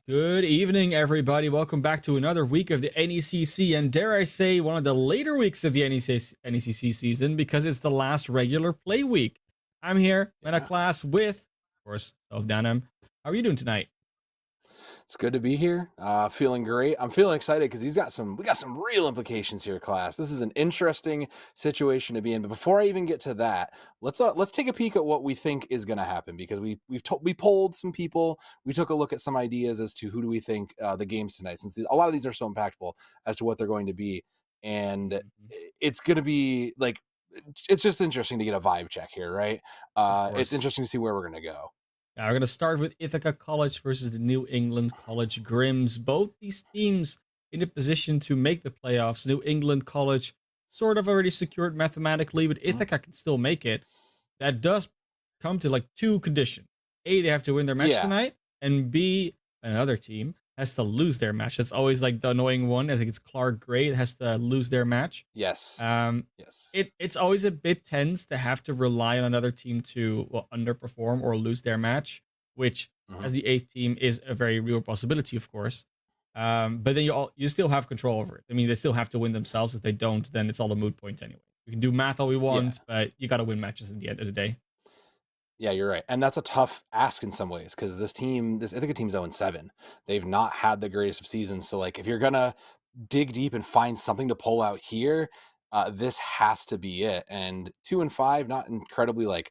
Good evening, everybody. Welcome back to another week of the NECC, and dare I say, one of the later weeks of the NECC season because it's the last regular play week. I'm here, ManofClass, with, of course, Sovdannom. How are you doing tonight? It's good to be here. Feeling great. I'm feeling excited because we got some real implications here, class. This is an interesting situation to be in. But before I even get to that, let's take a peek at what we think is going to happen because we polled some people. We took a look at some ideas as to who do we think the games tonight, since a lot of these are so impactful as to what they're going to be, and it's going to be like it's just interesting to get a vibe check here, right? It's interesting to see where we're going to go. Now, we're going to start with Ithaca College versus the New England College Grims. Both these teams in a position to make the playoffs. New England College sort of already secured mathematically, but Ithaca can still make it. That does come to like two conditions. A, they have to win their match tonight, and B, another team has to lose their match. That's always like the annoying one. I think it's Clark Gray that has to lose their match. Yes. Yes. It's always a bit tense to have to rely on another team to underperform or lose their match, which as the eighth team is a very real possibility, of course. But then you still have control over it. I mean, they still have to win themselves. If they don't, then it's all a moot point anyway. We can do math all we want, but you got to win matches at the end of the day. Yeah, you're right. And that's a tough ask in some ways because this Ithaca team's 0-7. They've not had the greatest of seasons. So, like, if you're going to dig deep and find something to pull out here, this has to be it. And 2-5, not incredibly, like,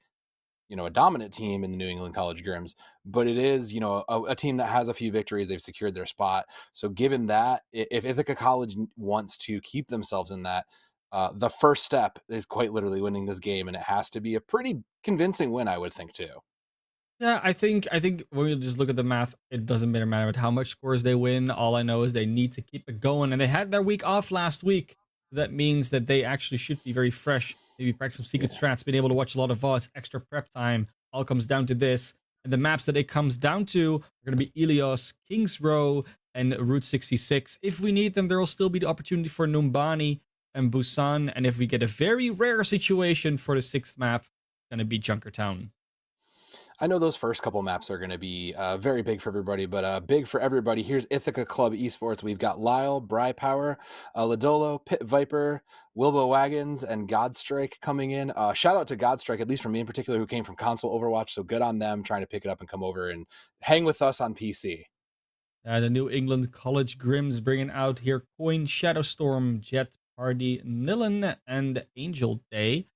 a dominant team in the New England College Grims, but it is, a team that has a few victories. They've secured their spot. So, given that, if Ithaca College wants to keep themselves in that, the first step is quite literally winning this game, and it has to be a pretty convincing win, I would think, too. Yeah, I think when we just look at the math, it doesn't matter how much scores they win. All I know is they need to keep it going, and they had their week off last week. That means that they actually should be very fresh. Maybe practice some secret strats, being able to watch a lot of VODs, extra prep time. All comes down to this, and the maps that it comes down to are going to be Ilios, Kings Row, and Route 66. If we need them, there will still be the opportunity for Numbani and Busan, and if we get a very rare situation for the sixth map, it's going to be Junkertown. I know those first couple maps are going to be very big for everybody, but big for everybody. Here's Ithaca Club Esports. We've got Lyle, Bry Power, Ladolo, Pit Viper, Wilbo Wagons, and Godstrike coming in. Shout out to Godstrike, at least from me in particular, who came from console Overwatch. So good on them trying to pick it up and come over and hang with us on PC. The New England College Grims bringing out here Coin, Shadowstorm, Jet, Party, Nillen, and Angel Day.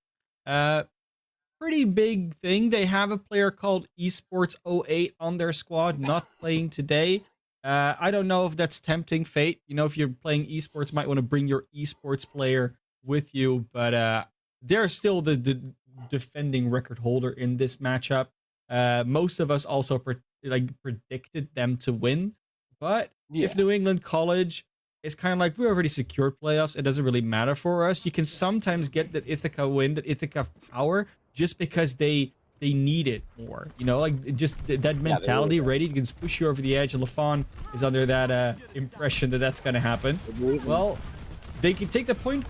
Pretty big thing. They have a player called Esports 08 on their squad, not playing today. I don't know if that's tempting fate. If you're playing esports, might want to bring your esports player with you, but they're still the defending record holder in this matchup. Most of us also predicted them to win, but if New England College is kind of like, we already secured playoffs, it doesn't really matter for us. You can sometimes get that Ithaca win, that Ithaca power, just because they need it more. Just that mentality ready to just push you over the edge. And LaFon is under that impression that that's going to happen. Well, they can take the point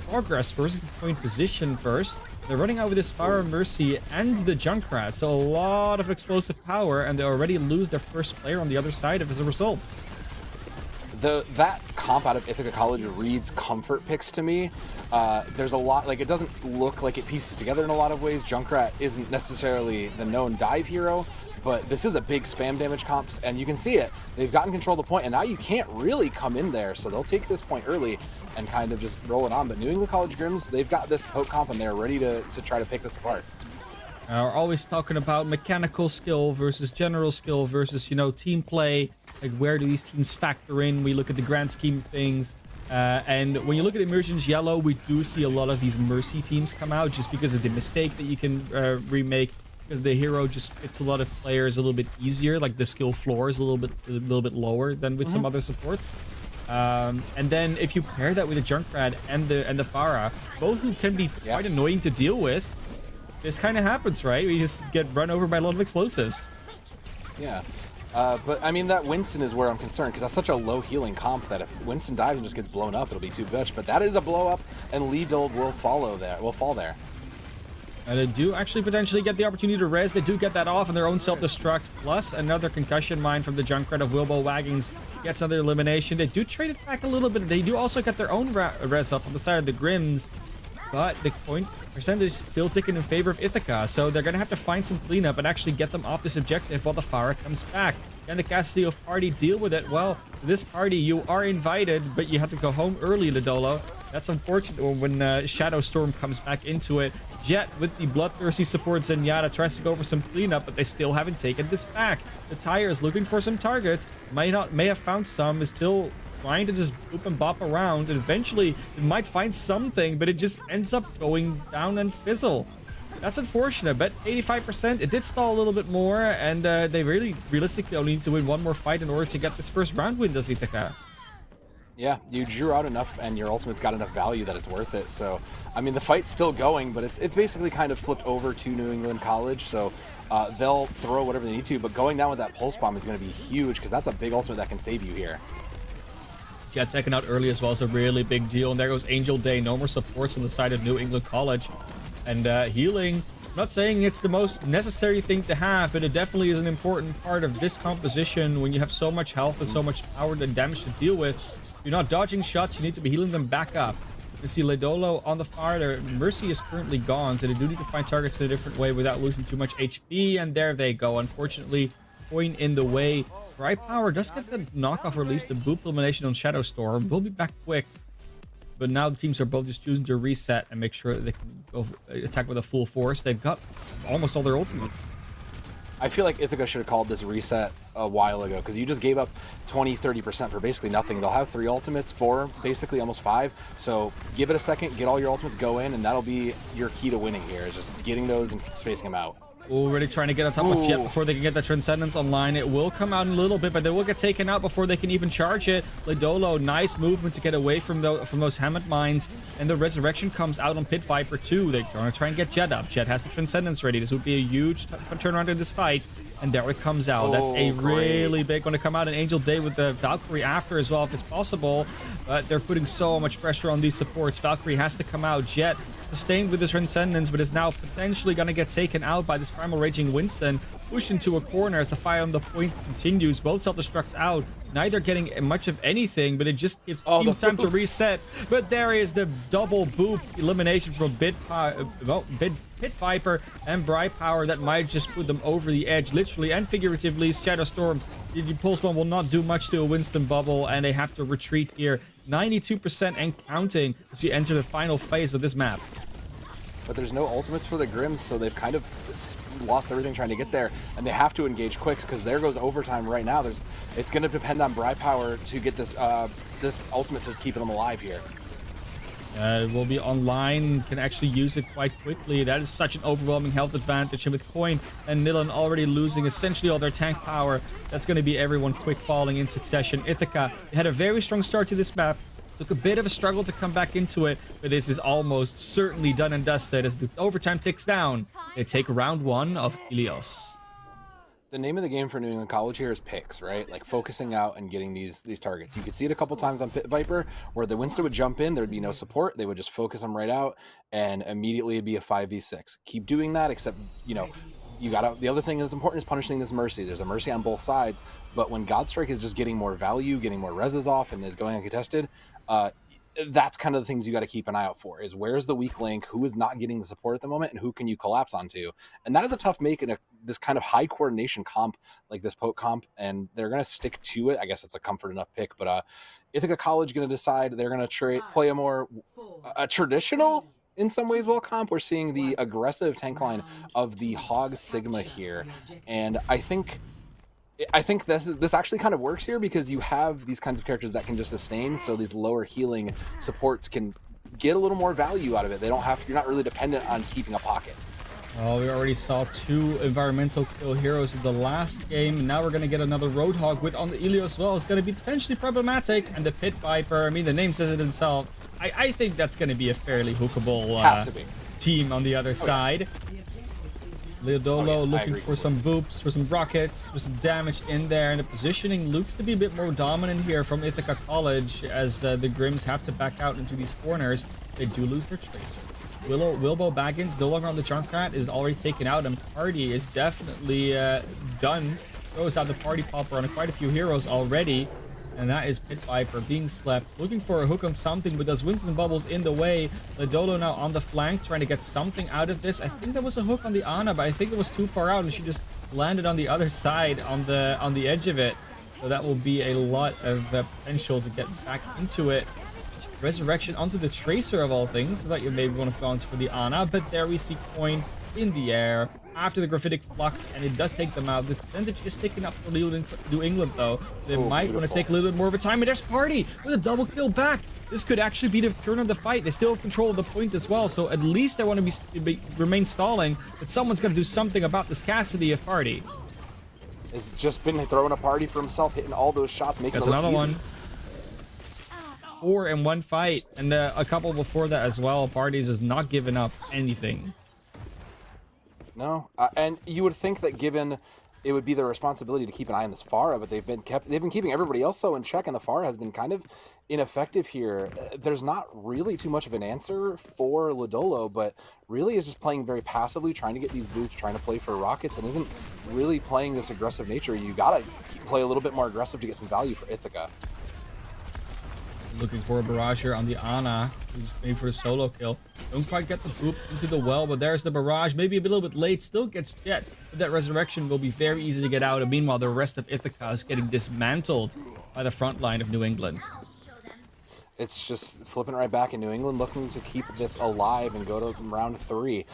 progress first, point position first. They're running out with this Fire Mercy and the Junkrat, so a lot of explosive power, and they already lose their first player on the other side as a result. That comp out of Ithaca College reads comfort picks to me. There's a lot, it doesn't look like it pieces together in a lot of ways. Junkrat isn't necessarily the known dive hero, but this is a big spam damage comp, and you can see it. They've gotten control of the point, and now you can't really come in there, so they'll take this point early and kind of just roll it on. But New England College Grims, they've got this poke comp, and they're ready to try to pick this apart. We're always talking about mechanical skill versus general skill versus, team play. Like, where do these teams factor in? We look at the grand scheme of things. And when you look at Emergence Yellow, we do see a lot of these Mercy teams come out just because of the mistake that you can remake. Because the hero just fits a lot of players a little bit easier. Like, the skill floor is a little bit lower than with some other supports. And then if you pair that with the Junkrat and the Pharah, both who can be quite annoying to deal with, this kind of happens, right? We just get run over by a lot of explosives. Yeah. But I mean, that Winston is where I'm concerned, because that's such a low healing comp that if Winston dives and just gets blown up, it'll be too much. But that is a blow up, and Lee Dold will fall there. And they do actually potentially get the opportunity to res. They do get that off on their own self-destruct. Plus another concussion mine from the Junkrat of Wilbo Waggins gets another elimination. They do trade it back a little bit. They do also get their own res off on the side of the Grims. But the point percentage is still ticking in favor of Ithaca. So they're going to have to find some cleanup and actually get them off this objective while the Farah comes back. Can the Castillo party deal with it? Well, this party, you are invited, but you have to go home early, Lidolo. That's unfortunate when Shadow Storm comes back into it. Jet with the bloodthirsty support Zenyatta tries to go for some cleanup, but they still haven't taken this back. The Tire is looking for some targets. May have found some, is still trying to just boop and bop around, and eventually it might find something, but it just ends up going down and fizzle. That's unfortunate, but 85%, it did stall a little bit more, and they really realistically only need to win one more fight in order to get this first round win, does Ithaca? Yeah, you drew out enough and your ultimate's got enough value that it's worth it. So, I mean, the fight's still going, but it's basically kind of flipped over to New England College. So they'll throw whatever they need to, but going down with that pulse bomb is going to be huge because that's a big ultimate that can save you here. Jet taken out early as well is a really big deal. And there goes Angel Day. No more supports on the side of New England College. And healing, I'm not saying it's the most necessary thing to have, but it definitely is an important part of this composition when you have so much health and so much power and damage to deal with. You're not dodging shots, you need to be healing them back up. You can see Ledolo on the far there. Mercy is currently gone, so they do need to find targets in a different way without losing too much HP, and there they go. Unfortunately, Coin in the way. Dry Power does get the knockoff, or at least the boop elimination on Shadow Storm. We'll be back quick. But now the teams are both just choosing to reset and make sure that they can go attack with a full force. They've got almost all their ultimates. I feel like Ithaca should have called this reset a while ago because you just gave up 20-30% for basically nothing. They'll have 3 ultimates, 4, basically almost 5. So give it a second, get all your ultimates, go in, and that'll be your key to winning here, is just getting those and spacing them out. Already trying to get on top of Jet before they can get that Transcendence online. It will come out in a little bit, but they will get taken out before they can even charge it. Lidolo, nice movement to get away from those Hammond mines. And the Resurrection comes out on Pit Viper too. They're going to try and get Jet up. Jet has the Transcendence ready. This would be a huge turnaround in this fight. And there it comes out. That's a really big one to come out. And Angel Day with the Valkyrie after as well, if it's possible. But they're putting so much pressure on these supports. Valkyrie has to come out. Jet sustained with his Transcendence, but is now potentially going to get taken out by this Primal Raging Winston. Pushed into a corner as the fire on the point continues. Both self-destructs out. Neither getting much of anything, but it just gives teams time to reset. But there is the double boop elimination from Pit Viper and Dry Power that might just put them over the edge, literally and figuratively. Shadow Storm, the Pulse Bomb will not do much to a Winston bubble, and they have to retreat here. 92% and counting as we enter the final phase of this map. But there's no ultimates for the Grims, so they've kind of lost everything trying to get there, and they have to engage quick because there goes overtime right now. It's going to depend on Dry Power to get this this ultimate to keep them alive here. It will be online, can actually use it quite quickly. That is such an overwhelming health advantage, and with Coin and Nilan already losing essentially all their tank power, that's going to be everyone quick falling in succession. Ithaca had a very strong start to this map. Took a bit of a struggle to come back into it, but this is almost certainly done and dusted as the overtime ticks down. They take round 1 of Ilios. The name of the game for New England College here is picks, right? Like focusing out and getting these targets. You could see it a couple times on Pit Viper where the Winston would jump in, there'd be no support, they would just focus them right out, and immediately it'd be a 5v6. Keep doing that, except, you know, you gotta, the other thing that's important is punishing this Mercy. There's a Mercy on both sides, but when Godstrike is just getting more value, getting more reses off, and is going uncontested, that's kind of the things you got to keep an eye out for, is where's the weak link, who is not getting the support at the moment, and who can you collapse onto. And that is a tough make in this kind of high coordination comp like this poke comp, and they're going to stick to it. I guess it's a comfort enough pick, but Ithaca College going to decide they're going to play a more traditional, in some ways, well comp. We're seeing the aggressive tank line of the Hog Sigma here, and I think this actually kind of works here because you have these kinds of characters that can just sustain, so these lower healing supports can get a little more value out of it. They don't have, you're not really dependent on keeping a pocket. Oh, we already saw 2 environmental kill heroes in the last game. Now we're going to get another Roadhog with on the Ilios as well. It's going to be potentially problematic. And the Pit Viper, I mean, the name says it himself. I think that's going to be a fairly hookable team on the other side. Leodolo looking for some boops, for some rockets, for some damage in there, and the positioning looks to be a bit more dominant here from Ithaca College as the Grims have to back out into these corners. They do lose their Tracer. Wilbo Baggins no longer on the Junkrat, is already taken out, and Party is definitely done. Throws out the Party Popper on quite a few heroes already. And that is Pit Viper being slept. Looking for a hook on something, but there's Winston Bubbles in the way. Ladolo now on the flank, trying to get something out of this. I think there was a hook on the Ana, but I think it was too far out, and she just landed on the other side on the edge of it. So that will be a lot of potential to get back into it. Resurrection onto the Tracer of all things. I thought you maybe want to go for the Ana, but there we see Coin in the air after the Graphitic Flux, and it does take them out. The percentage is sticking up for New England, though. They might want to take a little bit more of a time, and there's Party with a double kill back. This could actually be the turn of the fight. They still have control of the point as well, so at least they want to remain stalling, but someone's going to do something about this Cassidy of Party. It's just been throwing a party for himself, hitting all those shots, making it look another easy. One. 4 in one fight, and a couple before that as well. Parties is not giving up anything. No, and you would think that given it would be their responsibility to keep an eye on this Pharah, but they've been keeping everybody else so in check, and the Pharah has been kind of ineffective here. There's not really too much of an answer for Ladolo, but really is just playing very passively, trying to get these boots, trying to play for rockets, and isn't really playing this aggressive nature. You gotta play a little bit more aggressive to get some value for Ithaca. Looking for a barrage here on the Ana, who's made for a solo kill. Don't quite get the boop into the well, but there's the barrage. Maybe a little bit late, still gets jet, but that resurrection will be very easy to get out. And meanwhile, the rest of Ithaca is getting dismantled by the front line of New England. It's just flipping right back in New England, looking to keep this alive and go to round 3.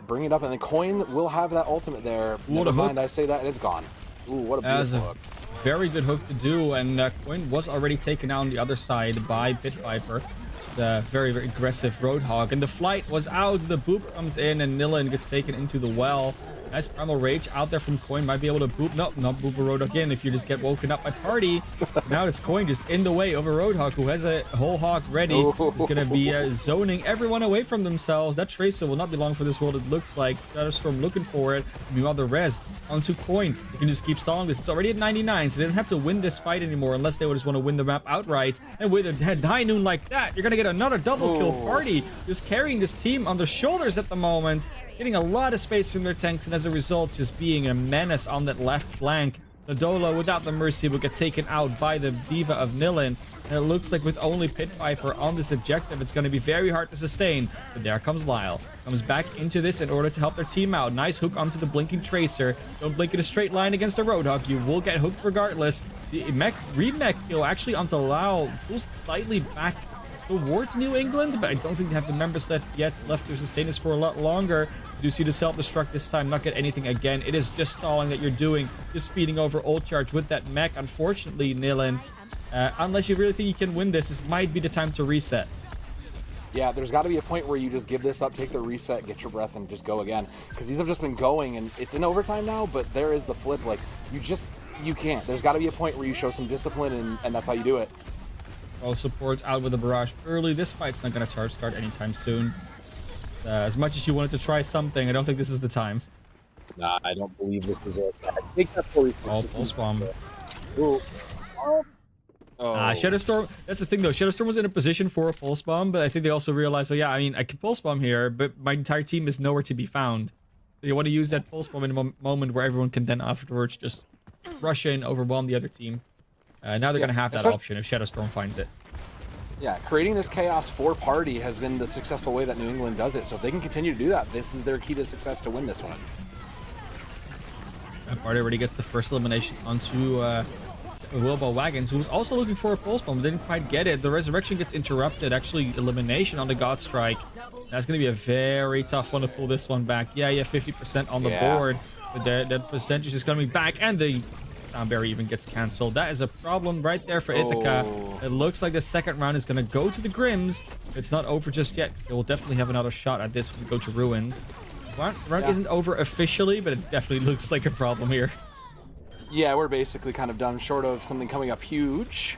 Bring it up, and the Coin will have that ultimate there. Never mind, I say that, and it's gone. Ooh, what a beautiful hook. Very good hook to do, and Coin was already taken out on the other side by Pit Viper, the very, very aggressive Roadhog, and the flight was out. The boop comes in, and Nilan gets taken into the well. Nice Primal Rage out there from Coin. Might be able to boop. Nope, not boop a Roadhog in if you just get woken up by Party. Now it's Coin just in the way of a Roadhog who has a whole hog ready. He's going to be zoning everyone away from themselves. That Tracer will not be long for this world, it looks like. Shadowstorm looking for it. Meanwhile, the res onto Coin. You can just keep stalling this. It's already at 99, so they don't have to win this fight anymore unless they would just want to win the map outright. And with a High Noon like that, you're going to get another double kill. Party just carrying this team on their shoulders at the moment. Getting a lot of space from their tanks, and as a result, just being a menace on that left flank. Ladolo, without the Mercy, will get taken out by the Diva of Nilan. And it looks like with only Pit Viper on this objective, it's going to be very hard to sustain. But there comes Lyle. Comes back into this in order to help their team out. Nice hook onto the Blinking Tracer. Don't blink in a straight line against a Roadhog. You will get hooked regardless. The remech kill actually onto Lyle pulls slightly back towards New England, but I don't think they have the members that yet left to sustain this for a lot longer. You do see the self-destruct this time, not get anything again. It is just stalling that you're doing, just feeding over ult charge with that mech. Unfortunately, Nilan, unless you really think you can win this might be the time to reset. Yeah, there's got to be a point where you just give this up, take the reset, get your breath, and just go again. Because these have just been going, and it's in overtime now, but there is the flip. Like, you can't. There's got to be a point where you show some discipline, and that's how you do it. All supports out with the barrage early. This fight's not going to charge start anytime soon. As much as you wanted to try something, I don't think this is the time. Nah, I don't believe this is it. Take that for Pulse Bomb. Ooh. Oh. Shadowstorm, that's the thing though. Shadowstorm was in a position for a Pulse Bomb, but I think they also realized, oh yeah, I mean, I can Pulse Bomb here, but my entire team is nowhere to be found. So you want to use that Pulse Bomb in a moment where everyone can then afterwards just rush in, overwhelm the other team. Now they're going to have that option if Shadowstorm finds it. Yeah, creating this chaos for Party has been the successful way that New England does it. So if they can continue to do that, this is their key to success to win this one. Party already gets the first elimination onto Wilbo Wagons, who was also looking for a Pulse Bomb, didn't quite get it. The Resurrection gets interrupted. Actually, elimination on the God Strike. That's going to be a very tough one to pull this one back. Yeah, 50% on the board, but that percentage is coming back, and the Soundberry even gets cancelled. That is a problem right there for Ithaca. It looks like the second round is going to go to the Grims. It's not over just yet. They will definitely have another shot at this when we go to Ruins. Round isn't over officially, but it definitely looks like a problem here. Yeah, we're basically kind of done, short of something coming up huge.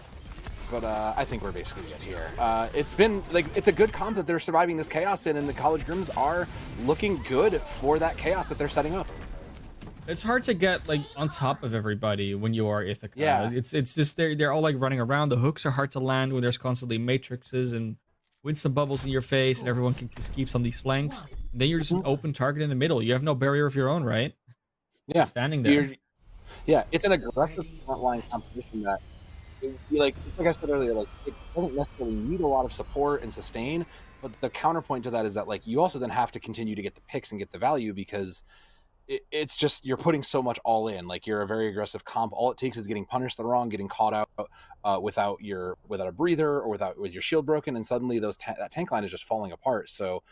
But I think we're basically good here. It's been, like, it's a good comp that they're surviving this chaos in, and the College Grims are looking good for that chaos that they're setting up. It's hard to get like on top of everybody when you are Ithaca. Yeah. It's just they're all like running around. The hooks are hard to land when there's constantly matrices, and win some bubbles in your face, and everyone can just keep on these flanks. And then you're just an Mhm. open target in the middle. You have no barrier of your own, right? Yeah. Just standing there. You're yeah, it's an aggressive frontline competition that like I said earlier, like it doesn't necessarily need a lot of support and sustain, but the counterpoint to that is that like you also then have to continue to get the picks and get the value because it's just you're putting so much all in. Like you're a very aggressive comp. All it takes is getting punished the wrong, getting caught out without a breather or with your shield broken, and suddenly that tank line is just falling apart. So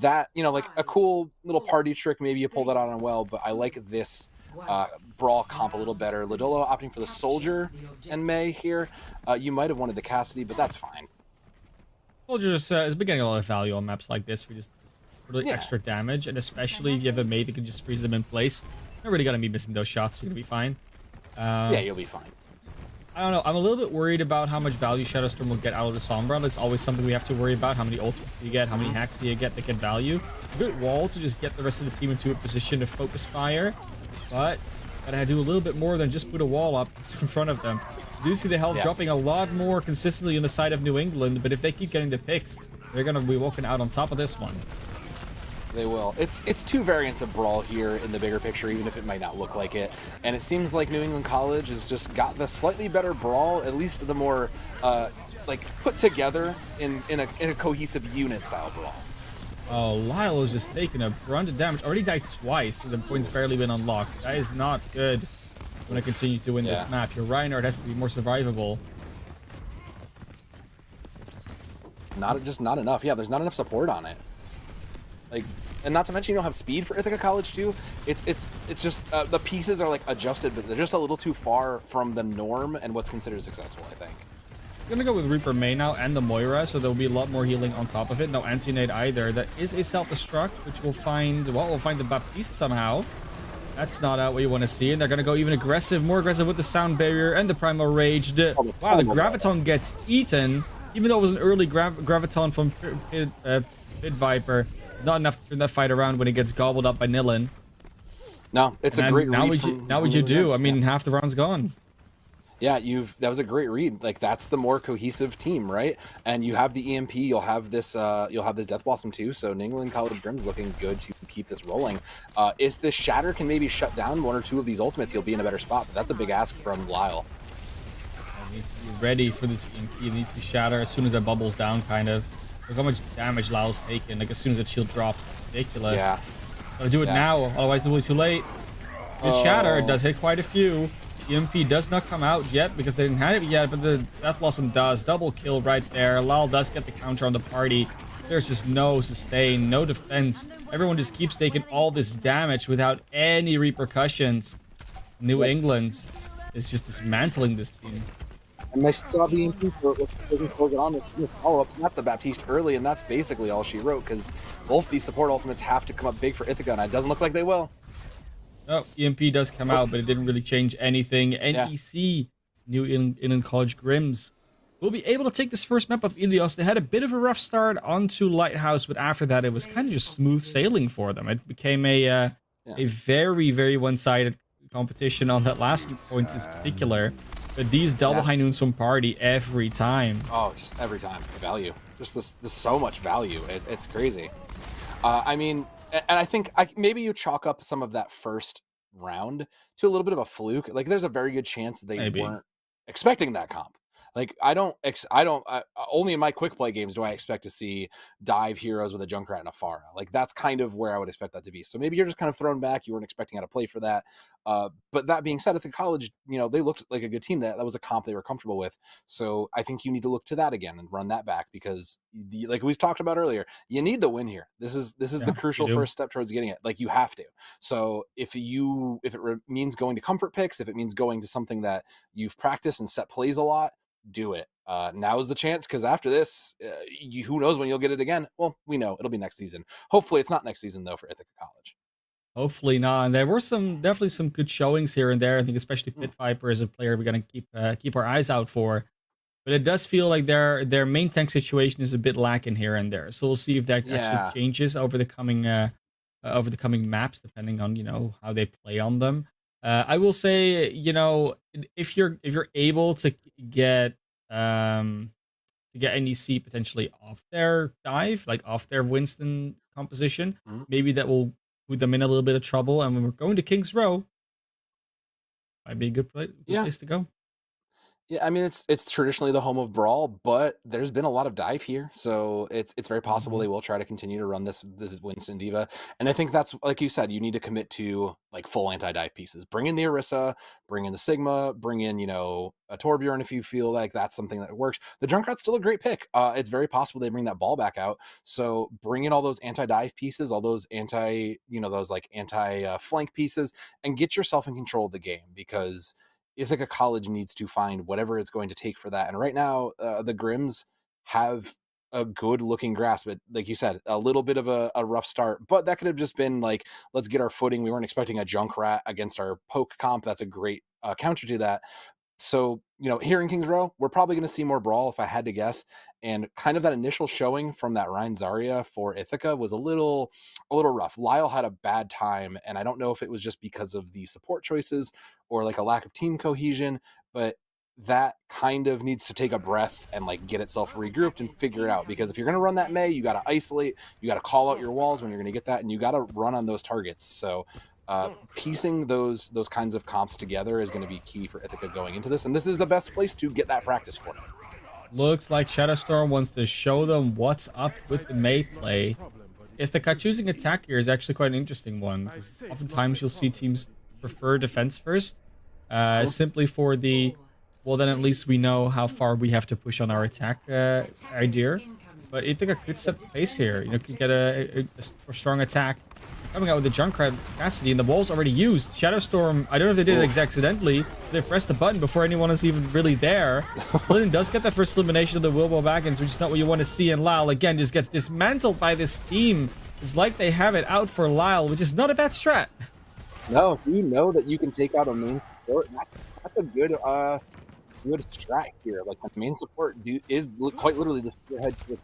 that like a cool little party trick, maybe you pull that out on well. But I like this brawl comp a little better. Ladolo opting for the soldier and May here. You might have wanted the Cassidy, but that's fine. Soldier just is been getting a lot of value on maps like this. We just really Yeah, extra damage, and especially if you have a mate that can just freeze them in place. You're not really gonna be missing those shots. You're gonna be fine. yeah, Uh, you'll be fine. I don't know. I'm a little bit worried about how much value Shadowstorm will get out of the Sombra. That's always something we have to worry about. How many ultimates do you get? How many hacks do you get that get value? A good wall to just get the rest of the team into a position to focus fire. But gotta do a little bit more than just put a wall up in front of them. You do see the health Yeah. dropping a lot more consistently on the side of New England, but if they keep getting the picks, they're gonna be walking out on top of this one. They will. It's two variants of brawl here in the bigger picture, even if it might not look like it. And it seems like New England College has just got the slightly better brawl, at least the more like put together in a cohesive unit style brawl. Oh, Lyle is just taking a brunt of damage. Already died twice, and the point's barely been unlocked. That is not good. When I continue to win Yeah. this map, your Reinhardt has to be more survivable. Not enough. Yeah, there's not enough support on it. Like, and not to mention you don't have speed for Ithaca College too. It's just the pieces are like adjusted, but they're just a little too far from the norm and what's considered successful, I think. I'm gonna go with Reaper May now and the Moira, so there'll be a lot more healing on top of it. No anti-nade either. That is a self-destruct, which we'll find the Baptiste somehow. That's not what you want to see, and they're gonna go even more aggressive with the sound barrier and the primal rage. Wow, the graviton gets eaten, even though it was an early graviton from Pit Viper. Not enough to turn that fight around when it gets gobbled up by Nilin. No, it's a And great now read. what you do? I mean, half the round's gone. Yeah, that was a great read. Like that's the more cohesive team, right? And you have the EMP, you'll have this Death Blossom too. So New England College Grim's looking good to keep this rolling. If the Shatter can maybe shut down one or two of these ultimates, you'll be in a better spot. But that's a big ask from Lyle. I need to be ready for this EMP. It needs to shatter as soon as that bubbles down, kind of. Look how much damage Lyle's taken. Like as soon as that shield drops, ridiculous. Yeah. Gotta do it now, otherwise it will be too late. Good shatter. It does hit quite a few. EMP does not come out yet because they didn't have it yet, but the Death Blossom does. Double kill right there. Lyle does get the counter on the party. There's just no sustain, no defense. Everyone just keeps taking all this damage without any repercussions. New England is just dismantling this team. And they still have the EMP for it. They can close it on the follow up. Not the Baptiste early, and that's basically all she wrote because both these support ultimates have to come up big for Ithaca, and it doesn't look like they will. Oh, EMP does come out, but it didn't really change anything. NECC, New England College Grims, will be able to take this first map of Ilios. They had a bit of a rough start onto Lighthouse, but after that, it was kind of just smooth sailing for them. It became a very, very one-sided competition on that last point in particular. But these double high noons from party every time. Oh, just every time. The value. Just this so much value. It's crazy. I mean, and I think maybe you chalk up some of that first round to a little bit of a fluke. Like, there's a very good chance that they weren't expecting that comp. Like, only in my quick play games do I expect to see dive heroes with a Junkrat and a Pharah. Like, that's kind of where I would expect that to be. So maybe you're just kind of thrown back. You weren't expecting how to play for that. But that being said, at the college, they looked like a good team. That was a comp they were comfortable with. So I think you need to look to that again and run that back because, like we talked about earlier, you need the win here. This is the crucial first step towards getting it. Like, you have to. So if it means going to comfort picks, if it means going to something that you've practiced and set plays a lot, do it. Now is the chance, because after this, who knows when you'll get it again? Well, we know it'll be next season. Hopefully it's not next season though for Ithaca College. Hopefully not. And there were definitely some good showings here and there. I think especially Pit Viper is a player we're gonna keep our eyes out for. But it does feel like their main tank situation is a bit lacking here and there. So we'll see if that actually changes over the coming maps, depending on how they play on them. I will say, if you're able to get to get NEC potentially off their dive, like off their Winston composition. Mhm. Maybe that will put them in a little bit of trouble. And when we're going to King's Row, might be a good Yeah. place to go. Yeah, I mean it's traditionally the home of Brawl, but there's been a lot of dive here, so it's very possible Mhm. they will try to continue to run this is Winston Diva, and I think that's like you said, you need to commit to like full anti-dive pieces. Bring in the Orisa, bring in the Sigma, bring in a Torbjorn if you feel like that's something that works. The Junkrat's still a great pick. It's very possible they bring that ball back out, so bring in all those anti-dive pieces, all those those like anti flank pieces, and get yourself in control of the game because Ithaca College needs to find whatever it's going to take for that. And right now, the Grims have a good looking grasp, but like you said, a little bit of a rough start. But that could have just been like, let's get our footing. We weren't expecting a Junkrat against our poke comp. That's a great counter to that. So, here in Kings Row, we're probably going to see more Brawl if I had to guess. And kind of that initial showing from that Ryan Zarya for Ithaca was a little rough. Lyle had a bad time, and I don't know if it was just because of the support choices or like a lack of team cohesion, but that kind of needs to take a breath and like get itself regrouped and figure it out. Because if you're going to run that May, you got to isolate, you got to call out your walls when you're going to get that, and you got to run on those targets. So piecing those kinds of comps together is going to be key for Ithaca going into this, and this is the best place to get that practice for them. Looks like Shadowstorm wants to show them what's up with the May play. Ithaca choosing attack here is actually quite an interesting one, because oftentimes you'll see teams prefer defense first, simply for the, well, then at least we know how far we have to push on our attack idea. But Ithaca could set the pace here. Could get a strong attack. Coming out with the Junkrat capacity, and the wall's already used. Shadowstorm, I don't know if they did it accidentally. They pressed the button before anyone is even really there. Linden does get that first elimination of the Wilbo Wagons, which is not what you want to see, and Lyle, again, just gets dismantled by this team. It's like they have it out for Lyle, which is not a bad strat. No, if you know that you can take out a main support, that's a good strat here. Like, the main support is quite literally the spearhead to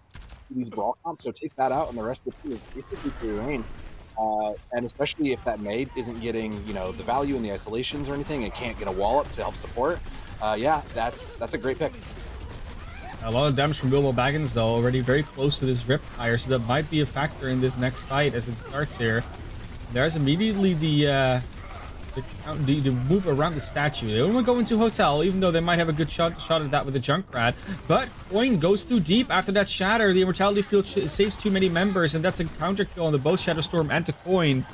these Brawl comps, so take that out, and the rest of the team is basically free reign. And especially if that maid isn't getting, the value in the isolations or anything, and can't get a wall up to help support, yeah, that's a great pick. A lot of damage from Bilbo Baggins, though, already very close to this Riptire, so that might be a factor in this next fight as it starts here. There's immediately the move around the statue. They don't want to go into hotel, even though they might have a good shot at that with the Junkrat. But Coin goes too deep after that shatter. The immortality field saves too many members, and that's a counter kill on the both Shadowstorm and to Coin.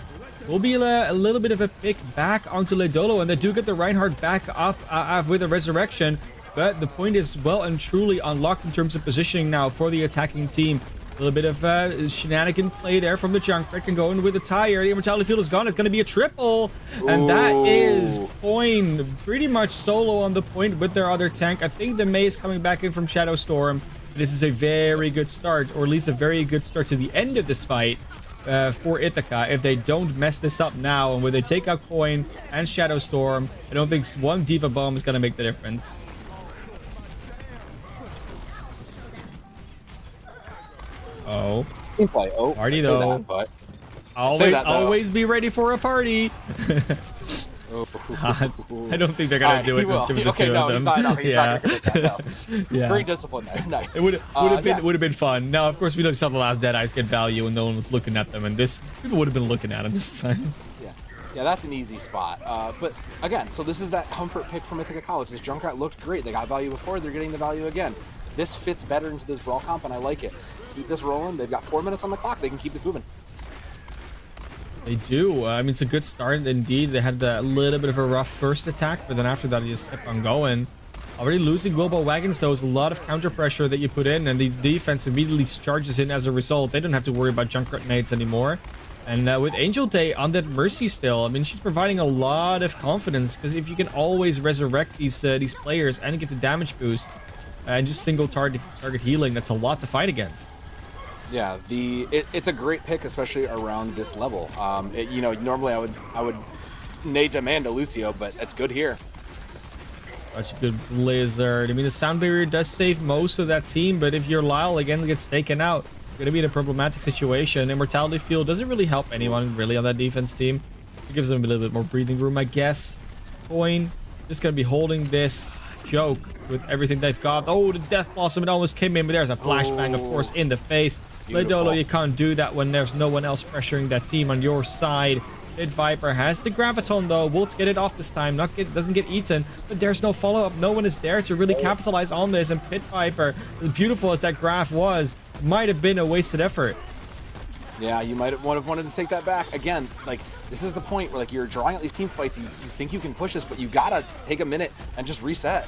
Will be a little bit of a pick back onto Ledolo, and they do get the Reinhardt back up with a resurrection. But the point is well and truly unlocked in terms of positioning now for the attacking team. A little bit of shenanigan play there from the Junkrat, can go in with the tire. The immortality field is gone. It's going to be a triple. And that is Coin pretty much solo on the point with their other tank. I think the May is coming back in from Shadowstorm. This is a very good start, or at least a very good start to the end of this fight for Ithaca. If they don't mess this up now, and when they take out Coin and Shadowstorm, I don't think one Diva Bomb is going to make the difference. Oh, Gameplay. Oh, party though. That, but always be ready for a party. I don't think they're gonna do it with the two of them. He's not gonna commit that, no. Yeah. Very disciplined there. No. It would have been fun. Now, of course, we saw the last Deadeyes get value, and no one was looking at them, and people would have been looking at them this time. Yeah, that's an easy spot. But again, so this is that comfort pick from Ithaca College. This Junkrat looked great. They got value before. They're getting the value again. This fits better into this Brawl comp, and I like it. Keep this rolling. They've got 4 minutes on the clock. They can keep this moving. They do. I mean, it's a good start indeed. They had a little bit of a rough first attack, but then after that, they just kept on going. Already losing Wilbo Wagons, though, is a lot of counter pressure that you put in, and the defense immediately charges in as a result. They don't have to worry about Junkrat nades anymore. And with Angel Day on that Mercy still, I mean, she's providing a lot of confidence, because if you can always resurrect these players and get the damage boost and just single target healing, that's a lot to fight against. Yeah, it's a great pick, especially around this level. Normally I would nade Amanda Lucio, but it's good here. Such a good Blizzard. I mean, the sound barrier does save most of that team, but if your Lyle again gets taken out, you're gonna be in a problematic situation. Immortality field doesn't really help anyone really on that defense team. It gives them a little bit more breathing room, I guess. Coin just gonna be holding this joke with everything they've got. Oh, the Death Blossom, it almost came in, but there's a flashbang, of course, in the face. Lidolo, you can't do that when there's no one else pressuring that team on your side. Pit Viper has the Graviton, though. Won't get it off this time. Doesn't get eaten, but there's no follow-up. No one is there to really capitalize on this, and Pit Viper, as beautiful as that graph was, might have been a wasted effort. Yeah, you might have wanted to take that back. Again, like, this is the point where, like, you're drawing out these team fights, you think you can push this, but you gotta take a minute and just reset.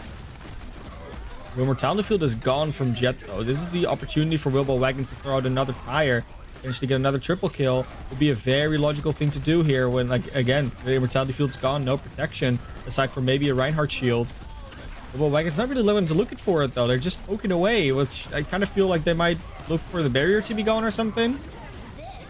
The Mortality Field is gone from Jet, though. This is the opportunity for Wilbo Wagons to throw out another tire, potentially get another triple kill. Would be a very logical thing to do here when, like, again, the Immortality Field's gone, no protection, aside from maybe a Reinhardt shield. Wilbo Wagons not really looking for it, though. They're just poking away, which I kind of feel like they might look for the barrier to be gone or something.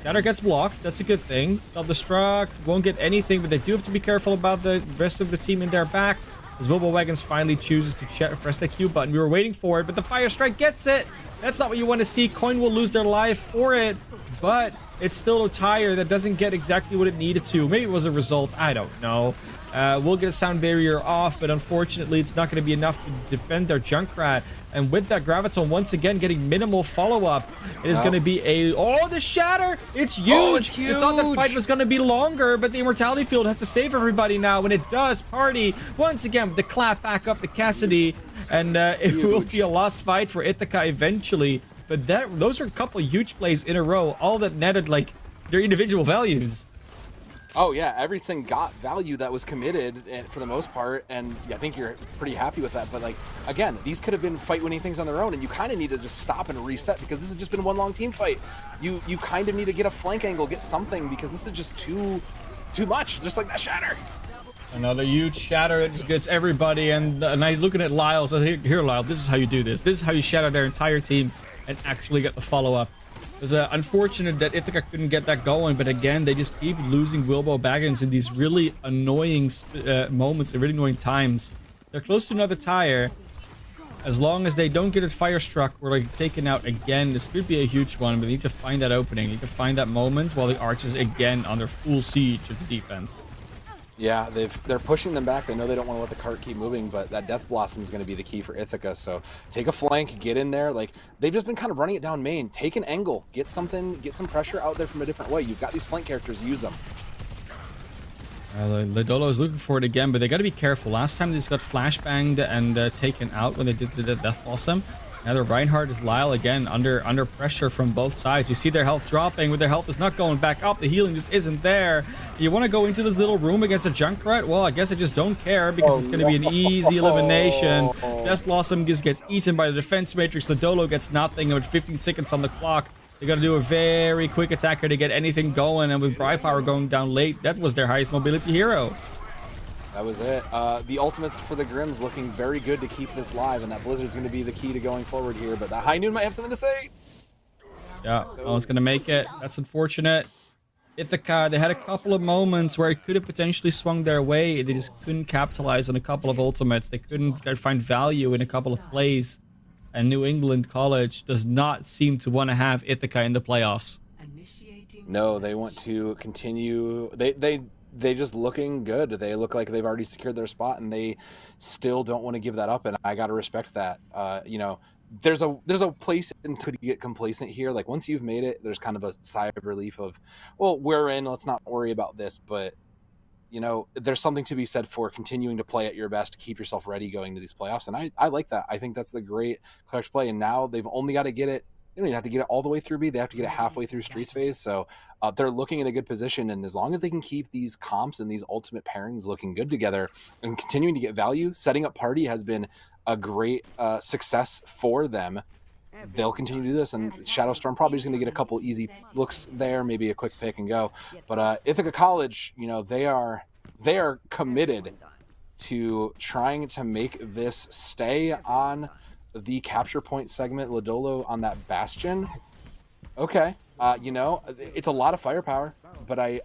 Shatter gets blocked. That's a good thing. Self-destruct. Won't get anything, but they do have to be careful about the rest of the team in their backs. As Wilbo Wagons finally chooses to press the Q button. We were waiting for it, but the Fire Strike gets it. That's not what you want to see. Coin will lose their life for it, but it's still a tire that doesn't get exactly what it needed to. Maybe it was a result. I don't know. We'll get a sound barrier off, but unfortunately, it's not going to be enough to defend their Junkrat. And with that Graviton once again getting minimal follow-up, it is going to be a... Oh, the Shatter! It's huge! Oh, it's huge! I thought that fight was going to be longer, but the Immortality Field has to save everybody now. When it does, Party, once again, with the clap back up to Cassidy. And it will be a lost fight for Ithaca eventually. But those are a couple huge plays in a row, all that netted, like, their individual values. Oh yeah, everything got value that was committed for the most part, and I think you're pretty happy with that. But like, again, these could have been fight-winning things on their own, and you kind of need to just stop and reset because this has just been one long team fight. You kind of need to get a flank angle, get something, because this is just too much, just like that Shatter. Another huge Shatter that just gets everybody, and I looking at Lyle, so here Lyle, this is how you do this. This is how you shatter their entire team and actually get the follow-up. It's unfortunate that Ithaca couldn't get that going, but again, they just keep losing Wilbo Baggins in these really annoying moments, really annoying times. They're close to another tire. As long as they don't get it fire struck or like taken out again, this could be a huge one, but they need to find that opening. They need to find that moment while the Arch is again under full siege of the defense. Yeah, they're pushing them back. They know they don't want to let the cart keep moving, but that Death Blossom is going to be the key for Ithaca. So take a flank, get in there. Like, they've just been kind of running it down main. Take an angle, get some pressure out there from a different way. You've got these flank characters, use them. Lidolo is looking for it again, but they got to be careful. Last time they just got flashbanged and taken out when they did the Death Blossom. Now the Reinhardt is Lyle again under pressure from both sides. You see their health dropping, but their health is not going back up. The healing just isn't there. You want to go into this little room against a Junkrat? Well, I guess I just don't care because it's going to be an easy elimination. Death Blossom just gets eaten by the defense matrix. Lidolo gets nothing with 15 seconds on the clock. They got to do a very quick attacker to get anything going, and with Bright Power going down late, that was their highest mobility hero. That was it. The ultimates for the Grims looking very good to keep this live, and that Blizzard's going to be the key to going forward here. But that High Noon might have something to say. Yeah, no one's going to make it. That's unfortunate. Ithaca, they had a couple of moments where it could have potentially swung their way. They just couldn't capitalize on a couple of ultimates. They couldn't find value in a couple of plays. And New England College does not seem to want to have Ithaca in the playoffs. No, they want to continue. They just looking good. They look like they've already secured their spot, and they still don't want to give that up. And I gotta respect that. You know, there's a place to get complacent here. Like, once you've made it, there's kind of a sigh of relief of, well, we're in. Let's not worry about this. But you know, there's something to be said for continuing to play at your best to keep yourself ready going to these playoffs. And I like that. I think that's the great clutch play. And now they've only got to get it. They don't even have to get it all the way through B. They have to get it halfway through Streets phase. So they're looking in a good position. And as long as they can keep these comps and these ultimate pairings looking good together and continuing to get value, setting up Party has been a great success for them. They'll continue to do this. And Shadowstorm probably is going to get a couple easy looks there, maybe a quick pick and go. But Ithaca College, you know, they are committed to trying to make this stay on the capture point segment. Lidolo on that Bastion. Okay. You know, it's a lot of firepower, but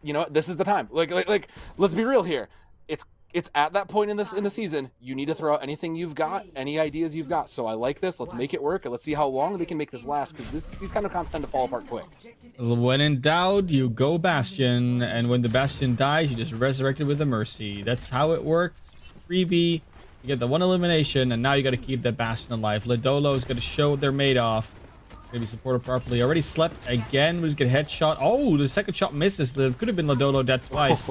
you know, this is the time. Like, let's be real here. It's at that point in the season. You need to throw out anything you've got, any ideas you've got. So I like this. Let's make it work, and let's see how long they can make this last, because these kind of comps tend to fall apart quick. When in doubt, you go Bastion, and when the Bastion dies, you just resurrect it with a Mercy. That's how it works. freebie. You get the 1 elimination, and now you got to keep that Bastion alive. Ladolo is going to show what they're made of. Maybe supported properly. Already slept again. Was get headshot. Oh, the second shot misses. There could have been Ladolo dead twice.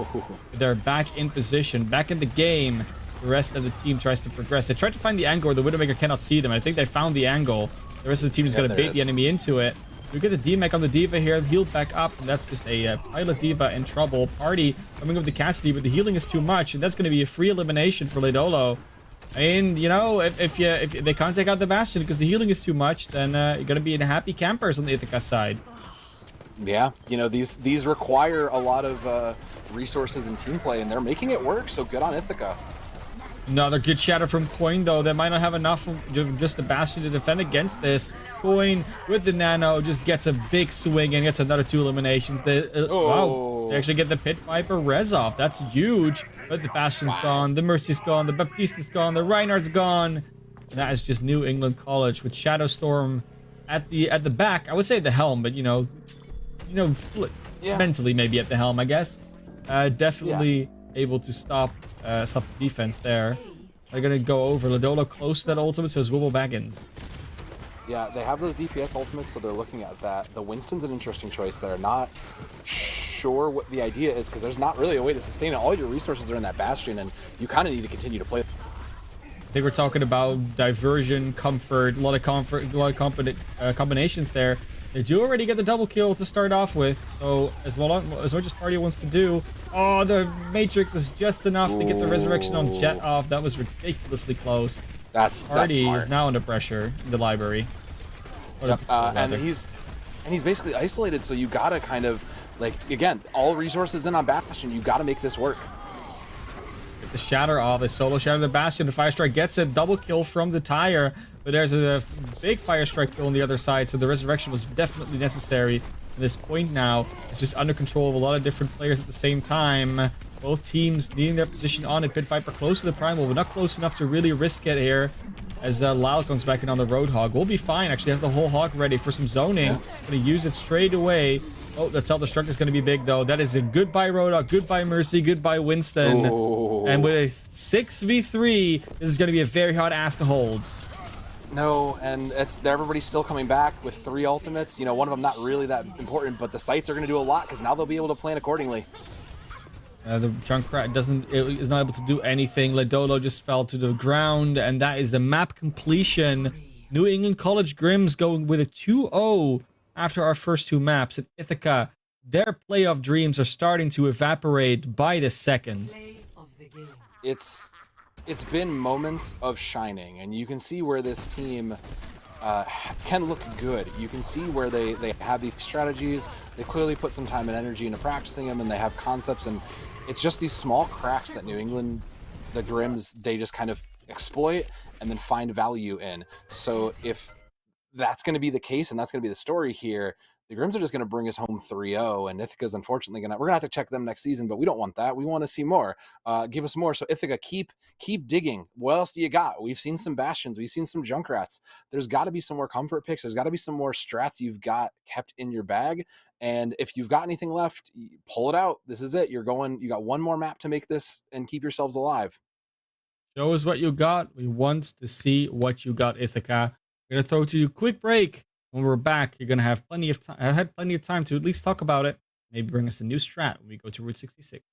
They're back in position, back in the game. The rest of the team tries to progress. They tried to find the angle where the Widowmaker cannot see them. I think they found the angle. The rest of the team is going to bait the enemy into it. We get the D-Mech on the D.Va here, healed back up, and that's just a pilot D.Va in trouble. Party coming with the Cassidy, but the healing is too much, and that's going to be a free elimination for Ladolo. I mean, you know, if they can't take out the Bastion because the healing is too much, then you're going to be in happy campers on the Ithaca side. Yeah, you know, these require a lot of resources and team play, and they're making it work, so good on Ithaca. Another good shatter from Coin, though. They might not have enough of just the Bastion to defend against this. Coin with the Nano just gets a big swing and gets another 2 eliminations. Wow, they actually get the Pit Viper res off. That's huge. But the Bastion's gone, the Mercy's gone, the Baptista's gone, the Reinhardt's gone. And that is just New England College with Shadow Storm at the back. I would say at the helm, but you know, mentally maybe at the helm, I guess. Definitely able to stop the defense there. They're gonna go over. Ladolo close to that ultimate, so it's Wibble Baggins. Yeah, they have those DPS ultimates, so they're looking at that. The Winston's an interesting choice. They're not sure what the idea is because there's not really a way to sustain it. All your resources are in that Bastion, and you kind of need to continue to play. I think we're talking about diversion, comfort, a lot of combinations there. They do already get the double kill to start off with, so as much as Party wants to do, oh, the Matrix is just enough to get the resurrection on Jet off. That was ridiculously close. Party is now under pressure in the library. Yep. And he's basically isolated, so you gotta kind of like, again, all resources in on Bastion. You gotta make this work. Get the shatter off, the solo shatter the Bastion. The Fire Strike gets a double kill from the Tire. But there's a big Fire Strike kill on the other side, so the resurrection was definitely necessary. At this point now, it's just under control of a lot of different players at the same time. Both teams needing their position on it. Pit Viper close to the Primal, but not close enough to really risk it here. As Lyle comes back in on the Roadhog. We'll be fine, actually. Has the whole Hog ready for some zoning. Gonna use it straight away. Oh, that self-destruct is going to be big, though. That is a goodbye Roadhog, goodbye Mercy, goodbye Winston. Ooh. And with a 6v3, this is going to be a very hard ass to hold. No, and everybody's still coming back with 3 ultimates. You know, one of them not really that important, but the sites are going to do a lot because now they'll be able to plan accordingly. The Junkrat is not able to do anything. Ladolo just fell to the ground, and that is the map completion. New England College Grims going with a 2-0 after our first 2 maps. At Ithaca, their playoff dreams are starting to evaporate by the second. It's been moments of shining, and you can see where this team can look good. You can see where they have these strategies. They clearly put some time and energy into practicing them, and they have concepts, and it's just these small cracks that New England, the Grims, they just kind of exploit and then find value in. So if that's going to be the case and that's going to be the story here, the Grims are just going to bring us home 3-0, and Ithaca's unfortunately we're going to have to check them next season, but we don't want that. We want to see more. Give us more. So Ithaca, keep digging. What else do you got? We've seen some Bastions. We've seen some Junkrats. There's got to be some more comfort picks. There's got to be some more strats you've got kept in your bag. And if you've got anything left, pull it out. This is it. You got one more map to make this and keep yourselves alive. Show us what you got. We want to see what you got, Ithaca. We're going to throw to you a quick break. When we're back, you're going to have plenty of time. I had plenty of time to at least talk about it. Maybe bring us a new strat when we go to Route 66.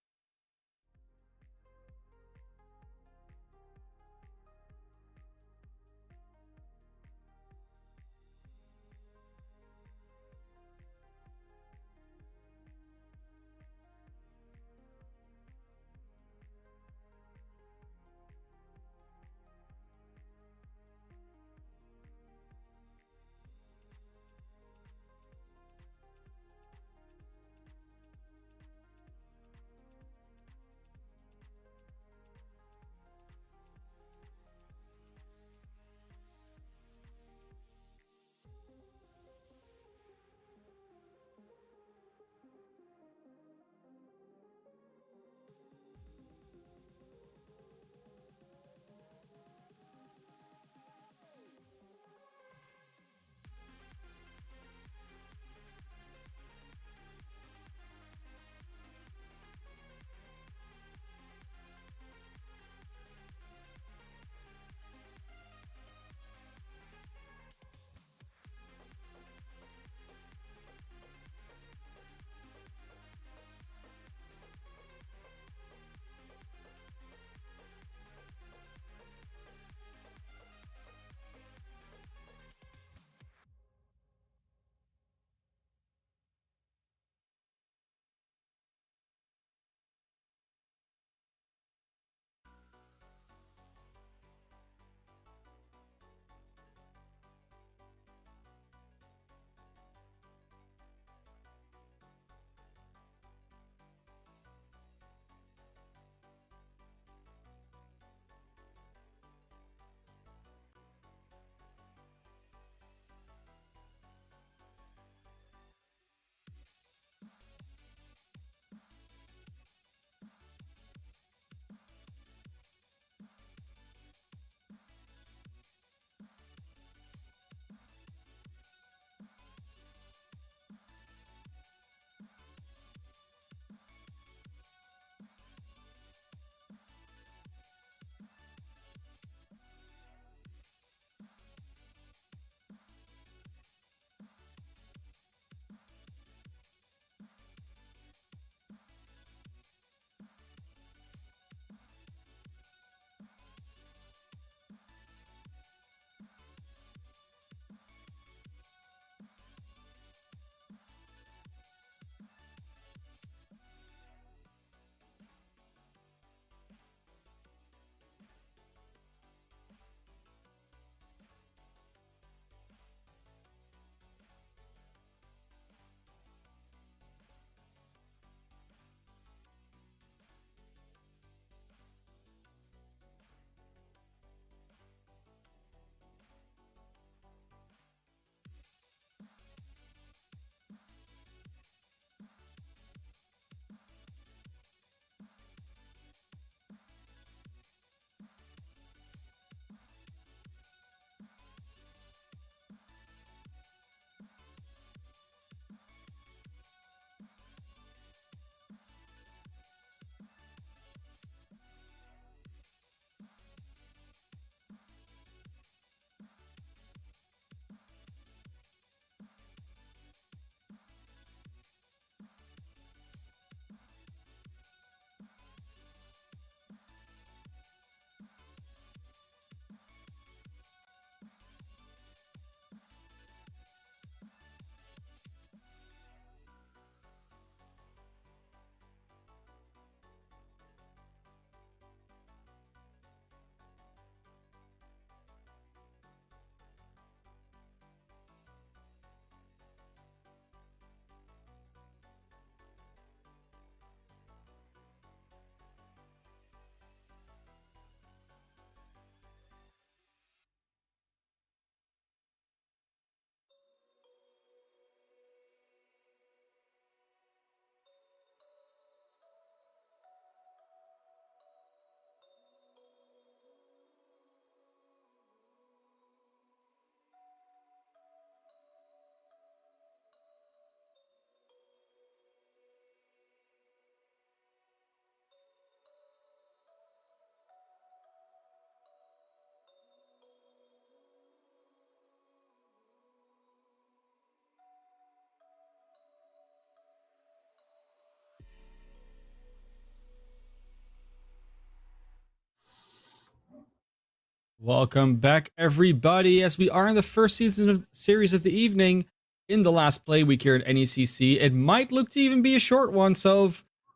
Welcome back, everybody, as we are in the first season of series of the evening. In the last play week here at NECC, it might look to even be a short one. So,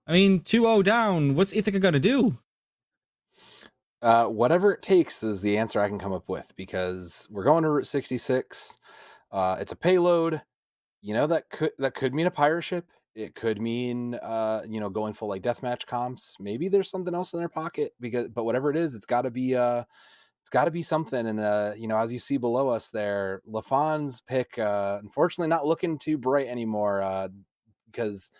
I mean, 2-0 down. What's Ithaca gonna do? Whatever it takes is the answer I can come up with because we're going to Route 66. It's a payload. That could mean a pirate ship. It could mean going full like deathmatch comps. Maybe there's something else in their pocket but whatever it is, it's got to be something. And as you see below us there, LaFon's pick unfortunately not looking too bright anymore because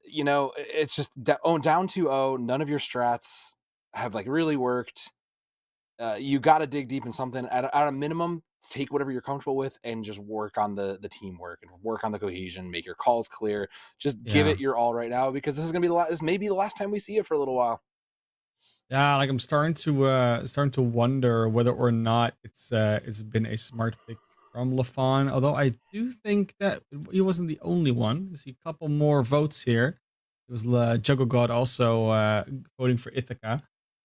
it's just down 2-0. None of your strats have like really worked. You got to dig deep in something. At a minimum, take whatever you're comfortable with and just work on the teamwork and work on the cohesion. Make your calls clear. Just give Yeah. it your all right now because this is gonna be this may be the last time we see it for a little while. Yeah, like I'm starting to wonder whether or not it's been a smart pick from LaFon. Although I do think that he wasn't the only one. I see a couple more votes here. It was Juggle God also voting for Ithaca.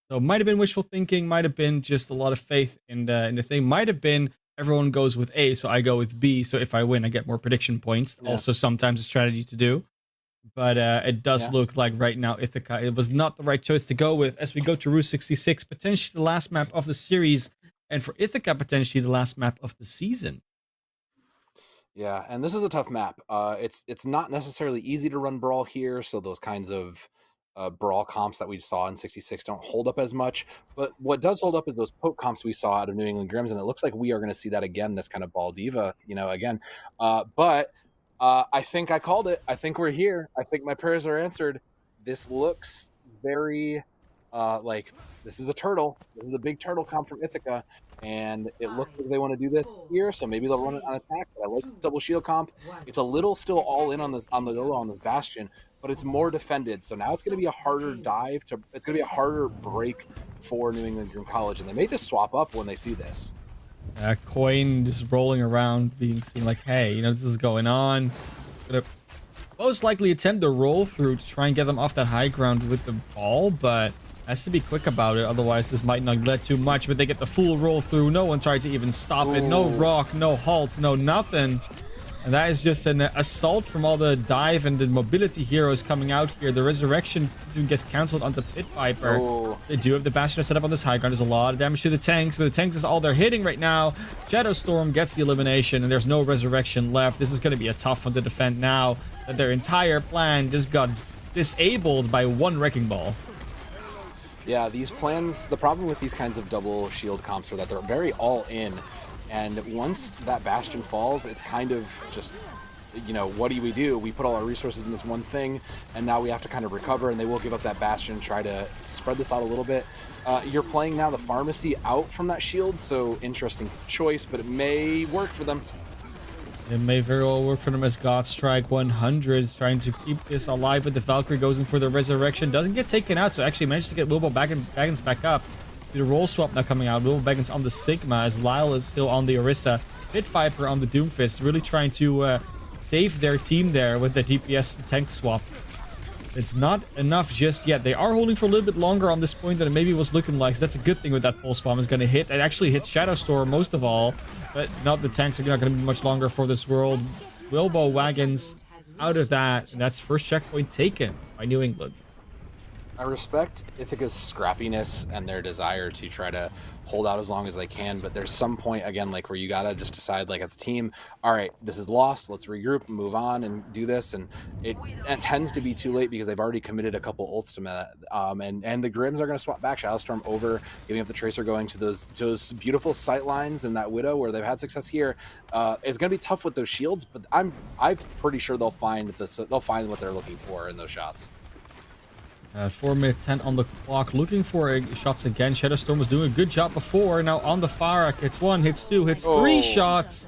So it might have been wishful thinking, might have been just a lot of faith in the thing. Might have been everyone goes with A, so I go with B. So if I win, I get more prediction points. Yeah. Also, sometimes a strategy to do. But it does Yeah. look like right now Ithaca, it was not the right choice to go with as we go to Route 66, potentially the last map of the series, and for Ithaca, potentially the last map of the season. Yeah, and this is a tough map. It's not necessarily easy to run brawl here, so those kinds of brawl comps that we saw in 66 don't hold up as much. But what does hold up is those poke comps we saw out of New England Grims, and it looks like we are going to see that again. This kind of ball diva, again. But I think I called it. I think we're here. I think my prayers are answered. This looks very like this is a turtle. This is a big turtle comp from Ithaca, and it looks like they want to do this here. So maybe they'll run it on attack. But I like this double shield comp. It's a little still all in on this on this bastion, but it's more defended. So now it's going to be a harder dive to. It's going to be a harder break for New England Dream College, and they may just swap up when they see this. Coin just rolling around, being seen like, hey, this is going on. Gonna most likely attempt the roll through to try and get them off that high ground with the ball, but has to be quick about it. Otherwise, this might not let too much. But they get the full roll through. No one tried to even stop it. No rock, no halt, no nothing. And that is just an assault from all the dive and the mobility heroes coming out here. The resurrection even gets cancelled onto Pit Viper. Oh. They do have the Bastion set up on this high ground. There's a lot of damage to the tanks, but the tanks is all they're hitting right now. Shadow Storm gets the elimination, and there's no resurrection left. This is going to be a tough one to defend now that their entire plan just got disabled by one Wrecking Ball. Yeah, these plans, the problem with these kinds of double shield comps are that they're very all in. And once that bastion falls, it's kind of just, what do we do? We put all our resources in this one thing, and now we have to kind of recover, and they will give up that bastion and try to spread this out a little bit. You're playing now the pharmacy out from that shield, so interesting choice, but it may work for them. It may very well work for them as Godstrike 100 is trying to keep this alive, but the Valkyrie goes in for the resurrection. Doesn't get taken out, so actually managed to get Wilbo Baggins back up. The roll swap now coming out. Wilbo Baggins on the Sigma as Lyle is still on the Orisa. Pit Viper on the Doomfist, really trying to save their team there with the DPS tank swap. It's not enough just yet. They are holding for a little bit longer on this point than it maybe was looking like. So that's a good thing with that pulse bomb is going to hit. It actually hits Shadow Storm most of all, but not the tanks are not going to be much longer for this world. Wilbo Wagons out of that, and that's first checkpoint taken by New England. I respect Ithaca's scrappiness and their desire to try to hold out as long as they can, but there's some point, again, like where you gotta just decide, like as a team, all right, this is lost, let's regroup, move on, and do this. And it tends to be too late because they've already committed a couple ults to that. And the Grims are gonna swap back Shadowstorm over, giving up the Tracer, going to those beautiful sight lines and that Widow where they've had success here. It's gonna be tough with those shields, but I'm pretty sure they'll find what they're looking for in those shots. 4 minute 10 on the clock, looking for shots again. Shadowstorm was doing a good job before. Now on the Farak, hits 1, hits 2, hits 3 shots.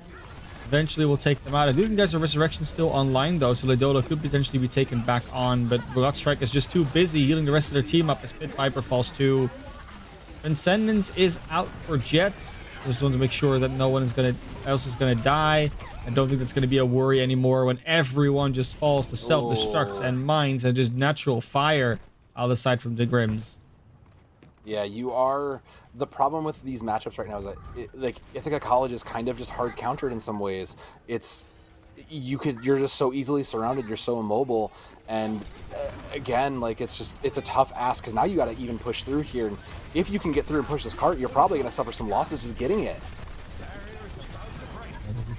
Eventually we'll take them out. I do think there's a resurrection still online though, so Lidola could potentially be taken back on, but Godstrike is just too busy healing the rest of their team up as Pit Viper falls too. Transcendence is out for Jet. Just want to make sure that no one else is gonna die. I don't think that's gonna be a worry anymore when everyone just falls to self-destructs and mines and just natural fire out of sight from the Grims. Yeah, you are. The problem with these matchups right now is that like Ithaca College is kind of just hard countered in some ways. It's you're just so easily surrounded, you're so immobile, and again, like it's a tough ask because now you got to even push through here, and if you can get through and push this cart, you're probably going to suffer some losses just getting it.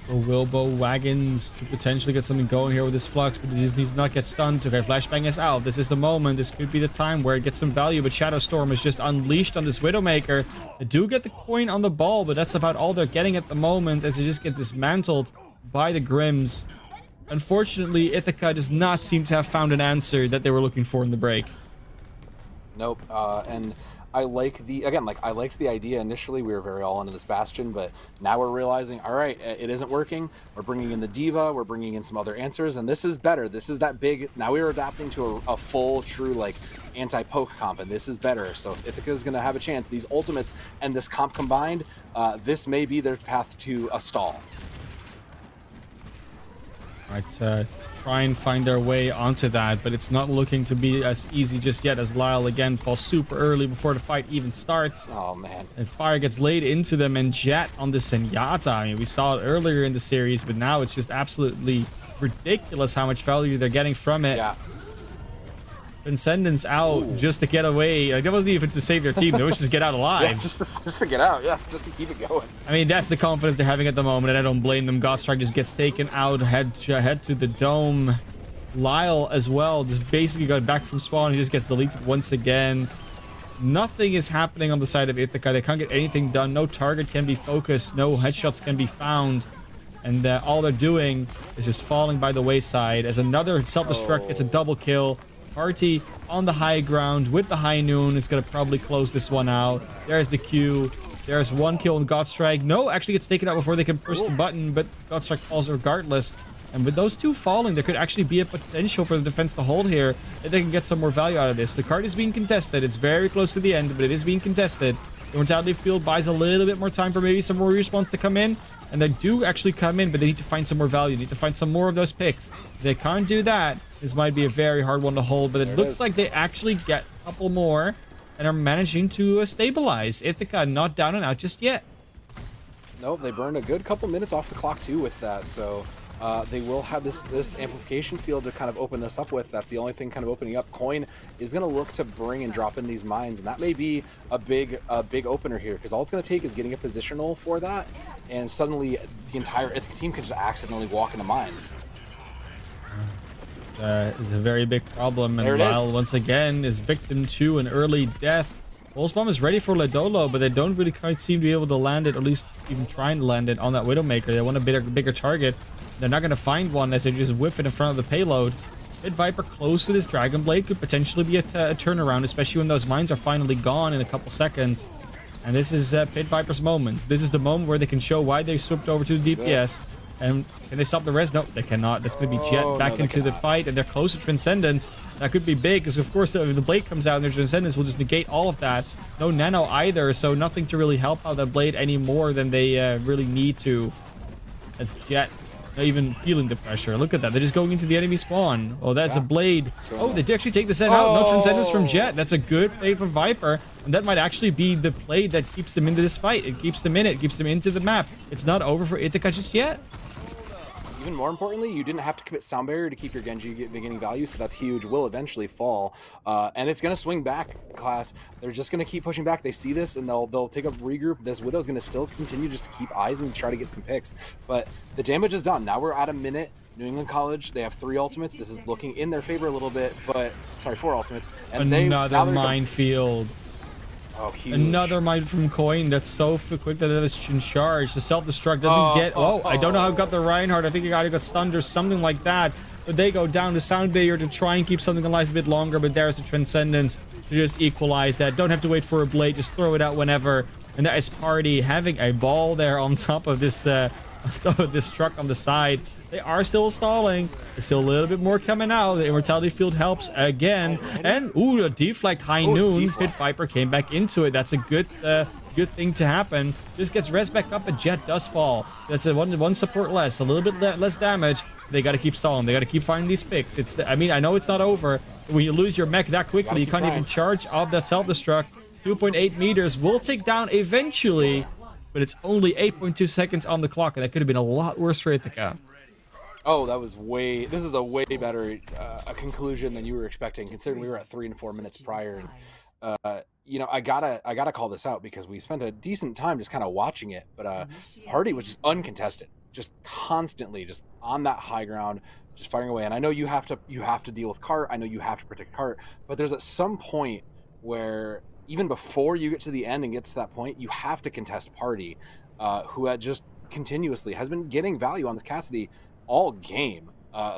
For Wilbo Wagons to potentially get something going here with this Flux, but he just needs to not get stunned. Okay, Flashbang is out. This is the moment. This could be the time where it gets some value, but Shadow Storm is just unleashed on this Widowmaker. They do get the coin on the ball, but that's about all they're getting at the moment as they just get dismantled by the Grims. Unfortunately, Ithaca does not seem to have found an answer that they were looking for in the break. Nope, and I like I liked the idea initially. We were very all into this Bastion, but now we're realizing, all right, it isn't working. We're bringing in the Diva, we're bringing in some other answers, and this is better. This is that big. Now we are adapting to a full, true, like, anti-poke comp, and this is better. So if Ithaca is going to have a chance, these ultimates and this comp combined, this may be their path to a stall. All right, try and find their way onto that, but it's not looking to be as easy just yet as Lyle again falls super early before the fight even starts. Oh man. And fire gets laid into them, and Jet on the Zenyatta. I mean, we saw it earlier in the series, but now it's just absolutely ridiculous how much value they're getting from it. Yeah. Transcendence out just to get away. Like, that wasn't even to save their team. They was just get out alive. Yeah, just to get out. Yeah, just to keep it going. I mean, that's the confidence they're having at the moment, and I don't blame them. Godstrike just gets taken out, head to the dome. Lyle as well just basically got back from spawn. He just gets deleted once again. Nothing is happening on the side of Ithaca. They can't get anything done. No target can be focused. No headshots can be found. And all they're doing is just falling by the wayside as another self-destruct gets a double kill. Party on the high ground with the high noon is going to probably close this one out. There's the Q. There's one kill on Godstrike. No, actually gets taken out before they can push the button, but Godstrike falls regardless. And with those two falling, there could actually be a potential for the defense to hold here if they can get some more value out of this. The card is being contested. It's very close to the end, but it is being contested. The Mortality Field buys a little bit more time for maybe some more respawns to come in. And they do actually come in, but they need to find some more value. They need to find some more of those picks. If they can't do that, this might be a very hard one to hold, but it looks like they actually get a couple more and are managing to stabilize. Ithaca not down and out just yet. Nope, they burned a good couple minutes off the clock too with that, so they will have this amplification field to kind of open this up with. That's the only thing kind of opening up. Coin is going to look to bring and drop in these mines, and that may be a big opener here, because all it's going to take is getting a positional for that, and suddenly the entire Ithaca team can just accidentally walk into mines. Is a very big problem, and Lyle once again is victim to an early death. Pulse Bomb is ready for Ledolo, but they don't really quite seem to be able to land it, or at least even trying to land it on that Widowmaker. They want a bigger target. They're not going to find one as they just whiff it in front of the payload. Pit Viper close to this Dragon Blade could potentially be a turnaround, especially when those mines are finally gone in a couple seconds. And this is Pit Viper's moment. This is the moment where they can show why they slipped over to the DPS. And can they stop the res? No, they cannot. That's going to be Jet back into the fight, and they're close to Transcendence. That could be big, because of course the Blade comes out, and their Transcendence will just negate all of that. No Nano either, so nothing to really help out that Blade any more than they really need to. As Jet not even feeling the pressure. Look at that. They're just going into the enemy spawn. Oh, that's a Blade. Oh, they did actually take the set out. No Transcendence from Jet. That's a good play for Viper. And that might actually be the play that keeps them into this fight. It keeps them in it. Keeps them into the map. It's not over for Ithaca just yet. Even more importantly, you didn't have to commit Sound Barrier to keep your Genji beginning value, so that's huge. Will eventually fall, and it's gonna swing back. Class, they're just gonna keep pushing back. They see this, and they'll take a regroup. This Widow's gonna still continue just to keep eyes and try to get some picks, but the damage is done. Now we're at a minute. New England College, they have 3 ultimates. This is looking in their favor a little bit, but sorry, 4 ultimates. And another minefields. Oh, huge. Another mine from Coin that's so quick that it's in charge. The self-destruct doesn't get... Oh, I don't know how it got the Reinhardt. I think it either got stunned or something like that. But they go down the Sound Barrier to try and keep something alive a bit longer. But there's the Transcendence to just equalize that. Don't have to wait for a Blade. Just throw it out whenever. And that is Party having a ball there on top of this truck on the side. They are still stalling. There's still a little bit more coming out. The Immortality Field helps again. And, ooh, a deflect high noon. Pit Viper came back into it. That's a good thing to happen. Just gets res back up, but Jet does fall. That's a one support less. A little bit less damage. They got to keep stalling. They got to keep finding these picks. I mean, I know it's not over. When you lose your mech that quickly, you can't even charge off that self-destruct. 2.8 meters. Will take down eventually, but it's only 8.2 seconds on the clock, and that could have been a lot worse for Ithaca. Oh, that was this is a way better a conclusion than you were expecting, considering we were at 3 and 4 minutes prior. And, you know, I gotta call this out because we spent a decent time just kind of watching it, but Party was just uncontested, just constantly just on that high ground, just firing away. And I know you have to deal with Cart. I know you have to protect Cart, but there's at some point where even before you get to the end and get to that point, you have to contest Party, who had just continuously has been getting value on this Cassidy all game.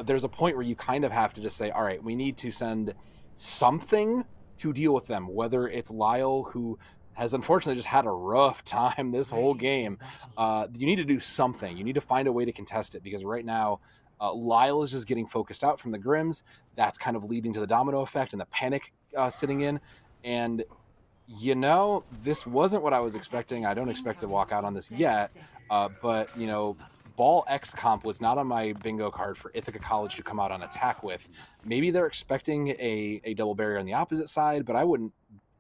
There's a point where you kind of have to just say, all right, we need to send something to deal with them, whether it's Lyle, who has unfortunately just had a rough time this whole game. You need to do something. You need to find a way to contest it, because right now Lyle is just getting focused out from the Grims. That's kind of leading to the domino effect and the panic sitting in. And you know, this wasn't what I was expecting. I don't expect to walk out on this yet, but you know, Ball X comp was not on my bingo card for Ithaca College to come out on attack with. Maybe they're expecting a double barrier on the opposite side, but I wouldn't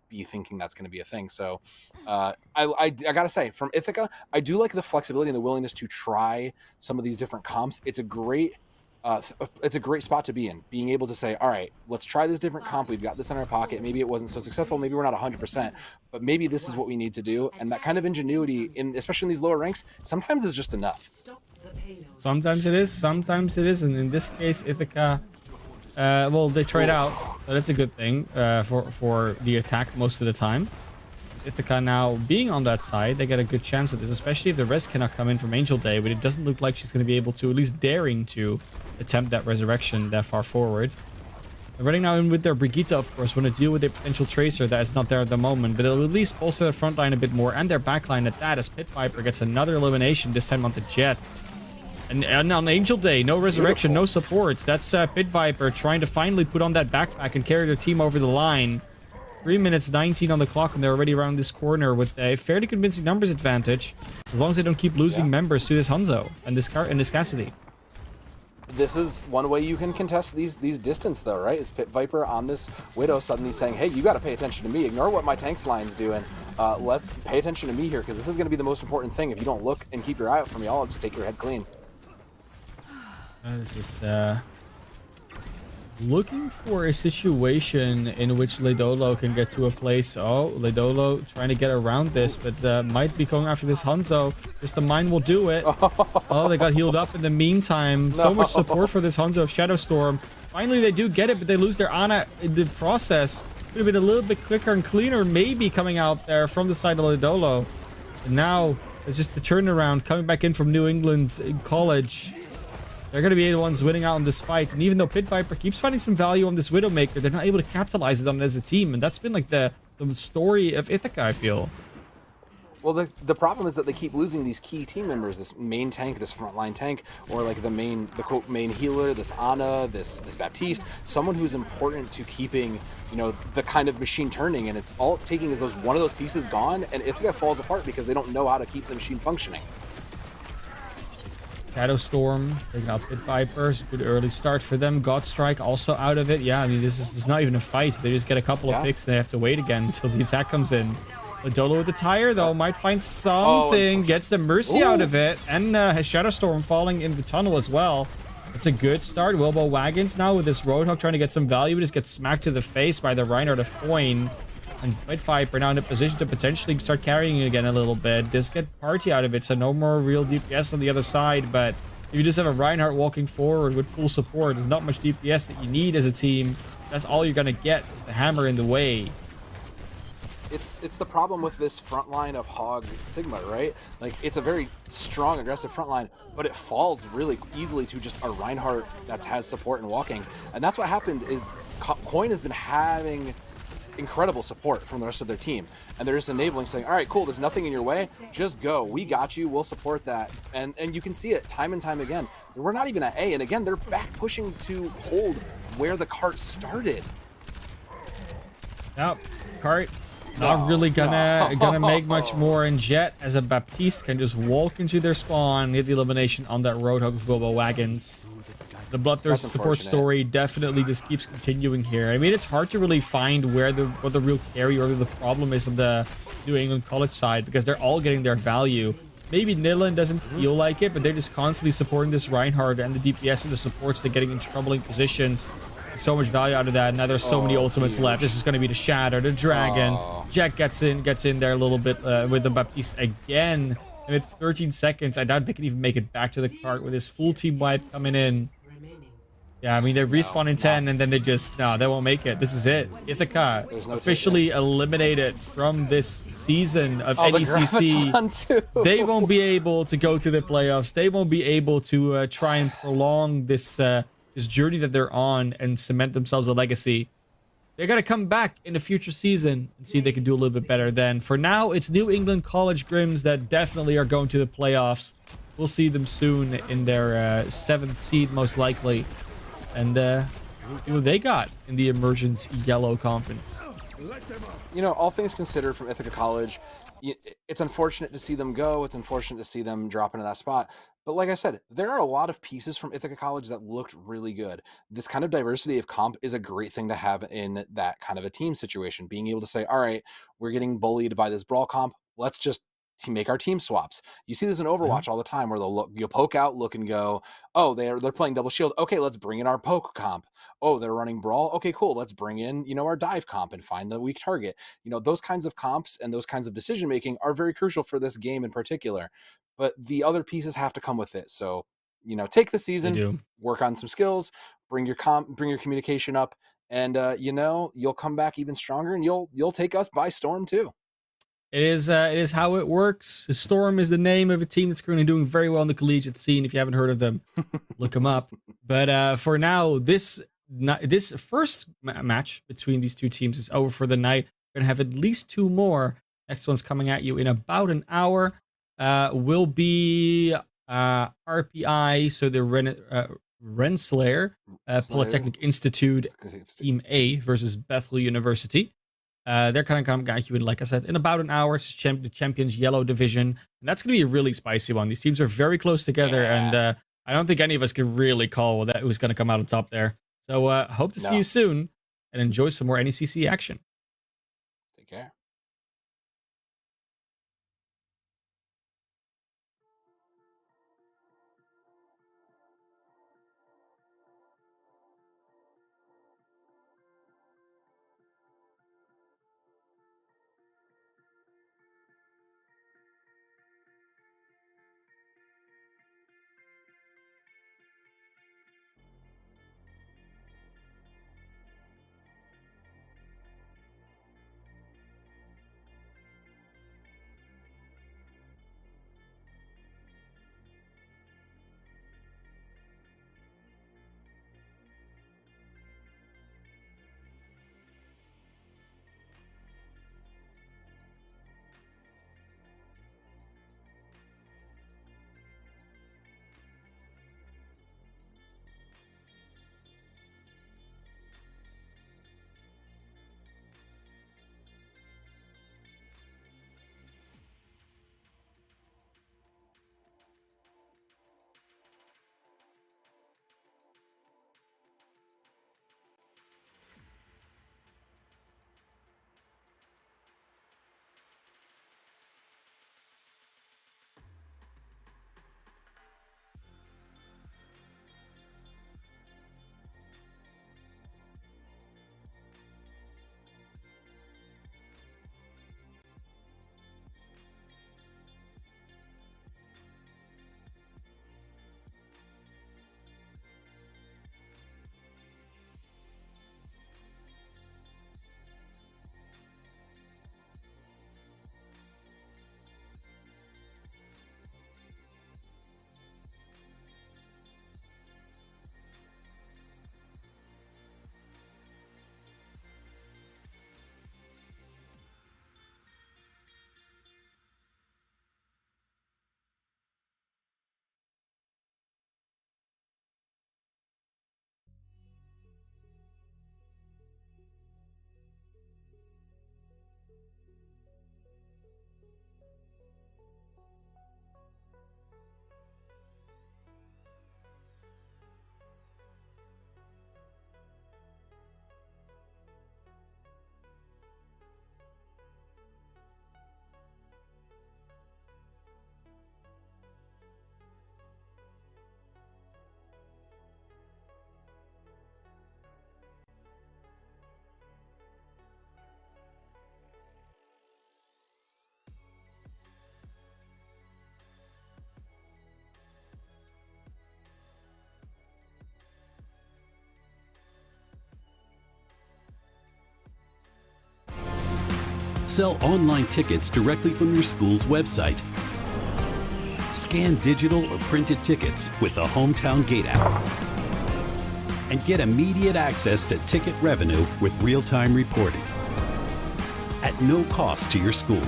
be thinking that's going to be a thing. So I gotta say, from Ithaca, I do like the flexibility and the willingness to try some of these different comps. It's a great spot to be in, being able to say, all right, let's try this different comp. We've got this in our pocket. Maybe it wasn't so successful. Maybe we're not 100%, but maybe this is what we need to do. And that kind of ingenuity, especially in these lower ranks, sometimes is just enough. Sometimes it is, sometimes it isn't. In this case, Ithaca, well, they trade out, so that's a good thing for the attack most of the time. Ithaca now being on that side, they get a good chance at this, especially if the rest cannot come in from Angel Day, but it doesn't look like she's going to be able to, at least daring to, attempt that resurrection that far forward. They're running now in with their Brigitte, of course, want to deal with a potential Tracer that is not there at the moment, but it'll at least bolster their front line a bit more, and their back line at that, as Pit Viper gets another elimination, this time on the Jet. And on Angel Day, no resurrection, no supports. That's Pit Viper trying to finally put on that backpack and carry their team over the line. 3 minutes 19 on the clock, and they're already around this corner with a fairly convincing numbers advantage, as long as they don't keep losing members to this Hanzo and this Cassidy. This is one way you can contest these distance, though, right? It's Pit Viper on this Widow suddenly saying, hey, you got to pay attention to me. Ignore what my tanks line's doing. Let's pay attention to me here, because this is going to be the most important thing. If you don't look and keep your eye out for me, I'll just take your head clean. This is looking for a situation in which Ledolo can get to a place. Oh, Ledolo trying to get around this, but might be going after this Hanzo. Just the mine will do it. Oh, they got healed up in the meantime. So much support for this Hanzo of Shadow Storm. Finally, they do get it, but they lose their Ana in the process. Could have been a little bit quicker and cleaner, maybe coming out there from the side of Ledolo. And now it's just the turnaround coming back in from New England College. They're going to be the ones winning out on this fight. And even though Pit Viper keeps finding some value on this Widowmaker, they're not able to capitalize it on it as a team. And that's been like the story of Ithaca, I feel. Well, the problem is that they keep losing these key team members, this main tank, this frontline tank, or like the quote main healer, this Ana, this Baptiste, someone who's important to keeping, you know, the kind of machine turning. And all it's taking is one of those pieces gone, and Ithaca falls apart because they don't know how to keep the machine functioning. Shadow Storm taking out Pit Vipers. Good early start for them. Godstrike also out of it. Yeah, I mean, this is not even a fight. They just get a couple of picks and they have to wait again until the attack comes in. Ledolo with the tire, though, might find something. Gets the Mercy out of it. And has Shadow Storm falling in the tunnel as well. It's a good start. Wilbo Wagons now with this Roadhog trying to get some value. Just gets smacked to the face by the Reinhardt of Coin. And Pit Viper now in a position to potentially start carrying it again a little bit. Just get Party out of it, so no more real DPS on the other side. But if you just have a Reinhardt walking forward with full support, there's not much DPS that you need as a team. That's all you're going to get, is the hammer in the way. It's the problem with this front line of Hog Sigma, right? Like, it's a very strong, aggressive front line, but it falls really easily to just a Reinhardt that has support and walking. And that's what happened is Coin has been having incredible support from the rest of their team, and they're just enabling, saying, all right, cool, there's nothing in your way, just go, we got you, we'll support that. And you can see it time and time again. We're not even at A, and again, they're back pushing to hold where the cart started. Nope, cart not really gonna make much more, and Jet as a Baptiste can just walk into their spawn, get the elimination on that Roadhog with Wilbo Wagons. The That's bloodthirsty support unfortunate. story definitely just keeps continuing here. I mean, it's hard to really find what the real carry or the problem is of the New England College side because they're all getting their value. Maybe Nillen doesn't feel like it, but they're just constantly supporting this Reinhardt and the DPS and the supports. They're getting in troubling positions. So much value out of that. Now there's so many ultimates left. This is going to be the Shatter, the Dragon. Oh. Jack gets in there a little bit with the Baptiste again. And with 13 seconds, I doubt they can even make it back to the cart with his full team wipe coming in. Yeah, I mean, they respawn in 10 and then they just, no, they won't make it. This is it. Ithaca officially eliminated from this season of NECC. They won't be able to go to the playoffs. They won't be able to try and prolong this this journey that they're on and cement themselves a legacy. They're going to come back in the future season and see if they can do a little bit better then. For now, it's New England College Grims that definitely are going to the playoffs. We'll see them soon in their 7th seed, most likely. And see what they got in the Emergence Yellow Conference. You know, all things considered from Ithaca College, it's unfortunate to see them go. It's unfortunate to see them drop into that spot. But like I said, there are a lot of pieces from Ithaca College that looked really good. This kind of diversity of comp is a great thing to have in that kind of a team situation. Being able to say, all right, we're getting bullied by this brawl comp. Let's just make our team swaps. You see this in Overwatch all the time where you'll poke out, look and go, oh, they're playing double shield. Okay, let's bring in our poke comp. Oh, they're running brawl. Okay, cool. Let's bring in, our dive comp and find the weak target. Those kinds of comps and those kinds of decision making are very crucial for this game in particular. But the other pieces have to come with it. So, take the season, work on some skills, bring your communication up, and you'll come back even stronger and you'll take us by storm too. It is how it works. Storm is the name of a team that's currently doing very well in the collegiate scene. If you haven't heard of them, look them up. But for now, this first match between these two teams is over for the night. We're gonna have at least 2 more. Next one's coming at you in about an hour. Will be RPI, so the Rensselaer Polytechnic Institute Team A versus Bethel University. They're kind of coming at you in, like I said, in about an hour. It's the Champions Yellow Division. And that's going to be a really spicy one. These teams are very close together, and I don't think any of us can really call who's going to come out on top there. So hope to see you soon, and enjoy some more NECC action. Take care. sell online tickets directly from your school's website. Scan digital or printed tickets with the Hometown Gate app. And get immediate access to ticket revenue with real-time reporting at no cost to your school.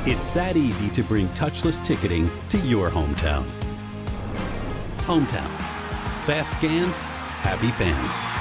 It's that easy to bring touchless ticketing to your hometown. Hometown. Fast scans, happy fans.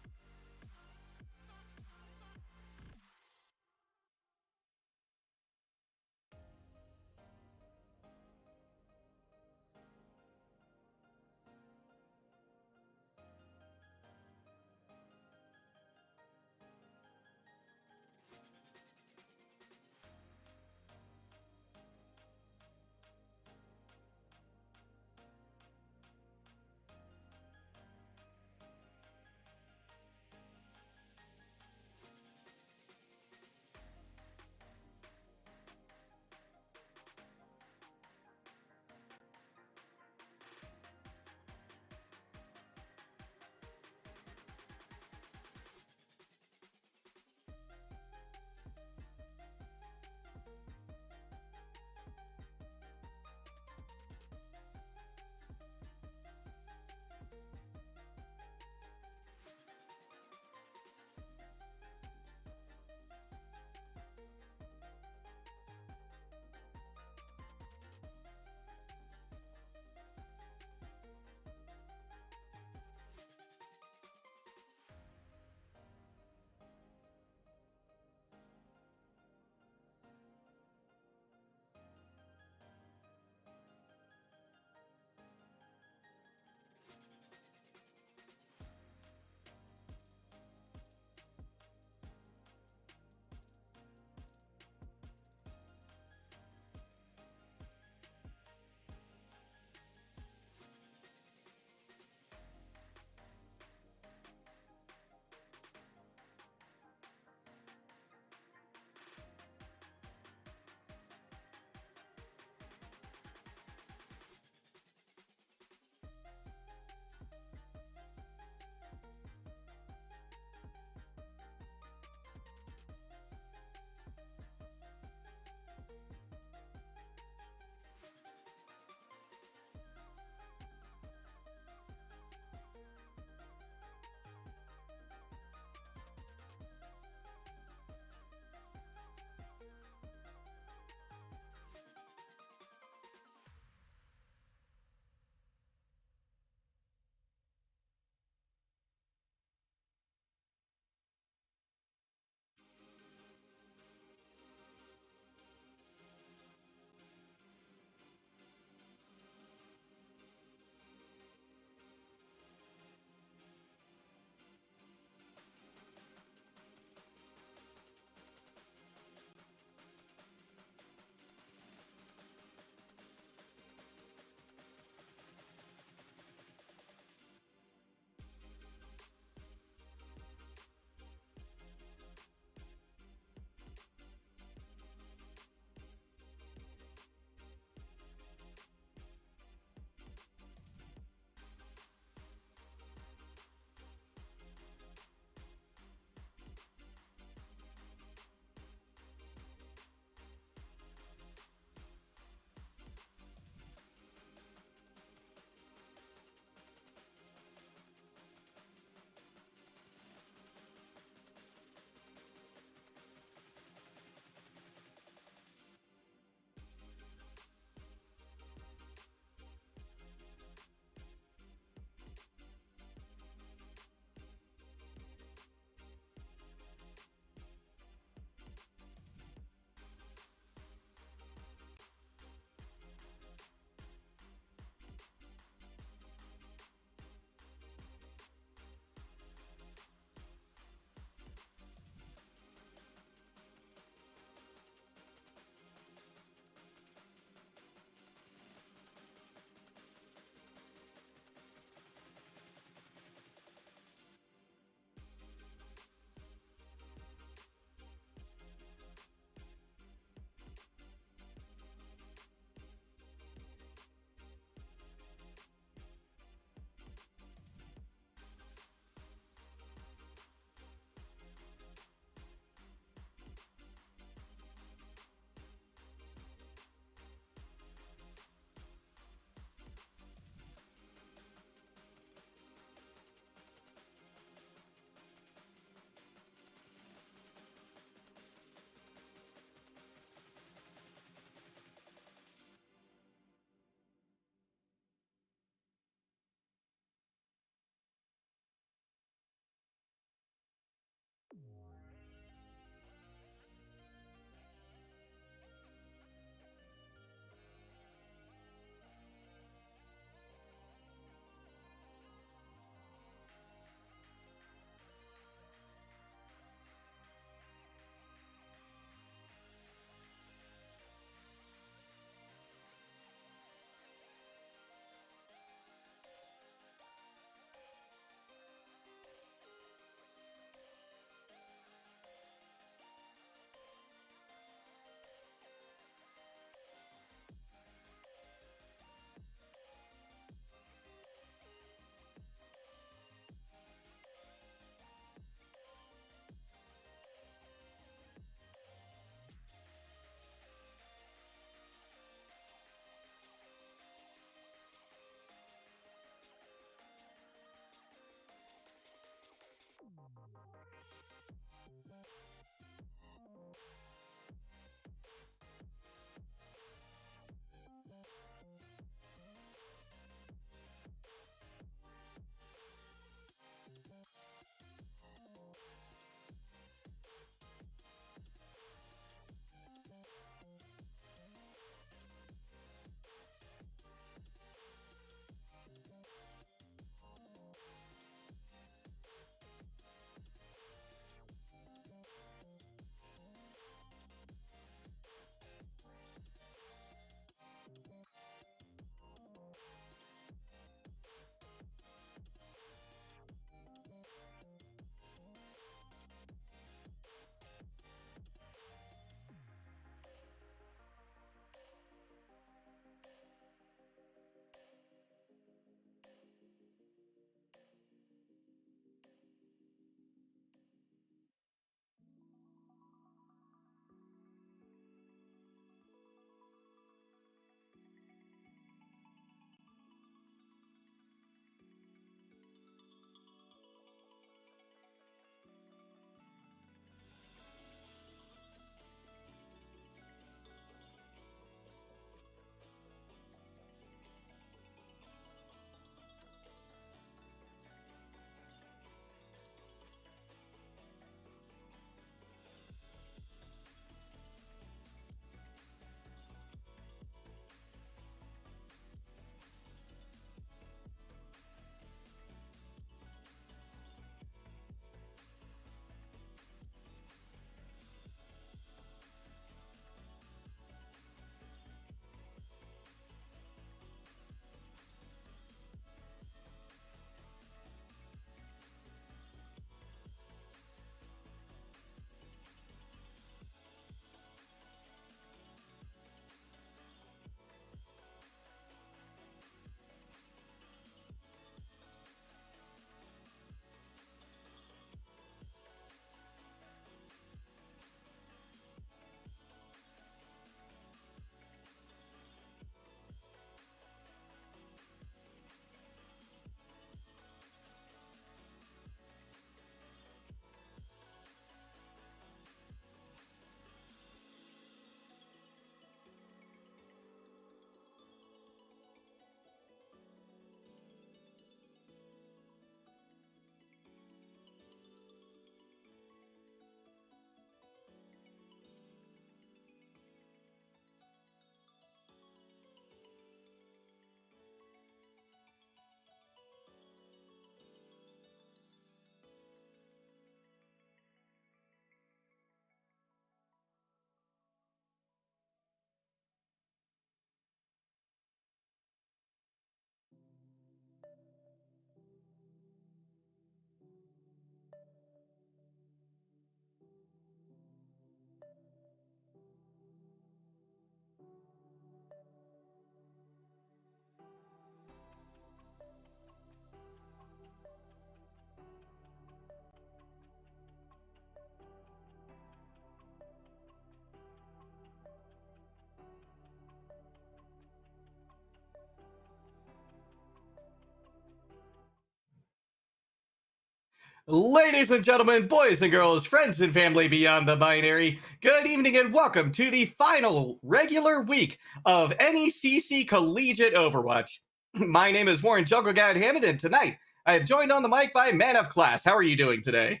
Ladies and gentlemen, boys and girls, friends and family beyond the binary, good evening and welcome to the final regular week of NECC Collegiate Overwatch. My name is Warren Jugglegad Hammond, and tonight I am joined on the mic by ManofClass. How are you doing today?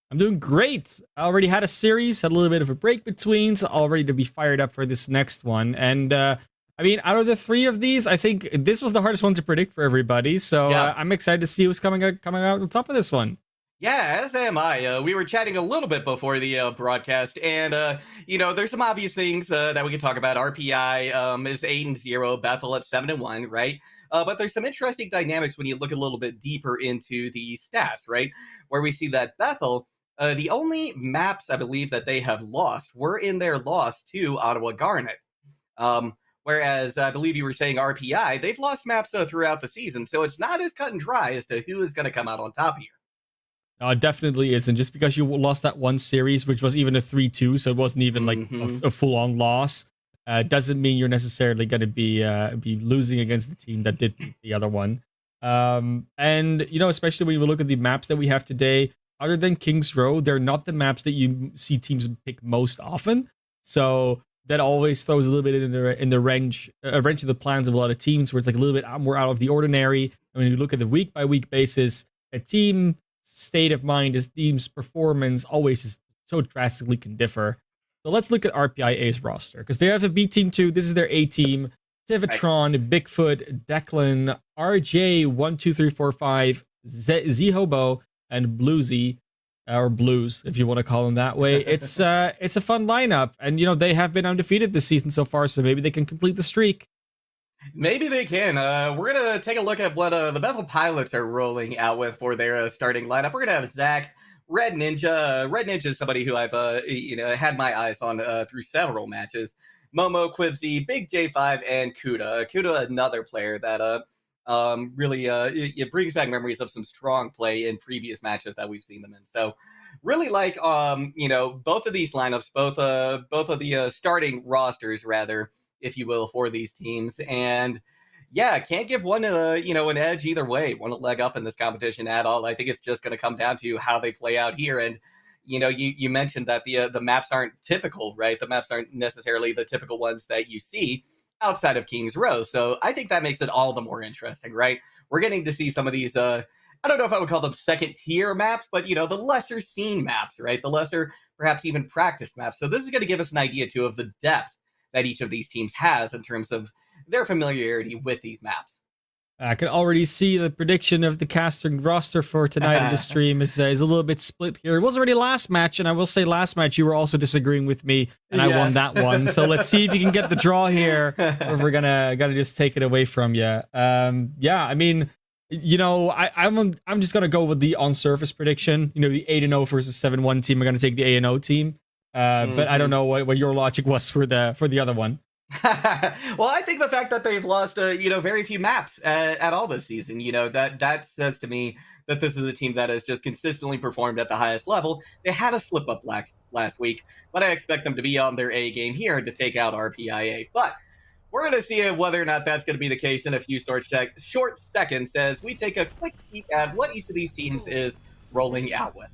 I'm doing great. I already had a series, had a little bit of a break between, so all ready to be fired up for this next one. And I mean, out of the three of these, I think this was the hardest one to predict for everybody. So Yeah. I'm excited to see who's coming out on top of this one. Yeah, as am I. We were chatting a little bit before the broadcast, and there's some obvious things that we can talk about. RPI is 8-0, Bethel at 7-1, right? But there's some interesting dynamics when you look a little bit deeper into the stats, right? Where we see that Bethel, the only maps I believe that they have lost were in their loss to Ottawa Garnet. Whereas I believe you were saying RPI, they've lost maps throughout the season, so it's not as cut and dry as to who is going to come out on top here. It definitely isn't. Just because you lost that one series, which was even a 3-2, so it wasn't even like a full-on loss, doesn't mean you're necessarily going to be losing against the team that did beat the other one. And especially when you look at the maps that we have today, other than Kings Row, they're not the maps that you see teams pick most often. So that always throws a little bit in the wrench of the plans of a lot of teams, where it's like a little bit more out of the ordinary. And when you look at the week by week basis, a team state of mind, a team's performance always is so drastically can differ. So let's look at RPIA's roster, because they have a B team too. This is their A team. Tivatron, Bigfoot, Declan, RJ12345, Z-Hobo, and Bluesy, or Blues, if you want to call them that way. It's a fun lineup, and they have been undefeated this season so far, so maybe they can complete the streak. Maybe they can. We're going to take a look at what the Bethel Pilots are rolling out with for their starting lineup. We're going to have Zach, Red Ninja. Red Ninja is somebody who I've had my eyes on through several matches. Momo, Quibsy, Big J5, and Kuda. Kuda, another player that really it brings back memories of some strong play in previous matches that we've seen them in. So really like both of these lineups, both of the starting rosters rather, if you will, for these teams. And yeah, can't give one an edge either way, one leg up in this competition at all. I think it's just going to come down to how they play out here. And you mentioned that the maps aren't typical, right? The maps aren't necessarily the typical ones that you see outside of Kings Row. So I think that makes it all the more interesting, right? We're getting to see some of these, I don't know if I would call them second tier maps, but the lesser seen maps, right? The lesser, perhaps even practiced maps. So this is going to give us an idea too of the depth that each of these teams has in terms of their familiarity with these maps. I can already see the prediction of the casting roster for tonight in the stream is a little bit split here. It was already last match, and I will say last match you were also disagreeing with me, and I won that one. So let's see if you can get the draw here, or if we're gonna just take it away from you. I mean, I'm just gonna go with the on surface prediction. The 8-0 versus 7-1 team are gonna take the A&O team. But I don't know what your logic was for the other one. Well, I think the fact that they've lost, very few maps at all this season, that says to me that this is a team that has just consistently performed at the highest level. They had a slip up last week, but I expect them to be on their A game here to take out RPIA. But we're going to see whether or not that's going to be the case in a few short seconds as we take a quick peek at what each of these teams is rolling out with.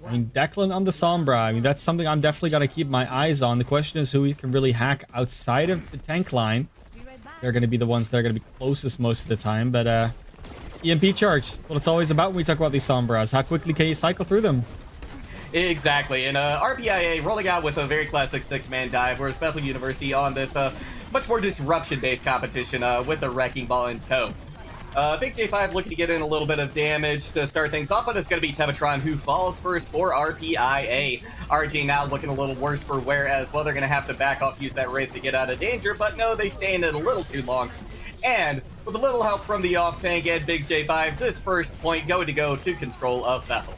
I mean, Declan on the Sombra. I mean, that's something I'm definitely going to keep my eyes on. The question is who we can really hack outside of the tank line. They're going to be the ones that are going to be closest most of the time. But EMP charge, what it's always about when we talk about these Sombras. How quickly can you cycle through them? Exactly. And RPIA rolling out with a very classic 6-man dive, whereas Bethel University on this much more disruption-based competition with the Wrecking Ball in tow. Big J5 looking to get in a little bit of damage to start things off, but it's going to be Tevatron who falls first for RPIA. RJ now looking a little worse for wear as well. They're going to have to back off, use that Wraith to get out of danger, but no, they stay in it a little too long. And with a little help from the off tank and Big J5, this first point going to go to control of Bethel.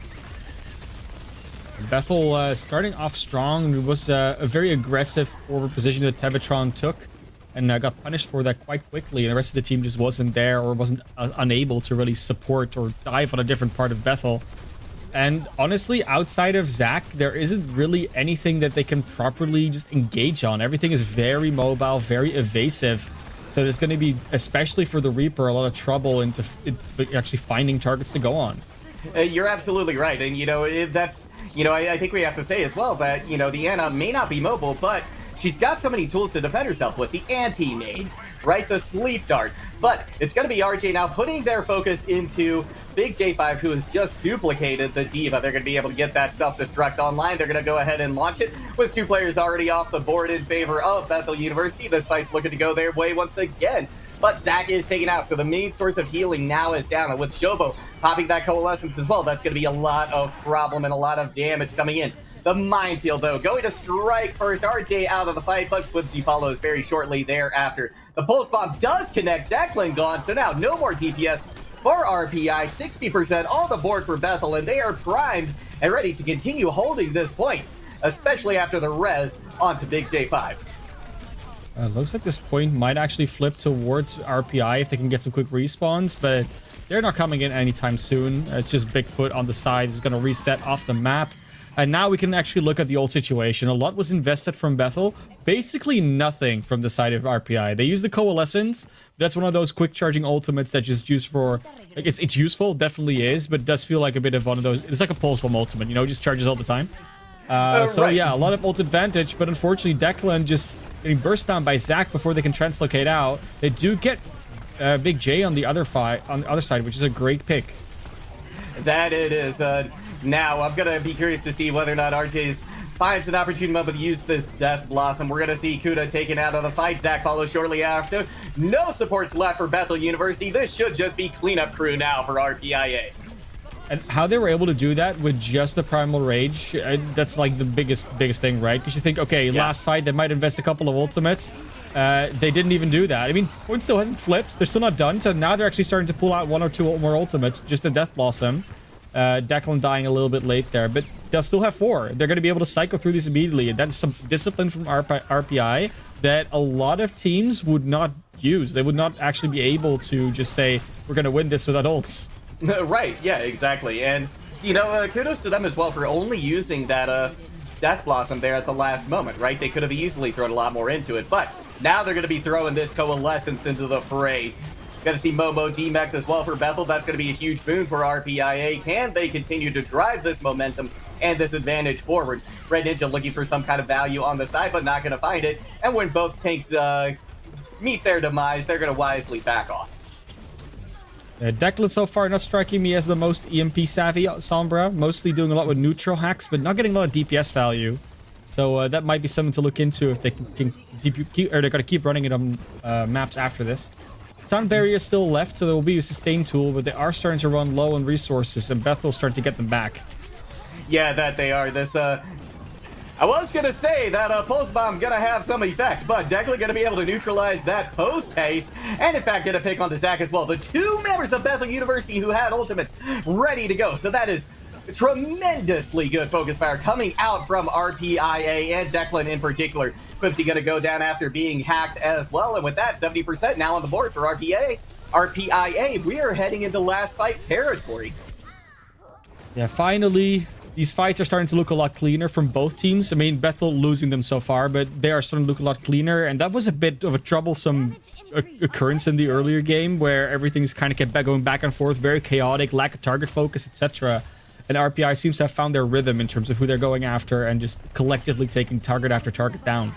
Bethel starting off strong. It was a very aggressive forward position that Tevatron took, and got punished for that quite quickly, and the rest of the team just wasn't there or wasn't unable to really support or dive on a different part of Bethel. And honestly, outside of Zach, there isn't really anything that they can properly just engage on. Everything is very mobile, very evasive. So there's going to be, especially for the Reaper, a lot of trouble into actually finding targets to go on. You're absolutely right. And, that's, I think we have to say as well that, the Anna may not be mobile, but she's got so many tools to defend herself with. The anti-nade, right? The sleep dart. But it's going to be RJ now putting their focus into Big J5, who has just duplicated the Diva. They're going to be able to get that self-destruct online. They're going to go ahead and launch it with 2 players already off the board in favor of Bethel University. This fight's looking to go their way once again. But Zach is taken out, so the main source of healing now is down. And with Shobo popping that Coalescence as well, that's going to be a lot of problem and a lot of damage coming in. The minefield, though, going to strike first. RJ out of the fight, but Quibsy follows very shortly thereafter. The pulse bomb does connect. Declan gone, so now no more DPS for RPI. 60% on the board for Bethel, and they are primed and ready to continue holding this point, especially after the res onto Big J5. Looks like this point might actually flip towards RPI if they can get some quick respawns, but they're not coming in anytime soon. It's just Bigfoot on the side is going to reset off the map. And now we can actually look at the old situation. A lot was invested from Bethel. Basically nothing from the side of RPI. They use the Coalescence. That's one of those quick charging ultimates that just used for... Like, it's useful, definitely is, but it does feel like a bit of one of those... It's like a pulse bomb ultimate, you know, just charges all the time. So right. yeah, a lot of ult advantage, but unfortunately Declan just getting burst down by Zac before they can translocate out. They do get Big J on the other side, which is a great pick. That it is. Now, I'm going to be curious to see whether or not RJ's finds an opportune moment to use this Death Blossom. We're going to see Kuda taken out of the fight. Zac follows shortly after. No supports left for Bethel University. This should just be cleanup crew now for RPIA. And how they were able to do that with just the Primal Rage, that's like the biggest thing, right? Because you think, okay, last fight, they might invest a couple of ultimates. They didn't even do that. I mean, point still hasn't flipped. They're still not done. So now they're actually starting to pull out 1 or 2 more ultimates. Just the Death Blossom. Declan dying a little bit late there. But they'll still have 4. They're going to be able to cycle through these immediately. And that's some discipline from RPI that a lot of teams would not use. They would not actually be able to just say, we're going to win this without ults. Right, yeah, exactly. And, you know, kudos to them as well for only using that Death Blossom there at the last moment, right? They could have easily thrown a lot more into it, but now they're going to be throwing this Coalescence into the fray. Got to see Momo DMEC as well for Bethel. That's going to be a huge boon for RPIA. Can they continue to drive this momentum and this advantage forward? Red Ninja looking for some kind of value on the side, but not going to find it. And when both tanks meet their demise, they're going to wisely back off. Declan so far not striking me as the most EMP savvy Sombra, mostly doing a lot with neutral hacks, but not getting a lot of DPS value. So that might be something to look into if they can keep, or they're going to keep running it on maps after this. Sound barrier is still left, so there will be a sustain tool, but they are starting to run low on resources, and Bethel's starting to get them back. Yeah, that they are. This I was going to say that Pulse Bomb going to have some effect, but Declan going to be able to neutralize that post haste, and in fact get a pick onto Zac as well. The 2 members of Bethel University who had ultimates ready to go. So that is tremendously good focus fire coming out from RPIA and Declan in particular. Quipsy going to go down after being hacked as well, and with that, 70% now on the board for RPIA. We are heading into last fight territory. Yeah, finally... These fights are starting to look a lot cleaner from both teams. I mean, Bethel losing them so far, but they are starting to look a lot cleaner. And that was a bit of a troublesome occurrence in the earlier game where everything's kind of kept going back and forth, very chaotic, lack of target focus, etc. And RPI seems to have found their rhythm in terms of who they're going after and just collectively taking target after target down.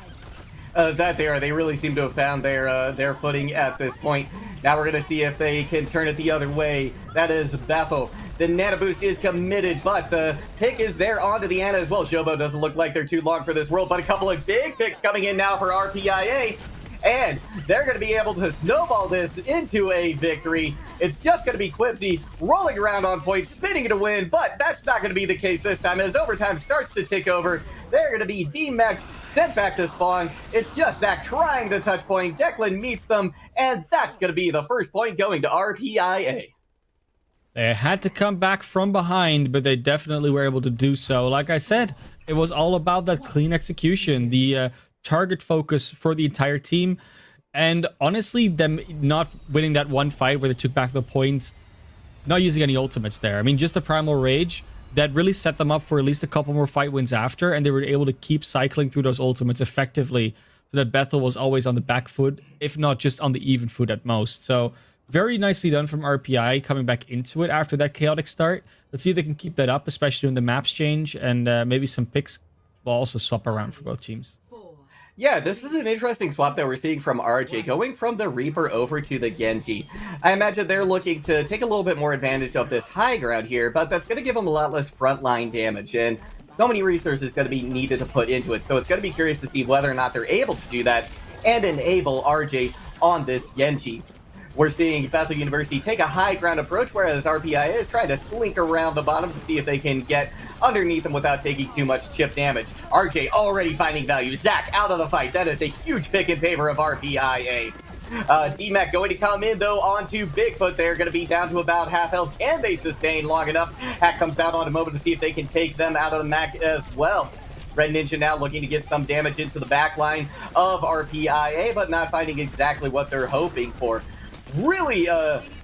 That they are. They really seem to have found their footing at this point. Now we're going to see if they can turn it the other way. That is Bethel. The Nano Boost is committed, but the pick is there onto the Ana as well. Shobo doesn't look like they're too long for this world, but a couple of big picks coming in now for RPIA. And they're going to be able to snowball this into a victory. It's just going to be Quipsy rolling around on point, spinning to win, but that's not going to be the case this time. As overtime starts to tick over, they're going to be DMEC sent back to spawn. It's just Zac trying the touch point. Declan meets them, and that's going to be the first point going to RPIA. They had to come back from behind, but they definitely were able to do so. Like I said, it was all about that clean execution, the target focus for the entire team, and honestly, them not winning that one fight where they took back the points, not using any ultimates there. I mean, just the Primal Rage, that really set them up for at least a couple more fight wins after, and they were able to keep cycling through those ultimates effectively, so that Bethel was always on the back foot, if not just on the even foot at most. So very nicely done from RPI coming back into it after that chaotic start. Let's see if they can keep that up, especially when the maps change, and maybe some picks will also swap around for both teams. Yeah, this is an interesting swap that we're seeing from RJ, going from the Reaper over to the Genji. I imagine they're looking to take a little bit more advantage of this high ground here, but that's going to give them a lot less frontline damage, and so many resources going to be needed to put into it. So it's going to be curious to see whether or not they're able to do that and enable RJ on this Genji. We're seeing Bethel University take a high ground approach, whereas RPI is trying to slink around the bottom to see if they can get underneath them without taking too much chip damage. RJ already finding value. Zac out of the fight. That is a huge pick in favor of RPIA. DMEC going to come in, though, onto Bigfoot. They're going to be down to about half health. Can they sustain long enough? Hack comes out on a moment to see if they can take them out of the Mac as well. Red Ninja now looking to get some damage into the back line of RPIA, but not finding exactly what they're hoping for. really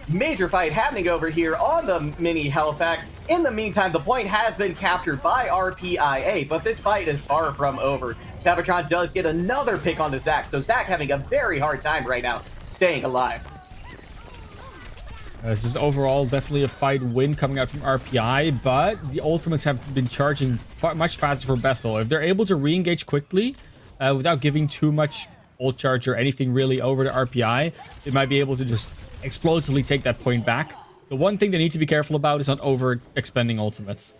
major fight happening over here on the mini health pack. In the meantime, the point has been captured by RPIA, but this fight is far from over. Cavatron does get another pick on the Zac, so Zac having a very hard time right now staying alive. This is overall definitely a fight win coming out from RPI, but the ultimates have been charging much faster for Bethel. If they're able to re-engage quickly without giving too much ult charge or anything really over to RPI, they might be able to just explosively take that point back. The one thing they need to be careful about is not over-expending ultimates.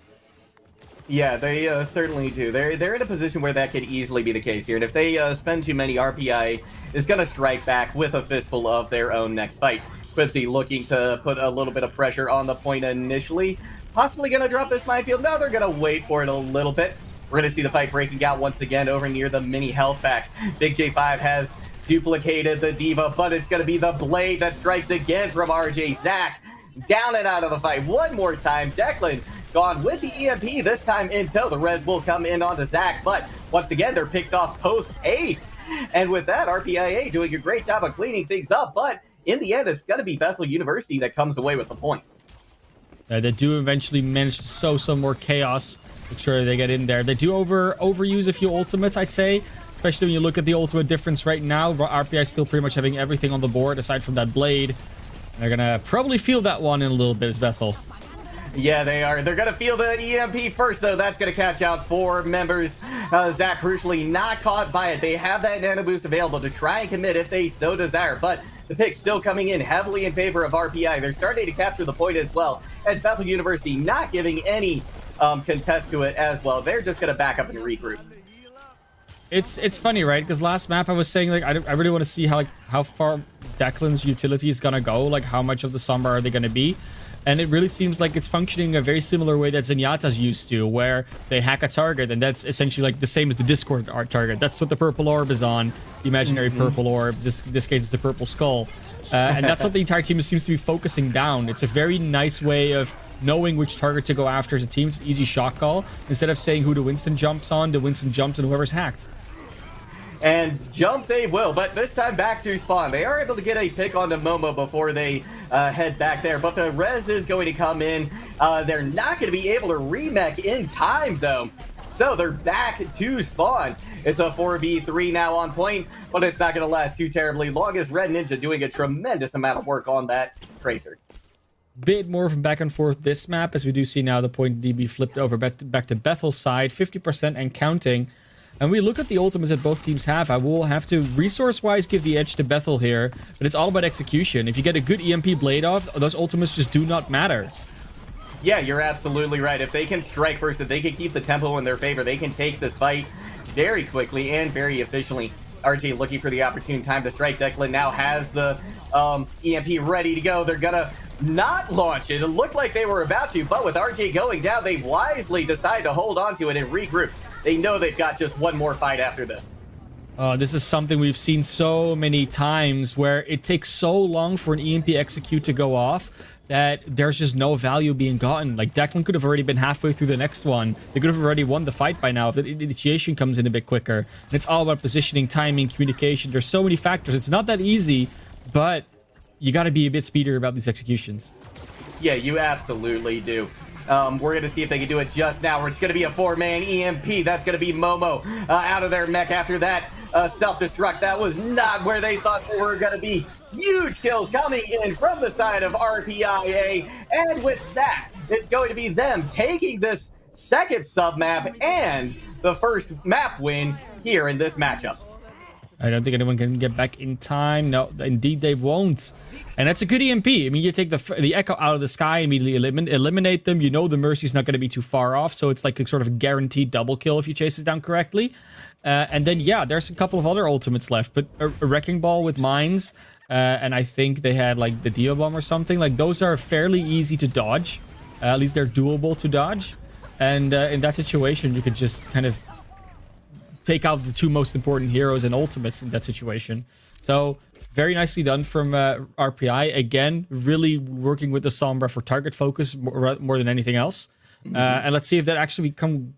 Yeah, they certainly do. They're in a position where that could easily be the case here, and if they spend too many, RPI is going to strike back with a fistful of their own next fight. Quipsy looking to put a little bit of pressure on the point initially. Possibly going to drop this minefield. No, they're going to wait for it a little bit. We're going to see the fight breaking out once again over near the mini health pack. Big J5 has duplicated the Diva, but it's going to be the blade that strikes again from RJ. Zac down and out of the fight one more time. Declan gone with the EMP, this time in tow. The res will come in onto Zac, but once again, they're picked off post-haste. And with that, RPIA doing a great job of cleaning things up, but in the end, it's going to be Bethel University that comes away with the point. They do eventually manage to sow some more chaos. Make sure they get in there. They do overuse a few ultimates, I'd say. Especially when you look at the ultimate difference right now. RPI still pretty much having everything on the board aside from that blade. They're going to probably feel that one in a little bit as Bethel. Yeah, they are. They're going to feel the EMP first, though. That's going to catch out 4 members. Zac crucially not caught by it. They have that nano boost available to try and commit if they so desire, but the pick still coming in heavily in favor of RPI. They're starting to capture the point as well, and Bethel University not giving any contest to it as well. They're just going to back up and regroup. It's funny, right? Because last map I was saying, like, I really want to see how far Declan's utility is going to go. Like, how much of the Sombra are they going to be? And it really seems like it's functioning in a very similar way that Zenyatta's used to, where they hack a target, and that's essentially like the same as the Discord art target. That's what the purple orb is on, the imaginary purple orb. This case is the purple skull. And that's what the entire team seems to be focusing down. It's a very nice way of knowing which target to go after as a team. It's an easy shot call. Instead of saying who the Winston jumps on, the Winston jumps on whoever's hacked. And jump they will, but this time back to spawn. They are able to get a pick on the Momo before they head back there, but the res is going to come in. They're not going to be able to remech in time, though. So they're back to spawn. It's a 4v3 now on point, but it's not going to last too terribly long as Red Ninja doing a tremendous amount of work on that Tracer. Bit more from back and forth this map, as we do see now the point DB flipped over back to Bethel's side, 50% and counting. And we look at the ultimates that both teams have. I will have to, resource-wise, give the edge to Bethel here. But it's all about execution. If you get a good EMP blade off, those ultimates just do not matter. Yeah, you're absolutely right. If they can strike first, if they can keep the tempo in their favor, they can take this fight very quickly and very efficiently. RJ looking for the opportune time to strike. Declan now has the EMP ready to go. They're going to not launch it. It looked like they were about to, but with RJ going down, they wisely decide to hold on to it and regroup. They know they've got just one more fight after this. This is something we've seen so many times where it takes so long for an EMP execute to go off that there's just no value being gotten. Like, Declan could have already been halfway through the next one. They could have already won the fight by now if the initiation comes in a bit quicker. And it's all about positioning, timing, communication. There's so many factors. It's not that easy, but you got to be a bit speedier about these executions. Yeah, you absolutely do. We're going to see if they can do it just now. It's going to be a 4-man EMP. That's going to be Momo out of their mech after that self-destruct. That was not where they thought they were going to be. Huge kills coming in from the side of RPIA. And with that, it's going to be them taking this second sub-map and the first map win here in this matchup. I don't think anyone can get back in time. No, indeed they won't. And that's a good EMP. I mean, you take the Echo out of the sky, immediately eliminate them. You know the Mercy's not going to be too far off, so it's like a sort of guaranteed double kill if you chase it down correctly. And then, yeah, there's a couple of other ultimates left. But a Wrecking Ball with mines, and I think they had, like, the Dio Bomb or something. Like, those are fairly easy to dodge. At least they're doable to dodge. And in that situation, you could just kind of take out the two most important heroes and ultimates in that situation. So very nicely done from RPI. Again, really working with the Sombra for target focus more than anything else. And let's see if that actually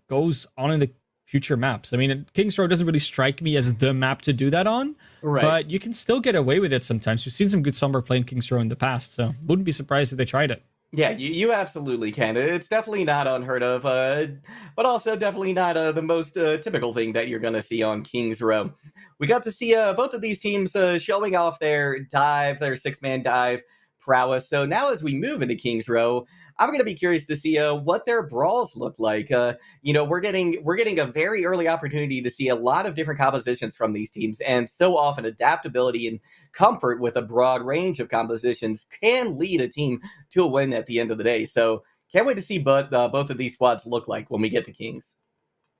goes on in the future maps. I mean, Kings Row doesn't really strike me as the map to do that on, Right. but you can still get away with it sometimes. We've seen some good summer playing Kings Row in the past, so wouldn't be surprised if they tried it. Yeah, you absolutely can. It's definitely not unheard of, but also definitely not the most typical thing that you're going to see on Kings Row. We got to see both of these teams showing off their six-man dive prowess. So now as we move into Kings Row, I'm going to be curious to see what their brawls look like. We're getting a very early opportunity to see a lot of different compositions from these teams, and so often adaptability and comfort with a broad range of compositions can lead a team to a win at the end of the day. So can't wait to see both of these squads look like when we get to Kings.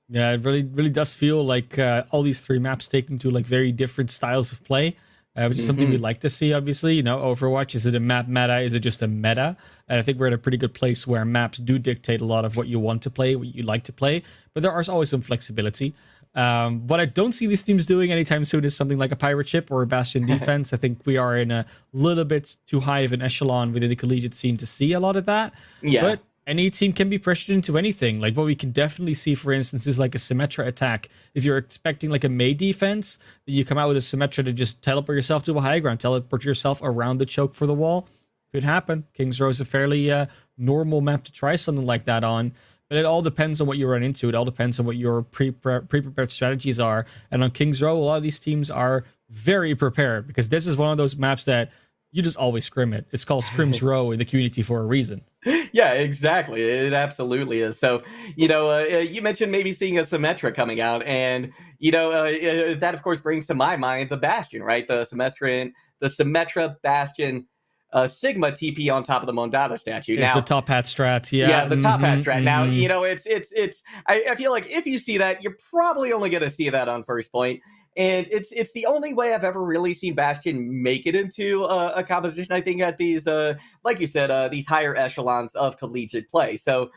Yeah, it really does feel like all these three maps taken to like very different styles of play, which is something we like to see. Obviously, Overwatch, is it a map meta? Is it just a meta? And I think we're at a pretty good place where maps do dictate a lot of what you want to play, what you like to play, but there is always some flexibility. What I don't see these teams doing anytime soon is something like a pirate ship or a bastion defense. I think we are in a little bit too high of an echelon within the collegiate scene to see a lot of that. Yeah. But any team can be pressured into anything. Like what we can definitely see, for instance, is like a Symmetra attack. If you're expecting like a May defense, you come out with a Symmetra to just teleport yourself to a high ground, teleport yourself around the choke for the wall. Could happen. Kings Row is a fairly normal map to try something like that on. But it all depends on what you run into. It all depends on what your pre-prepared strategies are. And on Kings Row, a lot of these teams are very prepared because this is one of those maps that you just always scrim it. It's called Scrims Row in the community for a reason. Yeah, exactly. It absolutely is. So, you mentioned maybe seeing a Symmetra coming out, and that of course brings to my mind the Bastion, right? The Symmetra Bastion Sigma TP on top of the Mondada statue. It's now, the top hat strat, yeah. Yeah, the top hat strat. Now, I feel like if you see that, you're probably only going to see that on first point. And it's the only way I've ever really seen Bastion make it into a composition, I think, at these, like you said, these higher echelons of collegiate play. So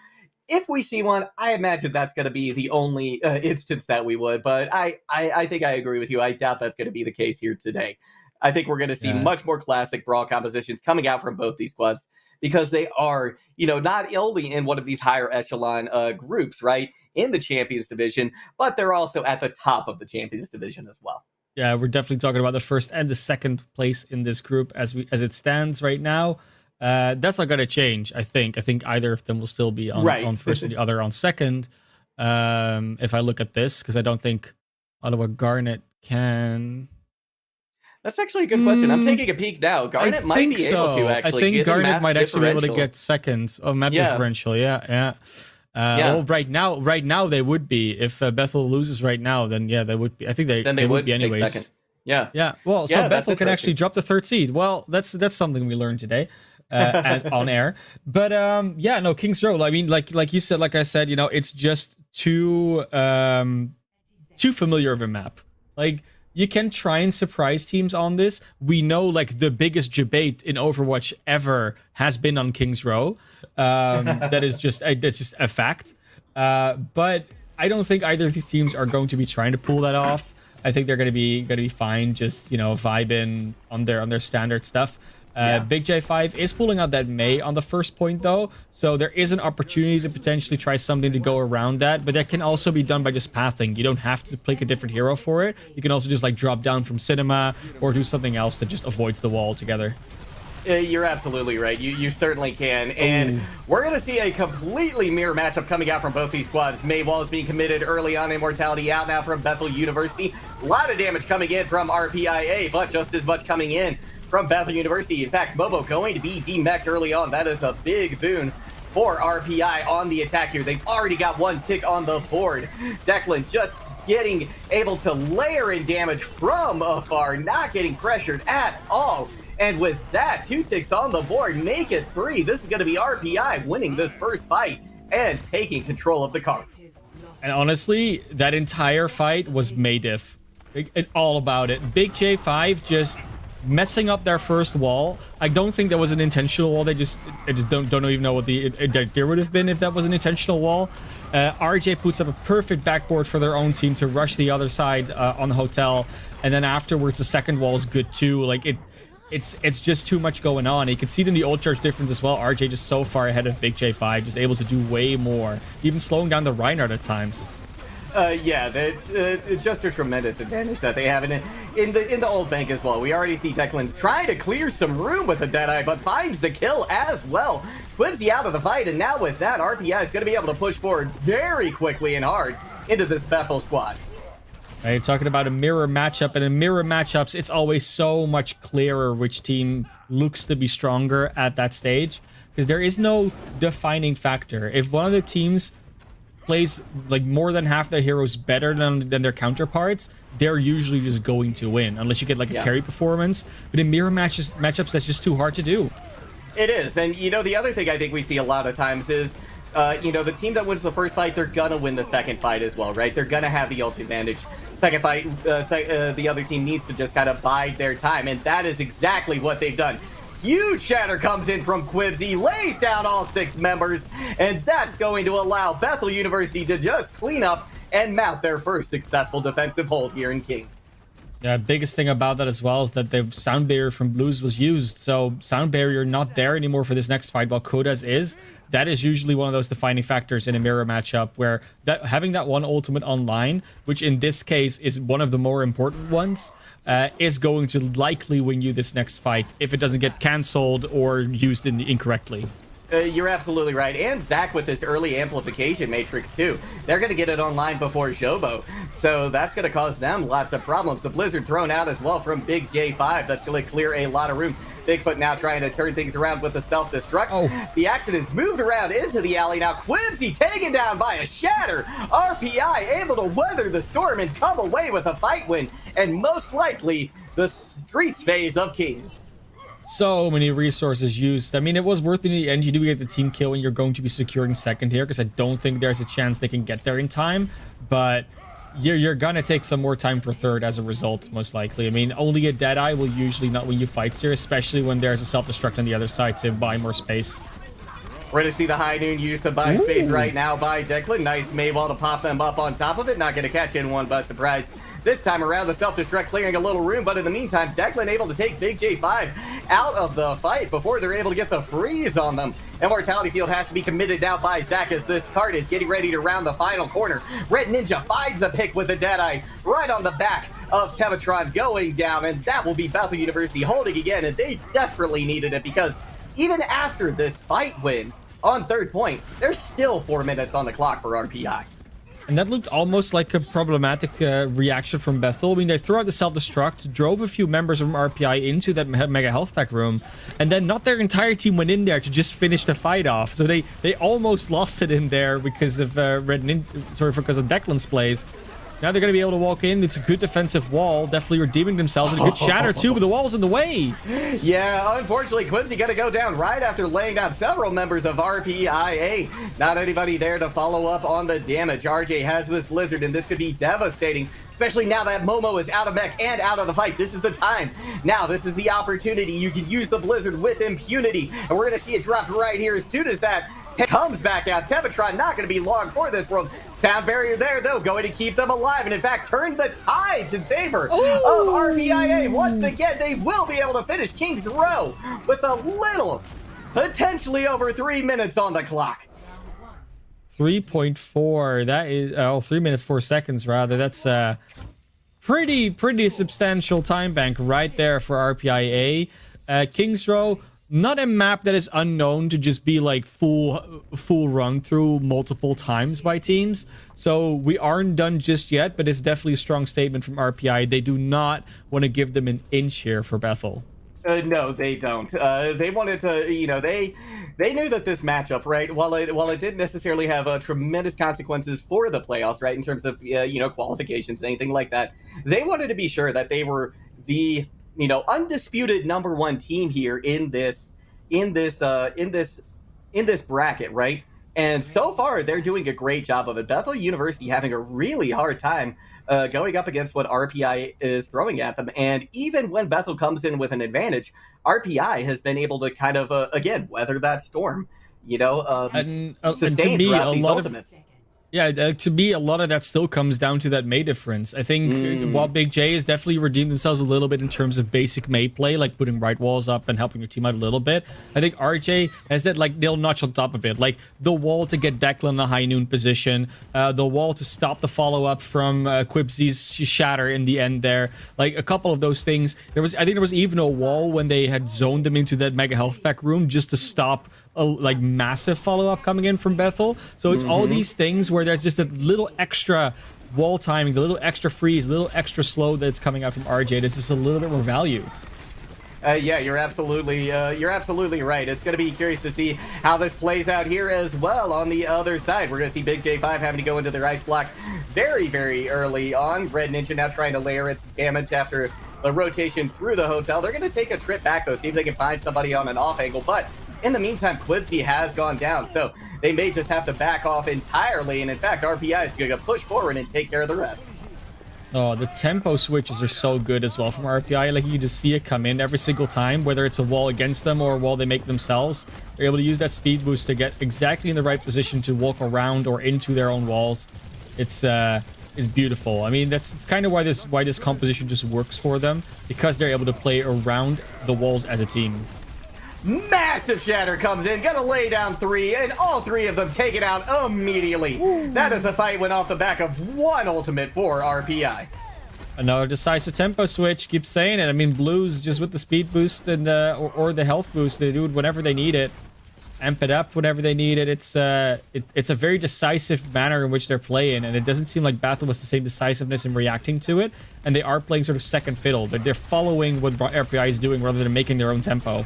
if we see one, I imagine that's going to be the only instance that we would. But I think I agree with you. I doubt that's going to be the case here today. I think we're going to see much more classic brawl compositions coming out from both these squads because they are, not only in one of these higher echelon groups, right, in the Champions Division, but they're also at the top of the Champions Division as well. Yeah, we're definitely talking about the first and the second place in this group as it stands right now. That's not going to change, I think. I think either of them will still be on first and the other on second. If I look at this, because I don't think Ottawa Garnet can... That's actually a good question. I'm taking a peak now. Garnet might be able to actually. I think Garnet might actually be able to get second. Oh, map differential. Yeah. Well, right now they would be. If Bethel loses right now, then they would be. I think they would be anyways. Second. Yeah. Well, so Bethel can actually drop the third seed. Well, that's something we learned today on air. But Kings Row. I mean, like you said, like I said, it's just too familiar of a map. Like, you can try and surprise teams on this. We know, like, the biggest debate in Overwatch ever has been on Kings Row. That's just a fact. But I don't think either of these teams are going to be trying to pull that off. I think they're going to be fine, just vibing on their standard stuff. Big J5 is pulling out that May on the first point, though, so there is an opportunity to potentially try something to go around that, but that can also be done by just pathing. You don't have to pick a different hero for it. You can also just drop down from Cinema or do something else that just avoids the wall altogether. You're absolutely right. You certainly can. And we're going to see a completely mirror matchup coming out from both these squads. May Wall is being committed early on. Immortality out now from Bethel University. A lot of damage coming in from RPIA, but just as much coming in from Bethel University. In fact, Mobo going to be demeched early on. That is a big boon for RPI on the attack here. They've already got one tick on the board. Declan just getting able to layer in damage from afar, not getting pressured at all. And with that, 2 ticks on the board, make it 3. This is going to be RPI winning this first fight and taking control of the cards. And honestly, that entire fight was Maydiff. All about it. Big J5 just messing up their first wall. I don't think that was an intentional wall. I just don't even know what the idea would have been if that was an intentional wall. RJ puts up a perfect backboard for their own team to rush the other side on the hotel, and then afterwards the second wall is good too. It's just too much going on. You can see it in the ult charge difference as well. RJ just so far ahead of Big J5, just able to do way more, even slowing down the Reinhardt at times. Yeah, it's just a tremendous advantage that they have in the old bank as well. We already see Declan trying to clear some room with the Deadeye, but finds the kill as well. Quibsy out of the fight, and now with that, RPI is going to be able to push forward very quickly and hard into this Bethel squad. You're talking about a mirror matchup, and in mirror matchups, it's always so much clearer which team looks to be stronger at that stage, because there is no defining factor. If one of the teams plays like more than half their heroes better than their counterparts, they're usually just going to win, unless you get like a carry performance. But in mirror matchups, that's just too hard to do. It is, and the other thing I think we see a lot of times is, the team that wins the first fight, they're gonna win the second fight as well, right? They're gonna have the ult advantage. Second fight, the other team needs to just kind of bide their time, and that is exactly what they've done. Huge shatter comes in from Quibsy, lays down all 6 members, and that's going to allow Bethel University to just clean up and mount their first successful defensive hold here in Kings. Yeah, biggest thing about that as well is that the sound barrier from Blues was used, so sound barrier not there anymore for this next fight, while Koda's is. That is usually one of those defining factors in a mirror matchup, where having that one ultimate online, which in this case is one of the more important ones, is going to likely win you this next fight if it doesn't get cancelled or used incorrectly. You're absolutely right. And Zach with this early amplification matrix too. They're going to get it online before Jobo. So that's going to cause them lots of problems. The Blizzard thrown out as well from Big J5. That's going to clear a lot of room. Bigfoot now trying to turn things around with the self-destruct. Oh. The action is moved around into the alley. Now Quibsy taken down by a shatter. RPI able to weather the storm and come away with a fight win. And most likely the streets phase of Kings. So many resources used. I mean, it was worth it in the end. You do get the team kill and you're going to be securing second here, because I don't think there's a chance they can get there in time. But you're gonna take some more time for third as a result, most likely. I mean, only a Deadeye will usually not win you fights here, especially when there's a self-destruct on the other side to buy more space. We're going to see the High Noon used to buy space right now by Declan. Nice Maywall to pop them up on top of it. Not going to catch anyone, but surprise. This time around, the self-destruct clearing a little room, but in the meantime, Declan able to take Big J5 out of the fight before they're able to get the freeze on them. Immortality Field has to be committed now by Zach as this card is getting ready to round the final corner. Red Ninja finds a pick with the Deadeye right on the back of Tevatron going down, and that will be Bethel University holding again, and they desperately needed it, because even after this fight win on third point, there's still 4 minutes on the clock for RPI. And that looked almost like a problematic reaction from Bethel. I mean, they threw out the self-destruct, drove a few members from RPI into that mega health pack room, and then not their entire team went in there to just finish the fight off. So they almost lost it in there because of because of Declan's plays. Now they're going to be able to walk in. It's a good defensive wall, definitely redeeming themselves, and a good shatter too, but the wall's in the way. Yeah, unfortunately, Quibsy going to go down right after laying down several members of RPIA. Not anybody there to follow up on the damage. RJ has this Blizzard, and this could be devastating, especially now that Momo is out of mech and out of the fight. This is the time. Now, this is the opportunity. You can use the Blizzard with impunity, and we're going to see it drop right here as soon as that comes back out. Tevatron not going to be long for this world. Sound barrier there, though, going to keep them alive, and in fact, turn the tides in favor of RPIA. Once again, they will be able to finish King's Row with a little, potentially over 3 minutes on the clock. 3.4. That is 3 minutes 4 seconds rather. That's pretty substantial time bank right there for RPIA. King's Row, not a map that is unknown to just be like full run through multiple times by teams. So we aren't done just yet, but it's definitely a strong statement from RPI. They do not want to give them an inch here for Bethel. No, they don't. They wanted to, they knew that this matchup, right, while it didn't necessarily have tremendous consequences for the playoffs, right, in terms of, qualifications, anything like that, they wanted to be sure that they were the undisputed #1 team here in this bracket, right? And so far, they're doing a great job of it. Bethel University having a really hard time going up against what RPI is throwing at them. And even when Bethel comes in with an advantage, RPI has been able to kind of, again, weather that storm, and to sustain me, throughout a these lot ultimates. Yeah, to me, a lot of that still comes down to that May difference. I think while Big J has definitely redeemed themselves a little bit in terms of basic May play, like putting right walls up and helping your team out a little bit, I think RJ has that like nail notch on top of it. Like the wall to get Declan in the high noon position, the wall to stop the follow up from Quibsy's shatter in the end there. Like a couple of those things. I think there was even a wall when they had zoned them into that mega health pack room just to stop a like massive follow-up coming in from Bethel. So it's all these things where there's just a little extra wall timing, the little extra freeze, a little extra slow that's coming out from RJ. That's just a little bit more value. Yeah, you're absolutely right. It's going to be curious to see how this plays out here as well on the other side. We're going to see Big J5 having to go into their ice block very, very early on. Red Ninja now trying to layer its damage after the rotation through the hotel. They're going to take a trip back, though, see if they can find somebody on an off angle. But in the meantime, Quibsy has gone down, so they may just have to back off entirely. And in fact, RPI is going to push forward and take care of the rest. Oh, the tempo switches are so good as well from RPI. Like, you just see it come in every single time, whether it's a wall against them or a wall they make themselves. They're able to use that speed boost to get exactly in the right position to walk around or into their own walls. It's beautiful. I mean, it's kind of why this composition just works for them, because they're able to play around the walls as a team. Massive shatter comes in, gonna lay down 3, and all 3 of them take it out immediately. Ooh. That is the fight went off the back of one ultimate for RPI. Another decisive tempo switch, keep saying it. I mean, Blues just with the speed boost and or the health boost, they do it whenever they need it. Amp it up whenever they need it. It's a very decisive manner in which they're playing, and it doesn't seem like Battle was the same decisiveness in reacting to it, and they are playing sort of second fiddle, but they're following what RPI is doing rather than making their own tempo.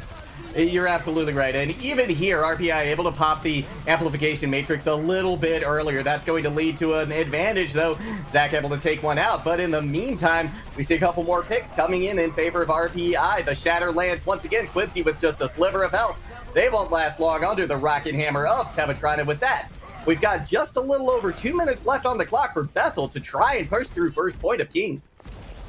You're absolutely right. And even here, RPI able to pop the amplification matrix a little bit earlier. That's going to lead to an advantage, though. Zach able to take one out. But in the meantime, we see a couple more picks coming in favor of RPI. The shatter lands once again. Quibsy with just a sliver of health. They won't last long under the rocket hammer of Tevatron. And with that, we've got just a little over 2 minutes left on the clock for Bethel to try and push through first point of Kings.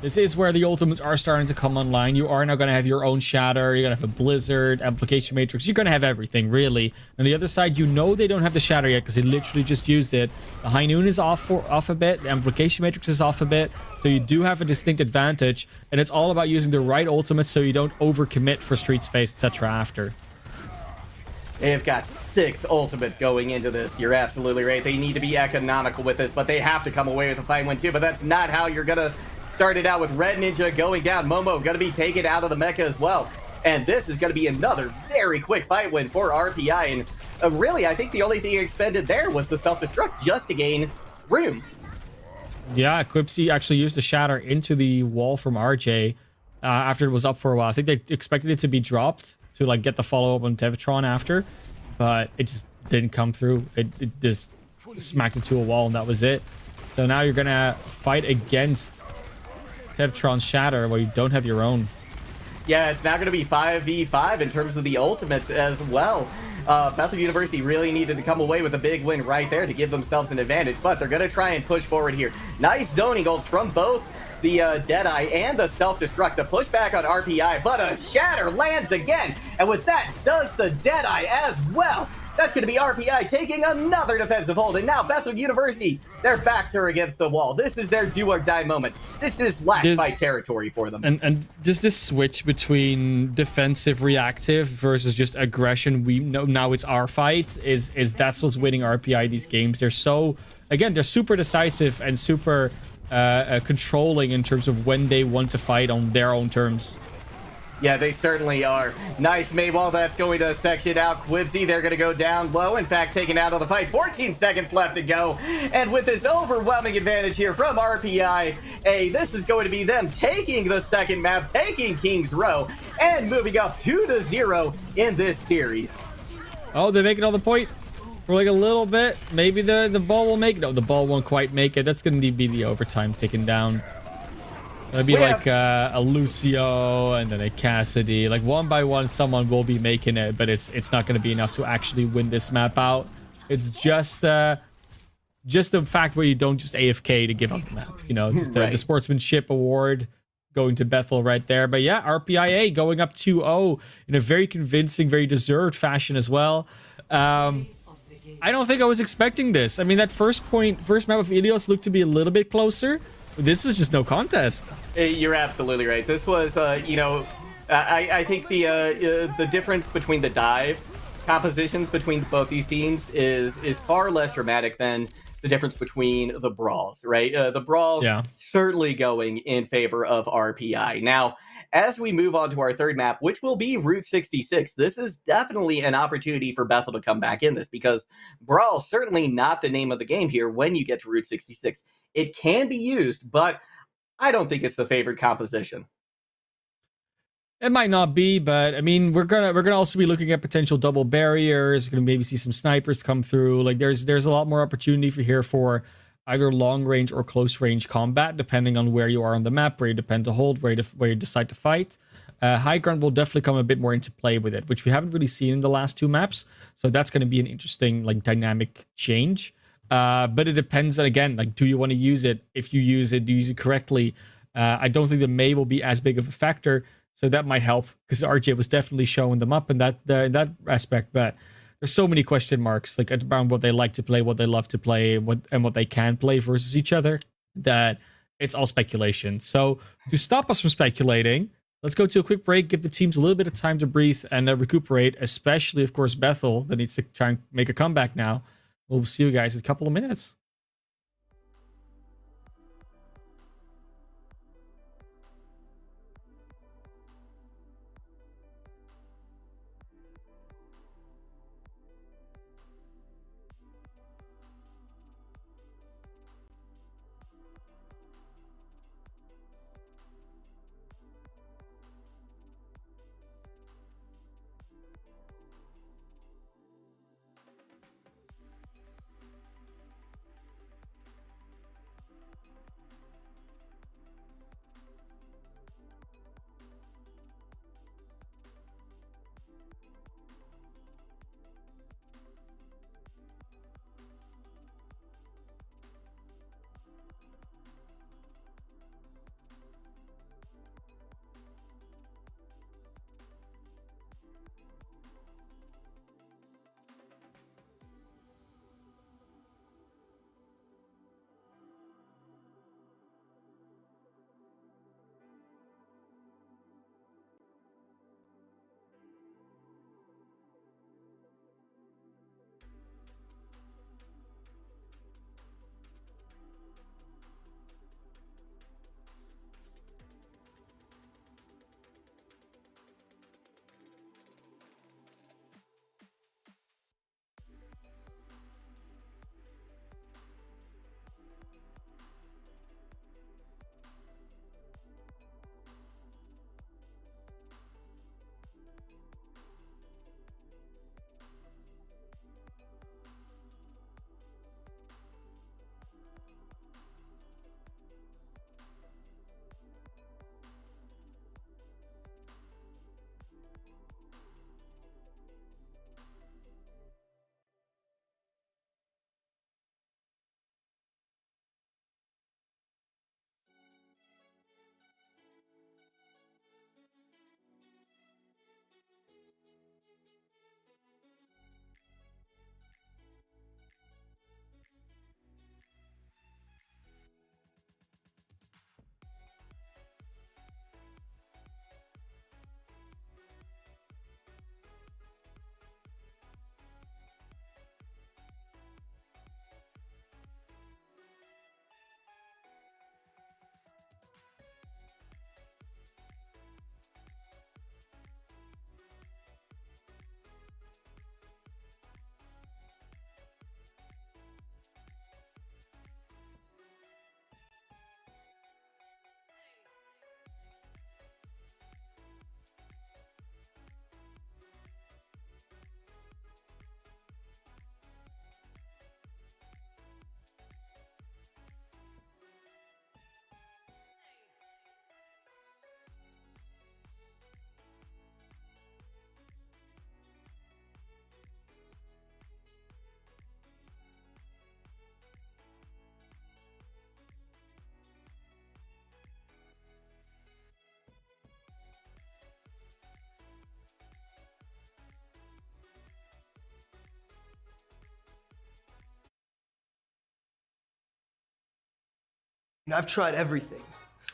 This is where the ultimates are starting to come online. You are now going to have your own shatter. You're going to have a blizzard, amplification matrix. You're going to have everything, really. On the other side, you know they don't have the shatter yet because they literally just used it. The high noon is off a bit. The amplification matrix is off a bit. So you do have a distinct advantage. And it's all about using the right ultimates so you don't overcommit for Street Space, etc. after. They've got 6 ultimates going into this. You're absolutely right. They need to be economical with this, but they have to come away with a fight win too. But that's not how you're going to started out with Red Ninja going down. Momo going to be taken out of the mecha as well. And this is going to be another very quick fight win for RPI. And really, I think the only thing expended there was the self-destruct just to gain room. Yeah, Quibsy actually used the shatter into the wall from RJ after it was up for a while. I think they expected it to be dropped to like get the follow-up on Tevatron after, but it just didn't come through. It just smacked into a wall and that was it. So now you're going to fight against Tevatron's shatter where you don't have your own. Yeah, it's now going to be 5v5 in terms of the ultimates as well. Bethel University really needed to come away with a big win right there to give themselves an advantage, but they're going to try and push forward here. Nice zoning ults from both the Deadeye and the self-destruct to push back on RPI, but a shatter lands again, and with that does the Deadeye as well. That's going to be RPI taking another defensive hold, and now Bethel University, their backs are against the wall. This is their do or die moment. This is last fight territory for them. And just this switch between defensive reactive versus just aggression, we know now it's our fight, is that's what's winning RPI these games. They're so, again, they're super decisive and super controlling in terms of when they want to fight on their own terms. Yeah, they certainly are. Nice Maywall, that's going to section out Quibsy. They're going to go down low. In fact, taken out of the fight. 14 seconds left to go. And with this overwhelming advantage here from RPI, this is going to be them taking the second map, taking King's Row, and moving up 2-0 in this series. Oh, they're making all the point for like a little bit. Maybe the ball will make it. No, the ball won't quite make it. That's going to be the overtime taken down. It'll be like a Lucio and then a Cassidy. Like one by one, someone will be making it, but it's not going to be enough to actually win this map out. It's just the fact where you don't just AFK to give up the map. You know, it's just the sportsmanship award going to Bethel right there. But yeah, RPIA going up 2-0 in a very convincing, very deserved fashion as well. I don't think I was expecting this. I mean, that first map of Ilios looked to be a little bit closer. But this was just no contest. You're absolutely right. This was, I think the difference between the dive compositions between both these teams is far less dramatic than the difference between the brawls, right? The brawl certainly going in favor of RPI. Now, as we move on to our third map, which will be Route 66, this is definitely an opportunity for Bethel to come back in this, because brawl is certainly not the name of the game here when you get to Route 66. It can be used, but I don't think it's the favored composition. It might not be, but I mean, we're gonna also be looking at potential double barriers. Gonna maybe see some snipers come through. Like there's a lot more opportunity for either long range or close range combat, depending on where you are on the map, where you depend to hold, where you decide to fight. High ground will definitely come a bit more into play with it, which we haven't really seen in the last two maps. So that's going to be an interesting dynamic change. But it depends. And again, do you want to use it? If you use it, do you use it correctly? I don't think the May will be as big of a factor. So that might help, because RJ was definitely showing them up in that aspect. But there's so many question marks around what they like to play, what they love to play, what they can play versus each other, that it's all speculation. So to stop us from speculating, let's go to a quick break, give the teams a little bit of time to breathe and recuperate, especially, of course, Bethel, that needs to try and make a comeback now. We'll see you guys in a couple of minutes. I've tried everything.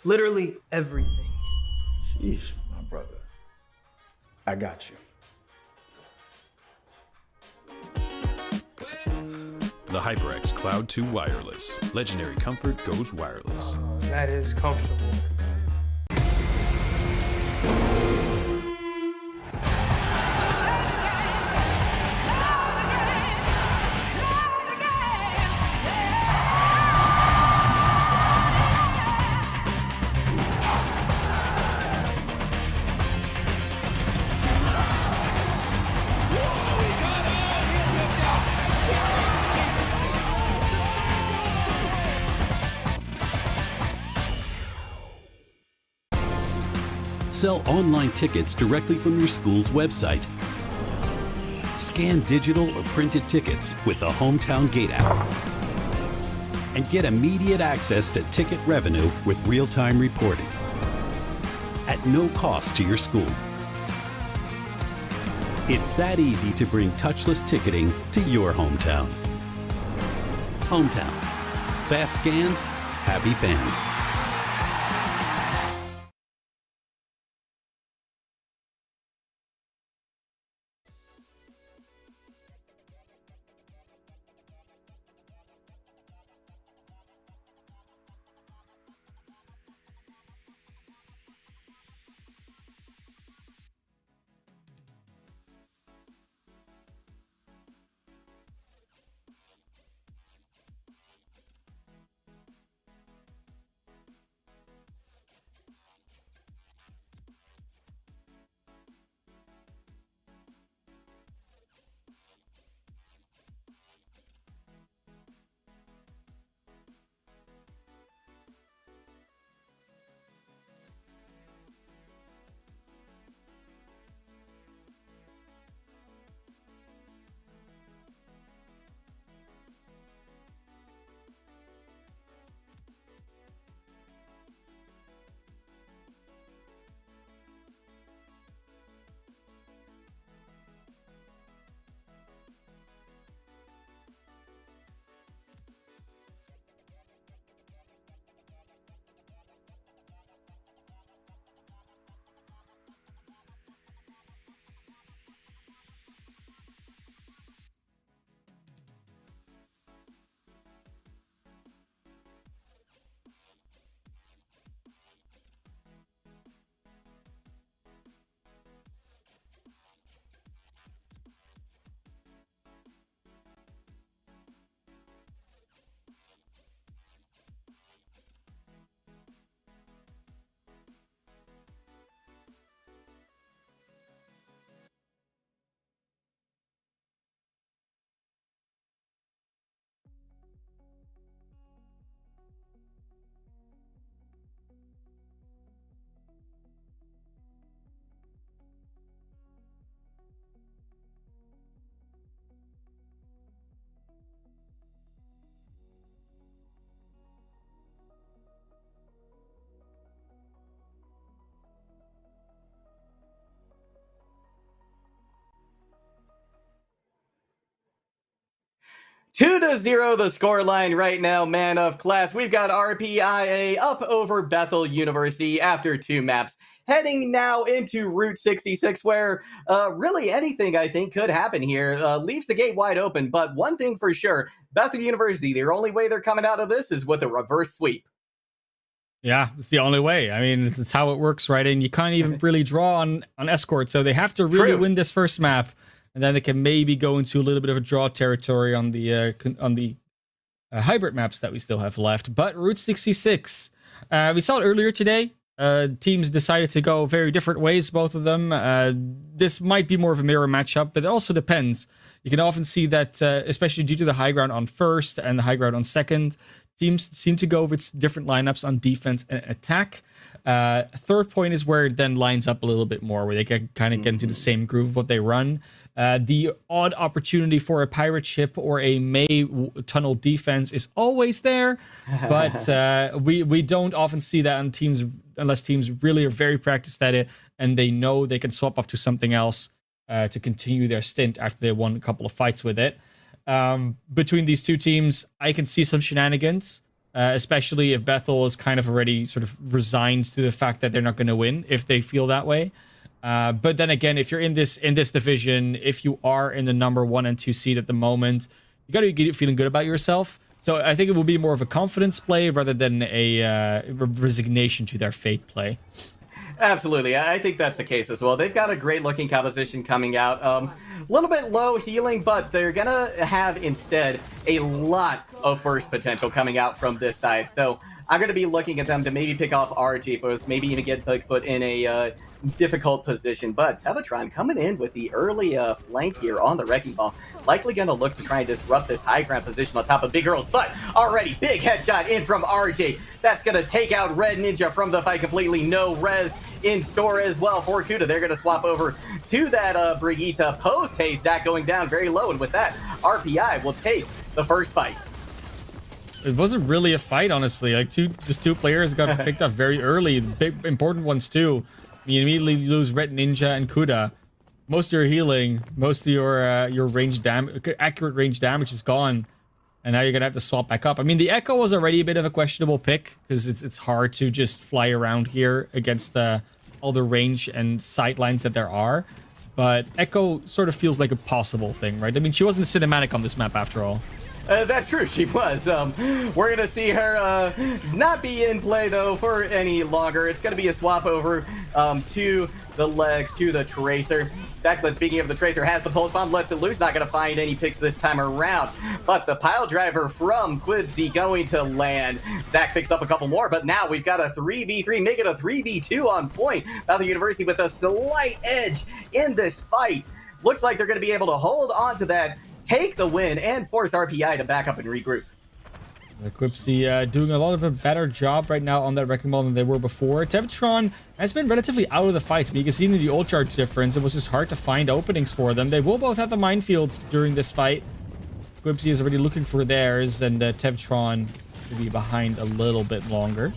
Literally everything. Sheesh, my brother. I got you. The HyperX Cloud 2 Wireless. Legendary comfort goes wireless. That is comfortable. Sell online tickets directly from your school's website. Scan digital or printed tickets with the Hometown Gate app. And get immediate access to ticket revenue with real-time reporting. At no cost to your school. It's that easy to bring touchless ticketing to your hometown. Hometown. Fast scans, happy fans. Two to zero, the scoreline right now, ManofClass. We've got RPIA up over Bethel University after two maps. Heading now into Route 66, where really anything I think could happen here. Leaves the gate wide open, but one thing for sure, Bethel University, the only way they're coming out of this is with a reverse sweep. Yeah, it's the only way. I mean, it's how it works, right? And you can't even really draw on escort, so they have to really win this first map, and then they can maybe go into a little bit of a draw territory on the hybrid maps that we still have left. But Route 66, we saw it earlier today. Teams decided to go very different ways, both of them. This might be more of a mirror matchup, but it also depends. You can often see that, especially due to the high ground on first and the high ground on second, teams seem to go with different lineups on defense and attack. Third point is where it then lines up a little bit more, where they can kind of get into the same groove of what they run. The odd opportunity for a pirate ship or a May tunnel defense is always there, but we don't often see that on teams unless teams really are very practiced at it and they know they can swap off to something else to continue their stint after they won a couple of fights with it. Between these two teams, I can see some shenanigans. especially if Bethel is kind of already sort of resigned to the fact that they're not going to win if they feel that way. But then again, if you're in this division, if you are in the number 1 and 2 seed at the moment, you got to be feeling good about yourself. So I think it will be more of a confidence play rather than a resignation to their fate play. Absolutely. I think that's the case as well. They've got a great looking composition coming out. A little bit low healing, but they're going to have instead a lot of burst potential coming out from this side. So I'm going to be looking at them to maybe pick off RG first, maybe even get Bigfoot in a difficult position. But Tevatron coming in with the early flank here on the Wrecking Ball. Likely going to look to try and disrupt this high ground position on top of Big Girls. But already big headshot in from RJ. That's going to take out Red Ninja from the fight completely. No res in store as well for Kuda. They're going to swap over to that Brigitte post haste. Zach going down very low. And with that, RPI will take the first fight. It wasn't really a fight, honestly. Like two players got picked up very early. Big important ones too. You immediately lose Red Ninja and Kuda. Most of your healing, most of your range damage, accurate range damage is gone, and now you're gonna have to swap back up. I mean, the Echo was already a bit of a questionable pick because it's hard to just fly around here against all the range and sightlines that there are. But Echo sort of feels like a possible thing, right? I mean, she wasn't cinematic on this map after all. That's true, she was. We're going to see her not be in play, though, for any longer. It's going to be a swap over to the legs, to the Tracer. Declan, speaking of the Tracer, has the pulse bomb, lets it loose. Not going to find any picks this time around. But the pile driver from Quibsy going to land. Zach picks up a couple more, but now we've got a 3v3, make it a 3v2 on point. Battle University with a slight edge in this fight. Looks like they're going to be able to hold on to that, take the win, and force RPI to back up and regroup. Quipsy doing a lot of a better job right now on that Wrecking Ball than they were before. Tevatron has been relatively out of the fights, but you can see in the ult charge difference, it was just hard to find openings for them. They will both have the minefields during this fight. Quipsy is already looking for theirs, and Tevatron to be behind a little bit longer.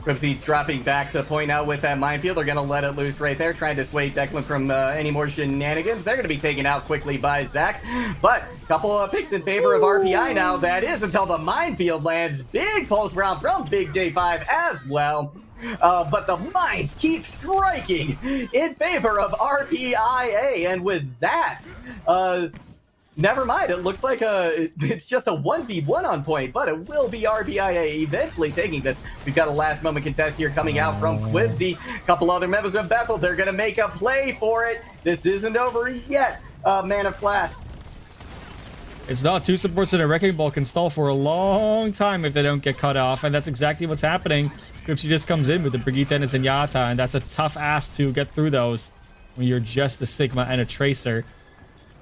Quibsy dropping back to point out with that minefield. They're going to let it loose right there, trying to dissuade Declan from any more shenanigans. They're going to be taken out quickly by Zach. But a couple of picks in favor of RPI now. That is until the minefield lands. Big pulse round from Big J5 as well. But the mines keep striking in favor of RPIA. And with that, never mind, it looks like it's just a 1v1 on point, but it will be RPIA eventually taking this. We've got a last moment contest here coming out from Quibsy. A couple other members of Bethel, they're going to make a play for it. This isn't over yet, ManofClass. It's not. Two supports and a Wrecking Ball can stall for a long time if they don't get cut off, and that's exactly what's happening. Quibsy just comes in with the Brigitte and a Zenyatta, and that's a tough ask to get through those when you're just a Sigma and a Tracer.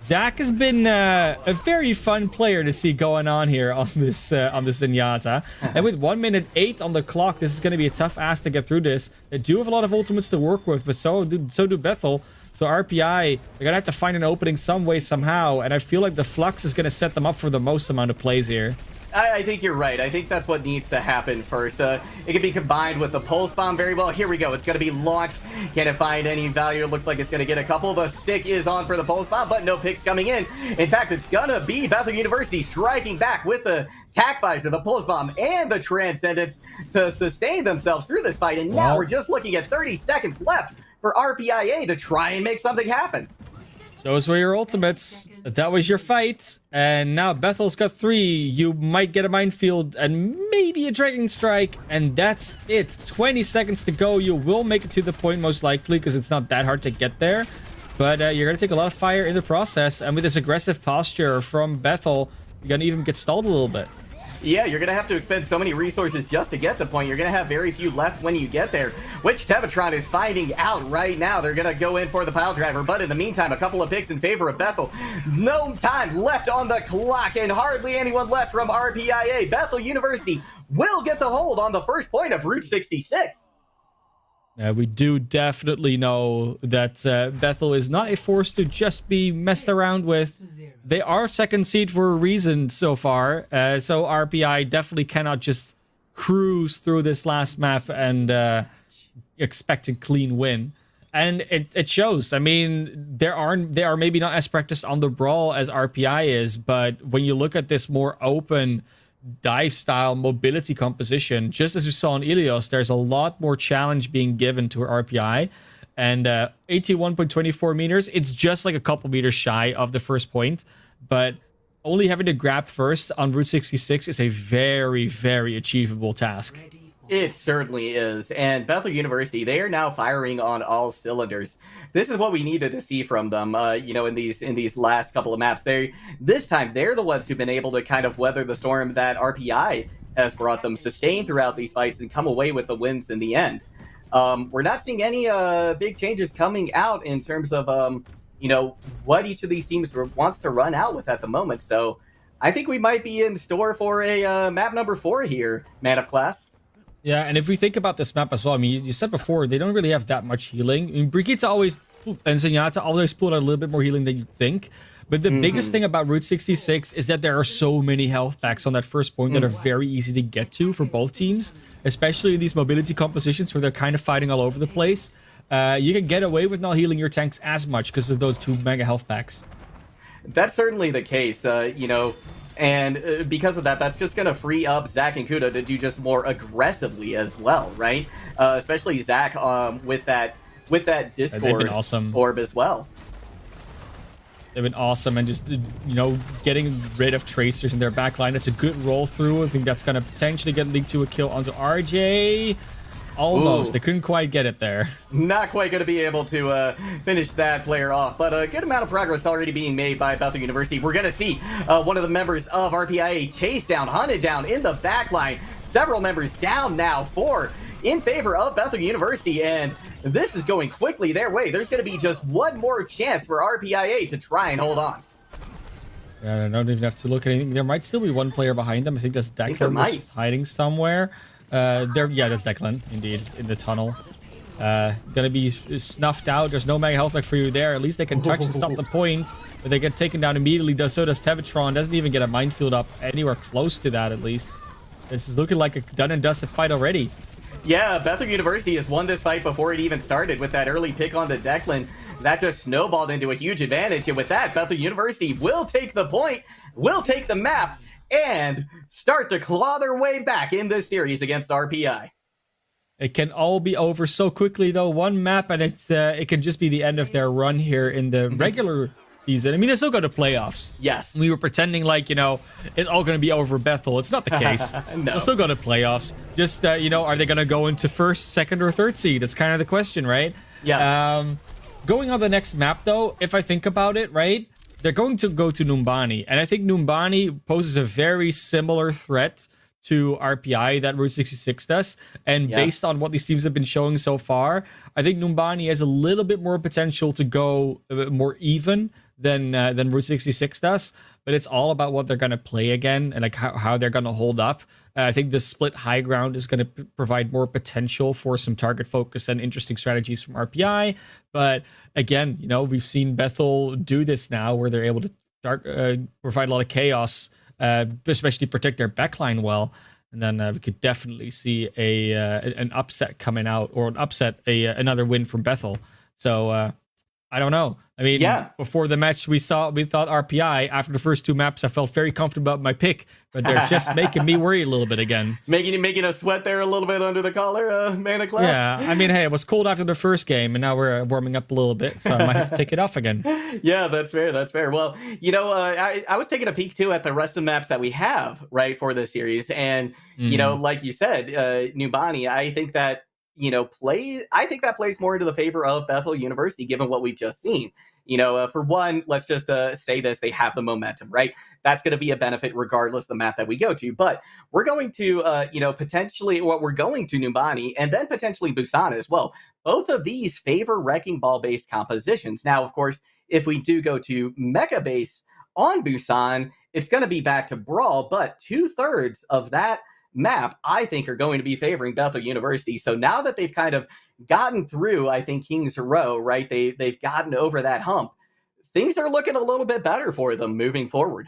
Zach has been a very fun player to see going on here on this Zenyatta. And with 1 minute 8 on the clock, this is going to be a tough ask to get through this. They do have a lot of ultimates to work with, but so do Bethel. So RPI, they're going to have to find an opening some way, somehow. And I feel like the Flux is going to set them up for the most amount of plays here. I think you're right. I think that's what needs to happen first. It can be combined with the pulse bomb very well. Here we go. It's going to be launched. Can it find any value? It looks like it's going to get a couple. The stick is on for the pulse bomb, but no picks coming in. In fact, it's going to be Bethel University striking back with the tac visor, the pulse bomb, and the transcendence to sustain themselves through this fight. And now we're just looking at 30 seconds left for RPIA to try and make something happen. Those were your ultimates. That was your fight. And now Bethel's got 3. You might get a minefield and maybe a Dragon Strike. And that's it. 20 seconds to go. You will make it to the point most likely because it's not that hard to get there. But you're going to take a lot of fire in the process. And with this aggressive posture from Bethel, you're going to even get stalled a little bit. Yeah, you're going to have to expend so many resources just to get the point. You're going to have very few left when you get there, which Tevatron is finding out right now. They're going to go in for the pile driver, but in the meantime, a couple of picks in favor of Bethel. No time left on the clock, and hardly anyone left from RPIA. Bethel University will get the hold on the first point of Route 66. We do definitely know that Bethel is not a force to just be messed around with. They are second seed for a reason so far. So RPI definitely cannot just cruise through this last map and expect a clean win. And it shows. I mean, they are maybe not as practiced on the brawl as RPI is, but when you look at this more open dive style mobility composition, just as we saw in Ilios, there's a lot more challenge being given to RPI. And 81.24 meters, it's just like a couple meters shy of the first point. But only having to grab first on Route 66 is a very, very achievable task. It certainly is. And Bethel University, they are now firing on all cylinders. This is what we needed to see from them, in these last couple of maps. This time, they're the ones who've been able to kind of weather the storm that RPI has brought them, sustain throughout these fights, and come away with the wins in the end. We're not seeing any big changes coming out in terms of, what each of these teams wants to run out with at the moment. So I think we might be in store for a map number 4 here, ManofClass. Yeah, and if we think about this map as well, I mean, you said before, they don't really have that much healing. I mean, Brigitte always, and Zenyatta always pull out a little bit more healing than you'd think. But the biggest thing about Route 66 is that there are so many health packs on that first point that are very easy to get to for both teams, especially in these mobility compositions where they're kind of fighting all over the place. You can get away with not healing your tanks as much because of those 2 mega health packs. That's certainly the case, and because of that, that's just going to free up Zach and Kuda to do just more aggressively as well, right? Especially Zach with that Discord awesome. orb as well. They've been awesome, and just, getting rid of tracers in their backline. It's a good roll through. I think that's going to potentially get linked to a kill onto RJ. Almost. Ooh. They couldn't quite get it there. Not quite going to be able to finish that player off, but a good amount of progress already being made by Bethel University. We're going to see one of the members of RPIA chased down, hunted down in the backline. Several members down now in favor of Bethel University, and this is going quickly their way. There's going to be just one more chance for RPIA to try and hold on. Yeah, I don't even have to look at anything. There might still be one player behind them. I think that's Declan just hiding somewhere. That's Declan, indeed, in the tunnel. Gonna be snuffed out. There's no mega health pack for you there. At least they can touch and stop the point. But they get taken down immediately. So does Tevatron. Doesn't even get a minefield up anywhere close to that, at least. This is looking like a done and dusted fight already. Yeah, Bethel University has won this fight before it even started with that early pick on the Declan. That just snowballed into a huge advantage. And with that, Bethel University will take the point, will take the map, and start to claw their way back in this series against RPI. It can all be over so quickly, though. One map, and it can just be the end of their run here in the regular season. I mean, they still go to playoffs. Yes. We were pretending like, it's all going to be over Bethel. It's not the case. No. They'll still go to playoffs. Just, are they going to go into first, second, or third seed? That's kind of the question, right? Yeah. Going on the next map, though, if I think about it, right? They're going to go to Numbani. And I think Numbani poses a very similar threat to RPI that Route 66 does. And based on what these teams have been showing so far, I think Numbani has a little bit more potential to go more even than Route 66 does. But it's all about what they're going to play again and like how they're going to hold up. I think the split high ground is going to provide more potential for some target focus and interesting strategies from RPI. But again, we've seen Bethel do this now where they're able to provide a lot of chaos, especially protect their backline well. And then we could definitely see an upset coming out, or another win from Bethel. So I don't know. I mean, before the match, we thought RPI. After the first 2 maps, I felt very comfortable about my pick, but they're just making me worry a little bit again. Making us sweat there a little bit under the collar, ManofClass. Yeah, I mean, hey, it was cold after the first game, and now we're warming up a little bit, so I might have to take it off again. Yeah, that's fair. That's fair. Well, I was taking a peek too at the rest of the maps that we have for this series, and like you said, Numbani, I think that that plays more into the favor of Bethel University, given what we've just seen. For one, let's just say this, they have the momentum, right? That's going to be a benefit regardless of the map that we go to. But we're going to, we're going to Numbani and then potentially Busan as well. Both of these favor Wrecking Ball-based compositions. Now, of course, if we do go to Mecha base on Busan, it's going to be back to Brawl, but 2/3 of that map, I think, are going to be favoring Bethel University. So now that they've kind of gotten through, I think, King's Row, right? They've gotten over that hump. Things are looking a little bit better for them moving forward.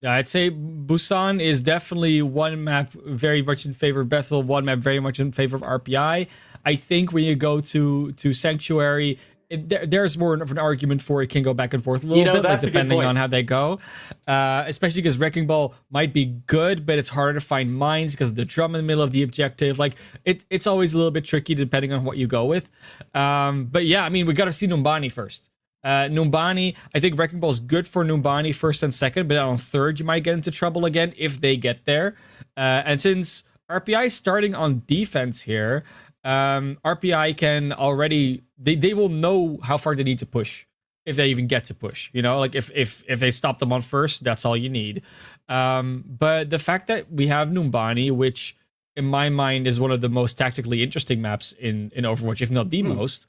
Yeah, I'd say Busan is definitely one map very much in favor of Bethel, one map very much in favor of RPI. I think when you go to Sanctuary, there's more of an argument for it can go back and forth a little bit, like that's a good depending point. on how they go. Especially because Wrecking Ball might be good, but it's harder to find mines because of the drum in the middle of the objective. Like it's always a little bit tricky depending on what you go with. But yeah, I mean, we got to see Numbani first. Numbani, I think Wrecking Ball is good for Numbani first and second, but on third you might get into trouble again if they get there. And since RPI is starting on defense here, RPI can already they will know how far they need to push if they even get to push. You know, like if they stop them on first, that's all you need. But the fact that we have Numbani, which in my mind is one of the most tactically interesting maps in Overwatch, if not the most.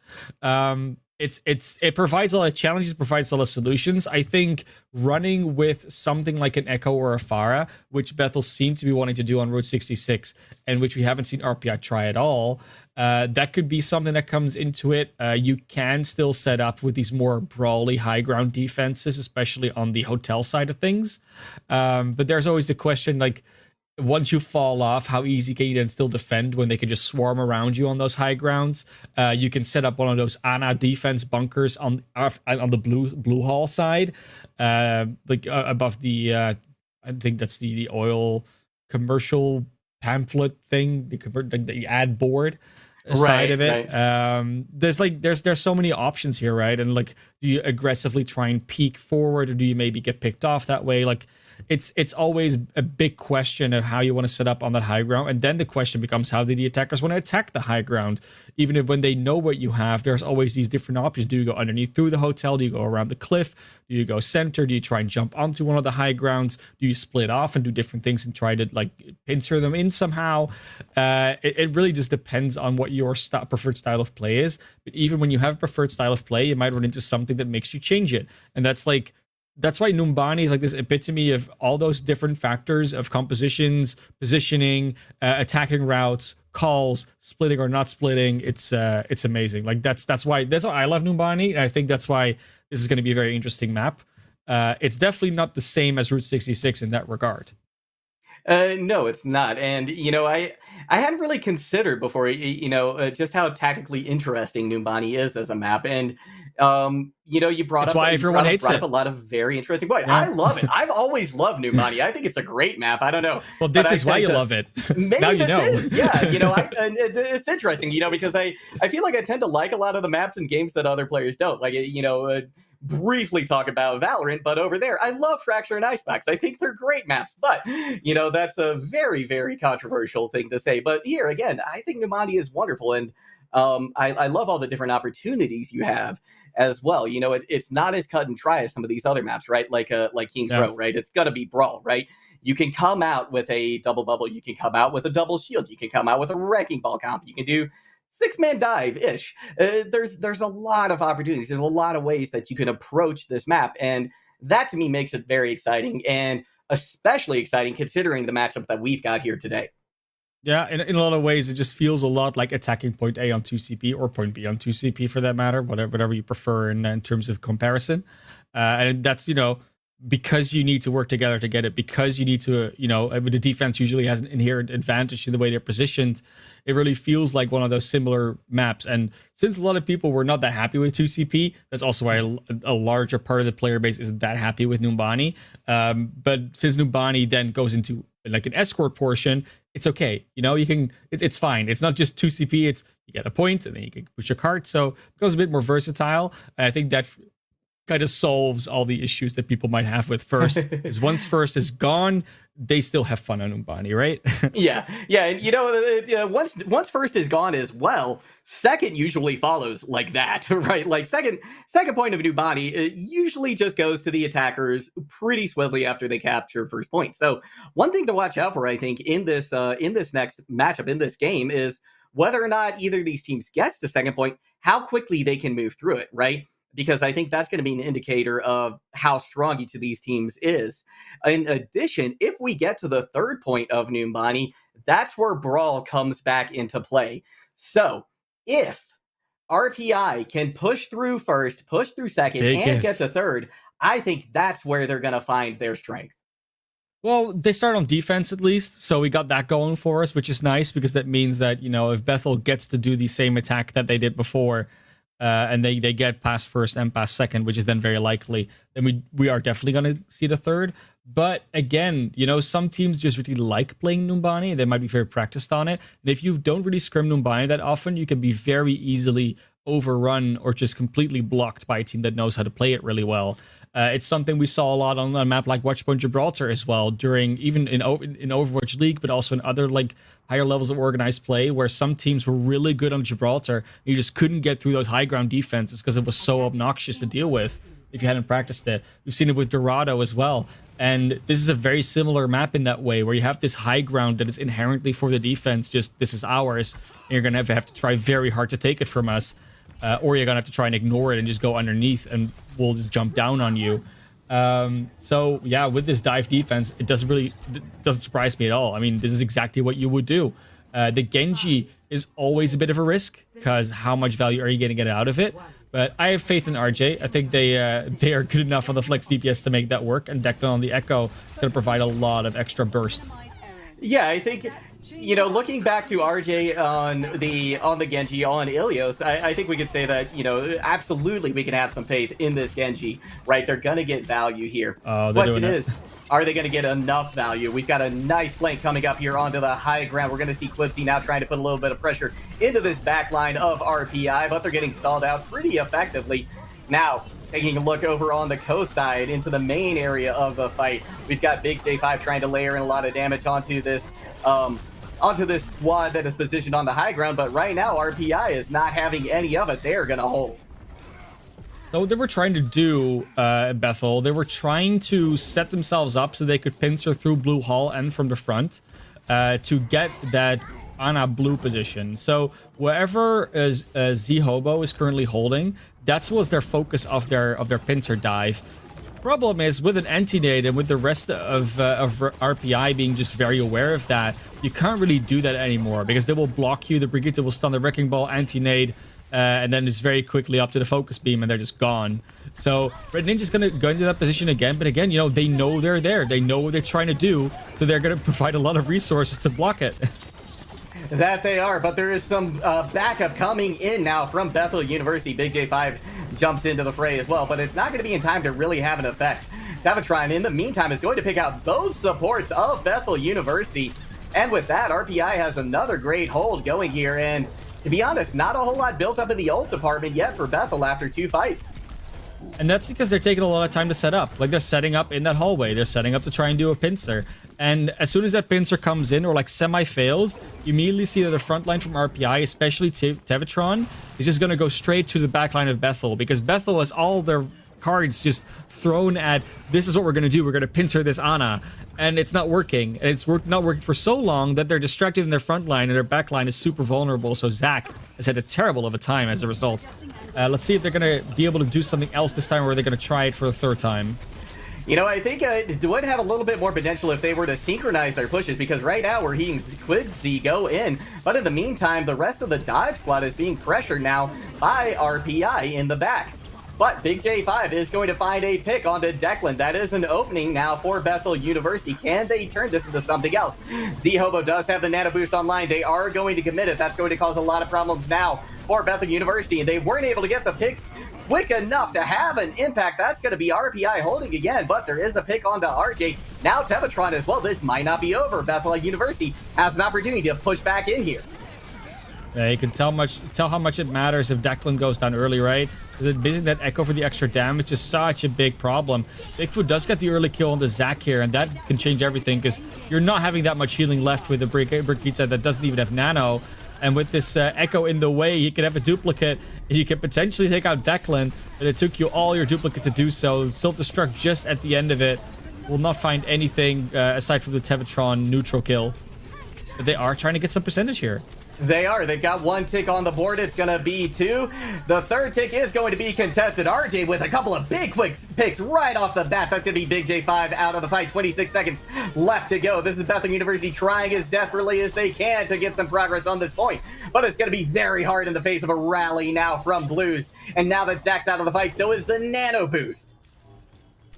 It provides a lot of challenges, provides a lot of solutions. I think running with something like an Echo or a Pharah, which Bethel seemed to be wanting to do on Route 66, and which we haven't seen RPI try at all, that could be something that comes into it. You can still set up with these more brawly high ground defenses, especially on the hotel side of things. But there's always the question, like, once you fall off, how easy can you then still defend when they can just swarm around you on those high grounds? You can set up one of those Ana defense bunkers on the blue hall side, above the I think that's the oil commercial pamphlet thing, the ad board side of it. Right. There's so many options here, right? And like, do you aggressively try and peek forward, or do you maybe get picked off that way? Like, it's always a big question of how you want to set up on that high ground. And then the question becomes, how do the attackers want to attack the high ground? Even if when they know what you have, there's always these different options. Do you go underneath through the hotel? Do you go around the cliff? Do you go center? Do you try and jump onto one of the high grounds? Do you split off and do different things and try to like pincer them in somehow? It really just depends on what your preferred style of play is. But even when you have a preferred style of play, you might run into something that makes you change it. And that's why Numbani is like this epitome of all those different factors of compositions, positioning, attacking routes, calls, splitting or not splitting. It's amazing. Like that's why I love Numbani, and I think that's why this is going to be a very interesting map. It's definitely not the same as Route 66 in that regard. No, it's not. And I hadn't really considered before, just how tactically interesting Numbani is as a map. And you brought That's up why everyone hates it. a lot of very interesting points. Yeah. I love it. I've always loved Numbani. I think it's a great map. I don't know. Well, this is why you love it. Maybe now you know. Yeah, it's interesting, because I feel like I tend to like a lot of the maps and games that other players don't. Like, briefly talk about Valorant, but over there, I love Fracture and Icebox. I think they're great maps, but, that's a very, very controversial thing to say. But here, again, I think Numbani is wonderful, and I love all the different opportunities you have as well. It's not as cut and dry as some of these other maps, right? Like King's Row, right? It's gonna be brawl, right? You can come out with a double bubble, you can come out with a double shield, you can come out with a wrecking ball comp, you can do 6-man dive-ish. There's a lot of opportunities. There's a lot of ways that you can approach this map, and that to me makes it very exciting, and especially exciting considering the matchup that we've got here today. Yeah, in a lot of ways, it just feels a lot like attacking point A on 2CP or point B on 2CP for that matter, whatever you prefer in terms of comparison. And that's, because you need to work together to get it, because you need to, the defense usually has an inherent advantage in the way they're positioned. It really feels like one of those similar maps. And since a lot of people were not that happy with 2CP, that's also why a larger part of the player base isn't that happy with Numbani. But since Numbani then goes into like an escort portion, it's okay. It's fine. It's not just 2CP. It's you get a point and then you can push your cart. So it becomes a bit more versatile. And I think that kind of solves all the issues that people might have with first. Is once first is gone, they still have fun on Numbani, right? yeah. And once first is gone as well, second usually follows like that, right? Like second point of Numbani, it usually just goes to the attackers pretty swiftly after they capture first point. So one thing to watch out for, I think, in this next matchup in this game is whether or not either of these teams gets to second point, how quickly they can move through it, right? Because I think that's going to be an indicator of how strong each of these teams is. In addition, if we get to the third point of Numbani, that's where Brawl comes back into play. So if RPI can push through first, push through second, get to third, I think that's where they're going to find their strength. Well, they start on defense at least, so we got that going for us, which is nice because that means that, if Bethel gets to do the same attack that they did before, and they get past first and past second, which is then very likely, then we are definitely going to see the third. But again, some teams just really like playing Numbani. They might be very practiced on it. And if you don't really scrim Numbani that often, you can be very easily overrun or just completely blocked by a team that knows how to play it really well. It's something we saw a lot on a map like Watchpoint Gibraltar as well, during even in Overwatch League, but also in other like higher levels of organized play, where some teams were really good on Gibraltar. And you just couldn't get through those high ground defenses because it was so obnoxious to deal with if you hadn't practiced it. We've seen it with Dorado as well. And this is a very similar map in that way, where you have this high ground that is inherently for the defense, just this is ours, and you're going to have to try very hard to take it from us, or you're going to have to try and ignore it and just go underneath, and we'll just jump down on you. So, yeah, with this dive defense, it doesn't surprise me at all. I mean, this is exactly what you would do. The Genji is always a bit of a risk, because how much value are you going to get out of it? But I have faith in RJ. I think they are good enough on the flex DPS to make that work, and Declan on the Echo is going to provide a lot of extra burst. Yeah, I think, looking back to RJ on the Genji, on Ilios, I think we could say that, absolutely we can have some faith in this Genji, right? They're going to get value here. Question is, are they going to get enough value? We've got a nice flank coming up here onto the high ground. We're going to see Clipsy now trying to put a little bit of pressure into this back line of RPI, but they're getting stalled out pretty effectively. Now, taking a look over on the coast side into the main area of the fight, we've got Big J5 trying to layer in a lot of damage onto this squad that is positioned on the high ground, but right now RPI is not having any of it. They're going to hold. So what they were trying to do, Bethel, they were trying to set themselves up so they could pincer through Blue Hall and from the front to get that Ana blue position. So wherever Z-Hobo is currently holding, that was their focus of their pincer dive. Problem is, with an anti-nade and with the rest of RPI being just very aware of that, you can't really do that anymore, because they will block you, the Brigitte will stun the Wrecking Ball, anti-nade, and then it's very quickly up to the focus beam and they're just gone. So Red Ninja's going to go into that position again, but again, they know they're there. They know what they're trying to do, so they're going to provide a lot of resources to block it. That they are, but there is some backup coming in now from Bethel University. Big J5 jumps into the fray as well, but it's not going to be in time to really have an effect. Tevatron, in the meantime, is going to pick out both supports of Bethel University, and with that, RPI has another great hold going here, and to be honest, not a whole lot built up in the ult department yet for Bethel after 2 fights. And that's because they're taking a lot of time to set up. Like, they're setting up in that hallway. They're setting up to try and do a pincer. And as soon as that pincer comes in, or like semi-fails, you immediately see that the front line from RPI, especially Tevatron, is just going to go straight to the back line of Bethel, because Bethel has all their cards just thrown at, this is what we're going to do. We're going to pincer this Ana. And it's not working. And it's not working for so long that they're distracted in their front line, and their back line is super vulnerable. So Zach has had a terrible of a time as a result. Let's see if they're going to be able to do something else this time, or are they going to try it for a third time? I think it would have a little bit more potential if they were to synchronize their pushes, because right now we're seeing Quidzy go in, but in the meantime, the rest of the dive squad is being pressured now by RPI in the back. But Big J5 is going to find a pick onto Declan. That is an opening now for Bethel University. Can they turn this into something else? Z-Hobo does have the nano boost online. They are going to commit it. That's going to cause a lot of problems now for Bethel University. And they weren't able to get the picks quick enough to have an impact. That's going to be RPI holding again, but there is a pick onto RJ. Now Tevatron as well. This might not be over. Bethel University has an opportunity to push back in here. Yeah, you can tell how much it matters if Declan goes down early, right? Basically, that Echo for the extra damage is such a big problem. Bigfoot does get the early kill on the Zac here, and that can change everything, because you're not having that much healing left with the Brigitte that doesn't even have nano. And with this Echo in the way, you can have a duplicate, and you can potentially take out Declan, but it took you all your duplicate to do so. Self-destruct just at the end of it. Will not find anything aside from the Tevatron neutral kill. But they are trying to get some percentage here. They are. They've got 1 tick on the board. It's going to be 2. The third tick is going to be contested. RJ with a couple of big quick picks right off the bat. That's going to be Big J5 out of the fight. 26 seconds left to go. This is Bethel University trying as desperately as they can to get some progress on this point. But it's going to be very hard in the face of a rally now from Blues. And now that Zach's out of the fight, so is the nano boost.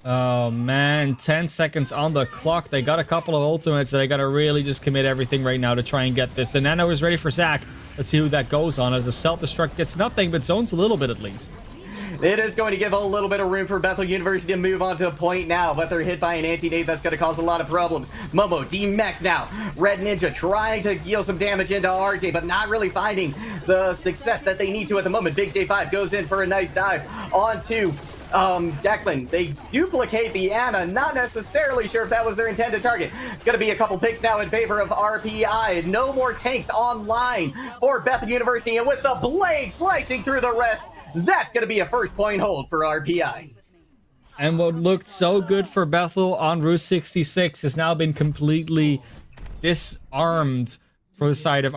Oh man, 10 seconds on the clock. They got a couple of ultimates. They got to really just commit everything right now to try and get this. The Nano is ready for Zach. Let's see who that goes on as a self-destruct gets nothing, but zones a little bit at least. It is going to give a little bit of room for Bethel University to move on to a point now, but they're hit by an anti-nade that's going to cause a lot of problems. Momo, D-Mech now. Red Ninja trying to deal some damage into RJ, but not really finding the success that they need to at the moment. Big J5 goes in for a nice dive onto Declan. They duplicate the Ana. Not necessarily sure if that was their intended target. It's going to be a couple picks now in favor of RPI. No more tanks online for Bethel University, and with the blade slicing through the rest, that's going to be a first point hold for RPI. And what looked so good for Bethel on Route 66 has now been completely disarmed for the side of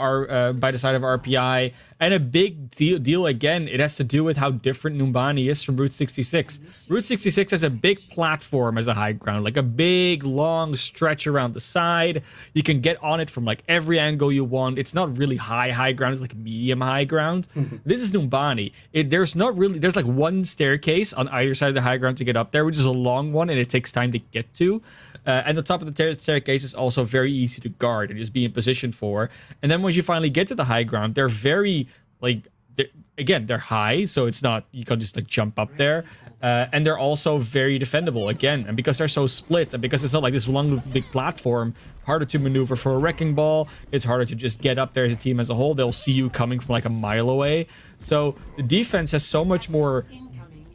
by the side of RPI. And a big deal again, it has to do with how different Numbani is from Route 66. Route 66 has a big platform as a high ground, like a big long stretch around the side. You can get on it from like every angle you want. It's not really high ground, it's like medium high ground. This is Numbani. There's like one staircase on either side of the high ground to get up there, which is a long one and it takes time to get to. And the top of the staircase is also very easy to guard and just be in position for. And then once you finally get to the high ground, they're very, they're high, so it's not, you can just like jump up there. And they're also very defendable, again. And because they're so split, and because it's not like this long, big platform, harder to maneuver for a wrecking ball. It's harder to just get up there as a team as a whole. They'll see you coming from like a mile away. So the defense has so much more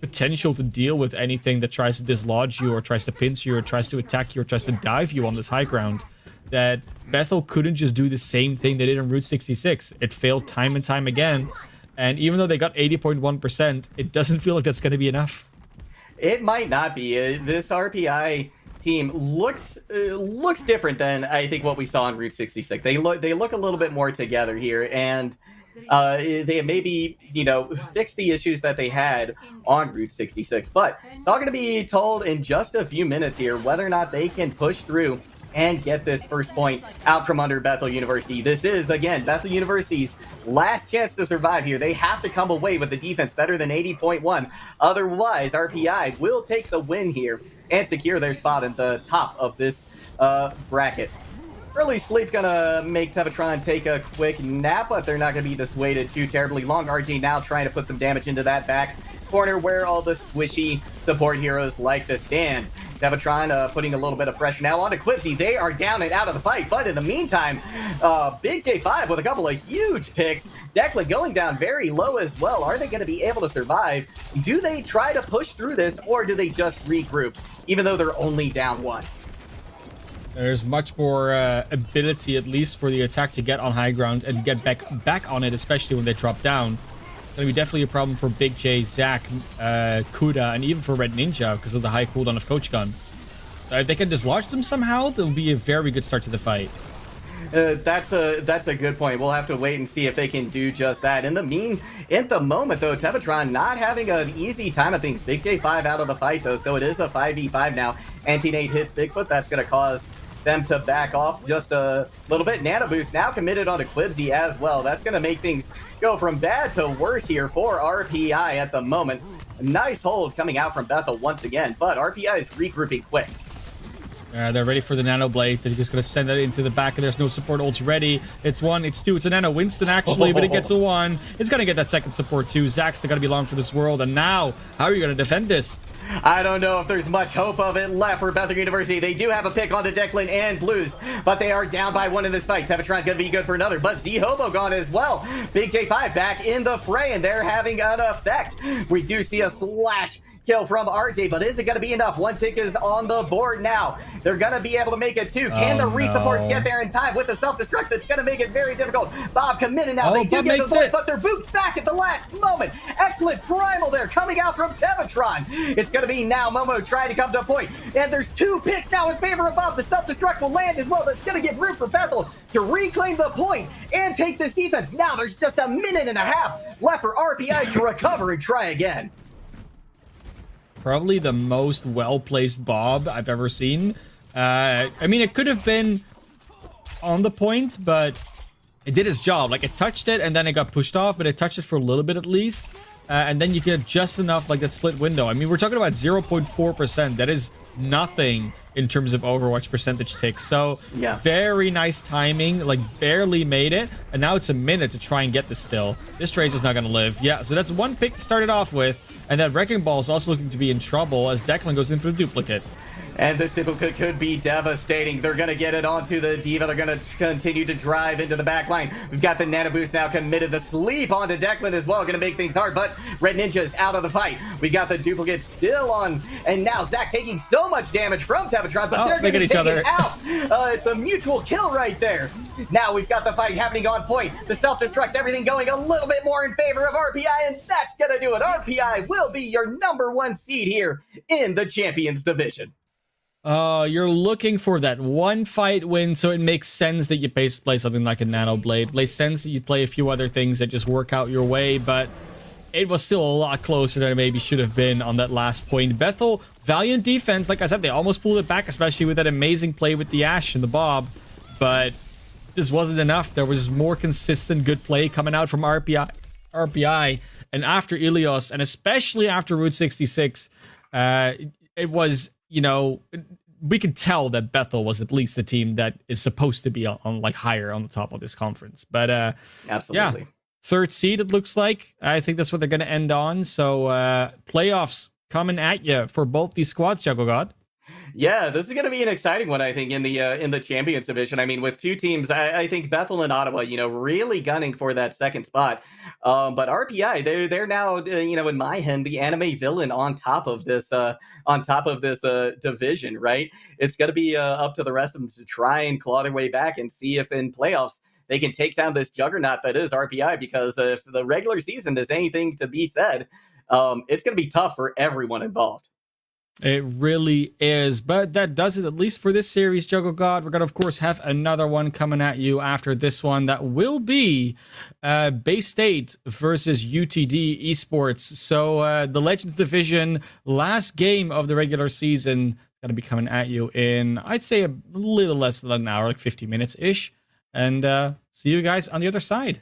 potential to deal with anything that tries to dislodge you or tries to pinch you or tries to attack you or tries to dive you on this high ground, that Bethel couldn't just do the same thing they did on Route 66. It failed time and time again, and even though they got 80.1%, it doesn't feel like that's going to be enough. It might not be. This RPI team looks different than I think what we saw on Route 66. They look a little bit more together here, and they maybe, fix the issues that they had on Route 66. But it's all going to be told in just a few minutes here whether or not they can push through and get this first point out from under Bethel University. This is, again, Bethel University's last chance to survive here. They have to come away with a defense better than 80.1. Otherwise, RPI will take the win here and secure their spot at the top of this bracket. Early sleep gonna make Tevatron take a quick nap, but they're not gonna be dissuaded too terribly long. RJ now trying to put some damage into that back corner where all the squishy support heroes like to stand. Tevatron putting a little bit of pressure now onto Quipsy. They are down and out of the fight, but in the meantime, Big J5 with a couple of huge picks. Declan going down very low as well. Are they going to be able to survive? Do they try to push through this, or do they just regroup, even though they're only down one? There's much more ability, at least for the attack, to get on high ground and get back on it, especially when they drop down. It's going to be definitely a problem for Big J, Zach, Kuda, and even for Red Ninja because of the high cooldown of Coach Gun. So if they can dislodge them somehow, that'll be a very good start to the fight. That's a good point. We'll have to wait and see if they can do just that. In the moment, though, Tevatron not having an easy time of things. Big J5 out of the fight, though, so it is a 5v5 now. Anti-Nate hits Bigfoot. That's going to cause them to back off just a little bit. Nano Boost now committed onto Quibsy as well. That's going to make things go from bad to worse here for RPI at the moment. Nice hold coming out from Bethel once again, but RPI is regrouping quick. They're ready for the Nano Blade. They're just going to send that into the back, and there's no support ults ready. It's one, it's two, it's a Nano Winston actually, but it gets a one. It's going to get that second support too. Zach's going to be long for this world, and now, how are you going to defend this? I don't know if there's much hope of it left for Bethel University. They do have a pick onto Declan and Blues, but they are down by one in this fight. Tevatron's going to be good for another, but Z-Hobo gone as well. Big J5 back in the fray, and they're having an effect. We do see a slash kill from RJ, but is it going to be enough? One tick is on the board now. They're going to be able to make it two. Can the resupports get there in time with the self-destruct? That's going to make it very difficult. Bob committed now. They do get the board, but they're booped back at the last moment. Excellent primal there coming out from Tevatron. It's going to be now Momo trying to come to a point. And there's two picks now in favor of Bob. The self-destruct will land as well. That's going to give room for Bethel to reclaim the point and take this defense. Now there's just a minute and a half left for RPI to recover and try again. Probably the most well-placed Bob I've ever seen. I mean, it could have been on the point, but it did its job. Like, it touched it, and then it got pushed off, but it touched it for a little bit at least. and then you get just enough like that split window. I mean, we're talking about 0.4%. That is nothing in terms of Overwatch percentage ticks. So Yeah. very nice timing, like barely made it. And now it's a minute to try and get this still. This Tracer's not going to live. Yeah, so that's one pick to start it off with. And that Wrecking Ball is also looking to be in trouble as Declan goes in for the duplicate. And this duplicate could be devastating. They're going to get it onto the Diva. They're going to continue to drive into the back line. We've got the Nano Boost now committed. The sleep onto Declan as well. Going to make things hard, but Red Ninja is out of the fight. We got the duplicate still on. And now Zach taking so much damage from Tevatron, but they're going to be taken out. It's a mutual kill right there. Now we've got the fight happening on point. The self-destructs, everything going a little bit more in favor of RPI, and that's going to do it. RPI will be your #1 seed here in the Champions Division. You're looking for that one fight win, so it makes sense that you play something like a Nano Blade. It makes sense that you play a few other things that just work out your way, but it was still a lot closer than it maybe should have been on that last point. Bethel, valiant defense. Like I said, they almost pulled it back, especially with that amazing play with the Ashe and the Bob, but this wasn't enough. There was more consistent good play coming out from RPI, and after Ilios, and especially after Route 66, it was... You know, we could tell that Bethel was at least the team that is supposed to be on like higher on the top of this conference. But Absolutely. Yeah, third seed it looks like. I think that's what they're going to end on. So playoffs coming at you for both these squads, Juggle God. Yeah, this is going to be an exciting one, I think, in the Champions Division. I mean, with two teams, I think Bethel and Ottawa, really gunning for that second spot. But RPI, they're now, in my hand, the anime villain on top of this division, right? It's going to be up to the rest of them to try and claw their way back and see if in playoffs they can take down this juggernaut that is RPI. Because if the regular season is anything to be said, it's going to be tough for everyone involved. It really is, but that does it at least for this series, Juggle God. We're going to, of course, have another one coming at you after this one that will be Bay State versus UTD Esports. So the Legends Division, last game of the regular season, is going to be coming at you in, I'd say, a little less than an hour, like 50 minutes-ish. And see you guys on the other side.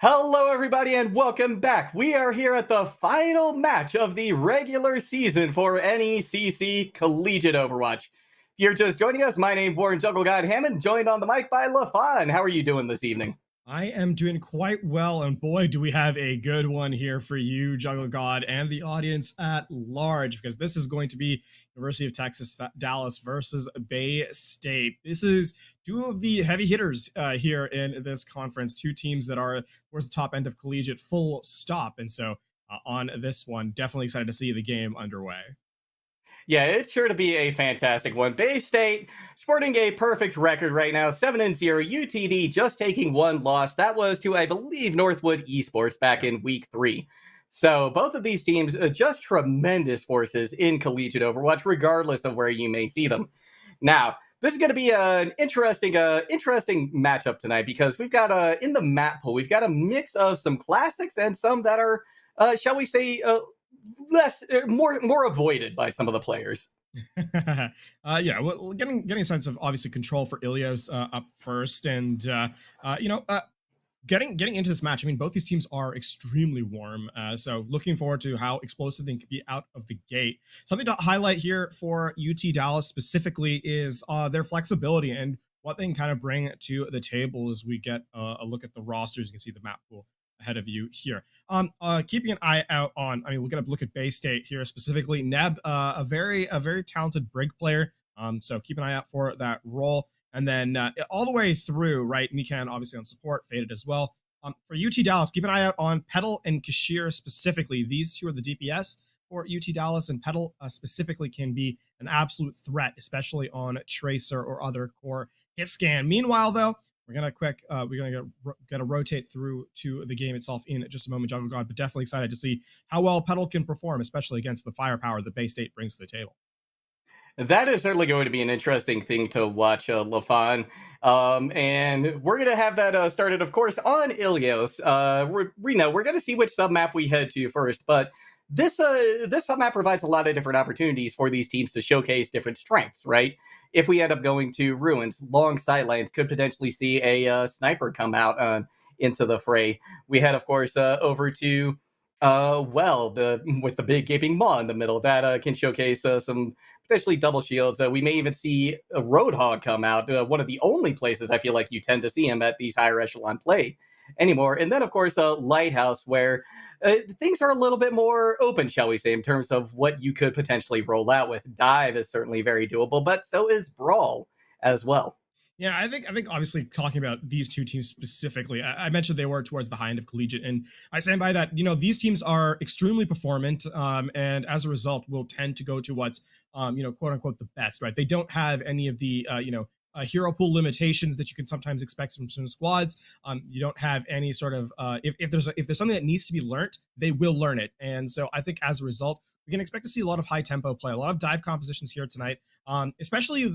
Hello, everybody, and welcome back. We are here at the final match of the regular season for NECC Collegiate Overwatch. If you're just joining us, my name is Warren Juggle God Hammond, joined on the mic by LaFon. How are you doing this evening? I am doing quite well, and boy, do we have a good one here for you, Juggle God, and the audience at large, because this is going to be University of Texas Dallas versus Bay State. This is two of the heavy hitters here in this conference, two teams that are towards the top end of collegiate, full stop. And so on this one, definitely excited to see the game underway. Yeah, it's sure to be a fantastic one. Bay State sporting a perfect record right now, 7-0. UTD just taking one loss. That was to, I believe, Northwood Esports back in week 3. So both of these teams just tremendous forces in collegiate Overwatch, regardless of where you may see them. Now, this is going to be an interesting matchup tonight because we've got in the map pool, we've got a mix of some classics and some that are, shall we say, more avoided by some of the players. Yeah, well, getting a sense of obviously control for Ilios up first, and getting into this match. I mean, both these teams are extremely warm, so looking forward to how explosive they can be out of the gate. Something to highlight here for UT Dallas specifically is their flexibility and what they can kind of bring to the table as we get a look at the rosters. You can see the map pool ahead of you here. Keeping an eye out on, I mean, we're gonna look at Bay State here specifically. Neb, a very talented Brig player. So keep an eye out for that role. And then all the way through, right? Nikan obviously on support, faded as well. For UT Dallas, keep an eye out on Petal and Kashir specifically. These two are the DPS for UT Dallas, and Petal specifically can be an absolute threat, especially on Tracer or other core hit scan. Meanwhile, though, we're gonna rotate through to the game itself in just a moment, Juggle God, but definitely excited to see how well Petal can perform, especially against the firepower that Bay State brings to the table. That is certainly going to be an interesting thing to watch, LaFon. And we're going to have that started, of course, on Ilios. We're going to see which submap we head to first, but this submap provides a lot of different opportunities for these teams to showcase different strengths, right? If we end up going to Ruins, long sightlines could potentially see a sniper come out into the fray. We head, of course, over to with the big gaping maw in the middle that can showcase some potentially double shields. We may even see a Roadhog come out, one of the only places I feel like you tend to see him at these higher echelon play anymore. And then, of course, Lighthouse, where things are a little bit more open, shall we say, in terms of what you could potentially roll out with. Dive is certainly very doable, but so is Brawl as well. Yeah, I think obviously talking about these two teams specifically, I mentioned they were towards the high end of collegiate, and I stand by that. You know, these teams are extremely performant, and as a result, will tend to go to what's, quote unquote, the best, right? They don't have any of the, hero pool limitations that you can sometimes expect from some squads. You don't have any sort of, if there's something that needs to be learnt, they will learn it, and so I think as a result, we can expect to see a lot of high tempo play, a lot of dive compositions here tonight, especially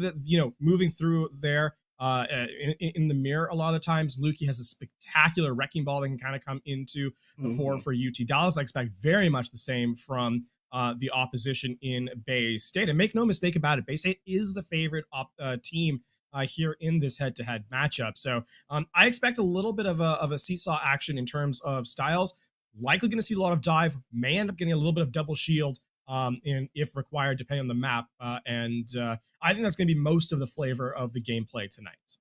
moving through there. In the mirror, a lot of the times, Lukey has a spectacular wrecking ball that can kind of come into the fore for UT Dallas. I expect very much the same from the opposition in Bay State. And make no mistake about it, Bay State is the favorite team here in this head-to-head matchup. So I expect a little bit of a seesaw action in terms of styles. Likely going to see a lot of dive, may end up getting a little bit of double shield, and if required, depending on the map. I think that's going to be most of the flavor of the gameplay tonight.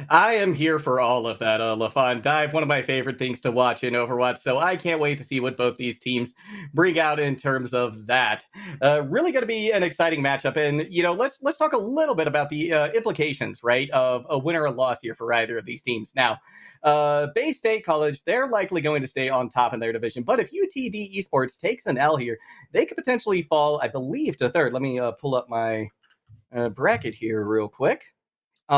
I am here for all of that, LaFon. Dive, one of my favorite things to watch in Overwatch, so I can't wait to see what both these teams bring out in terms of that. Really going to be an exciting matchup, and let's talk a little bit about the implications, right, of a win or a loss here for either of these teams. Now, Bay State College, they're likely going to stay on top in their division, but if UTD Esports takes an L here, they could potentially fall, I believe, to third. Let me pull up my bracket here real quick. They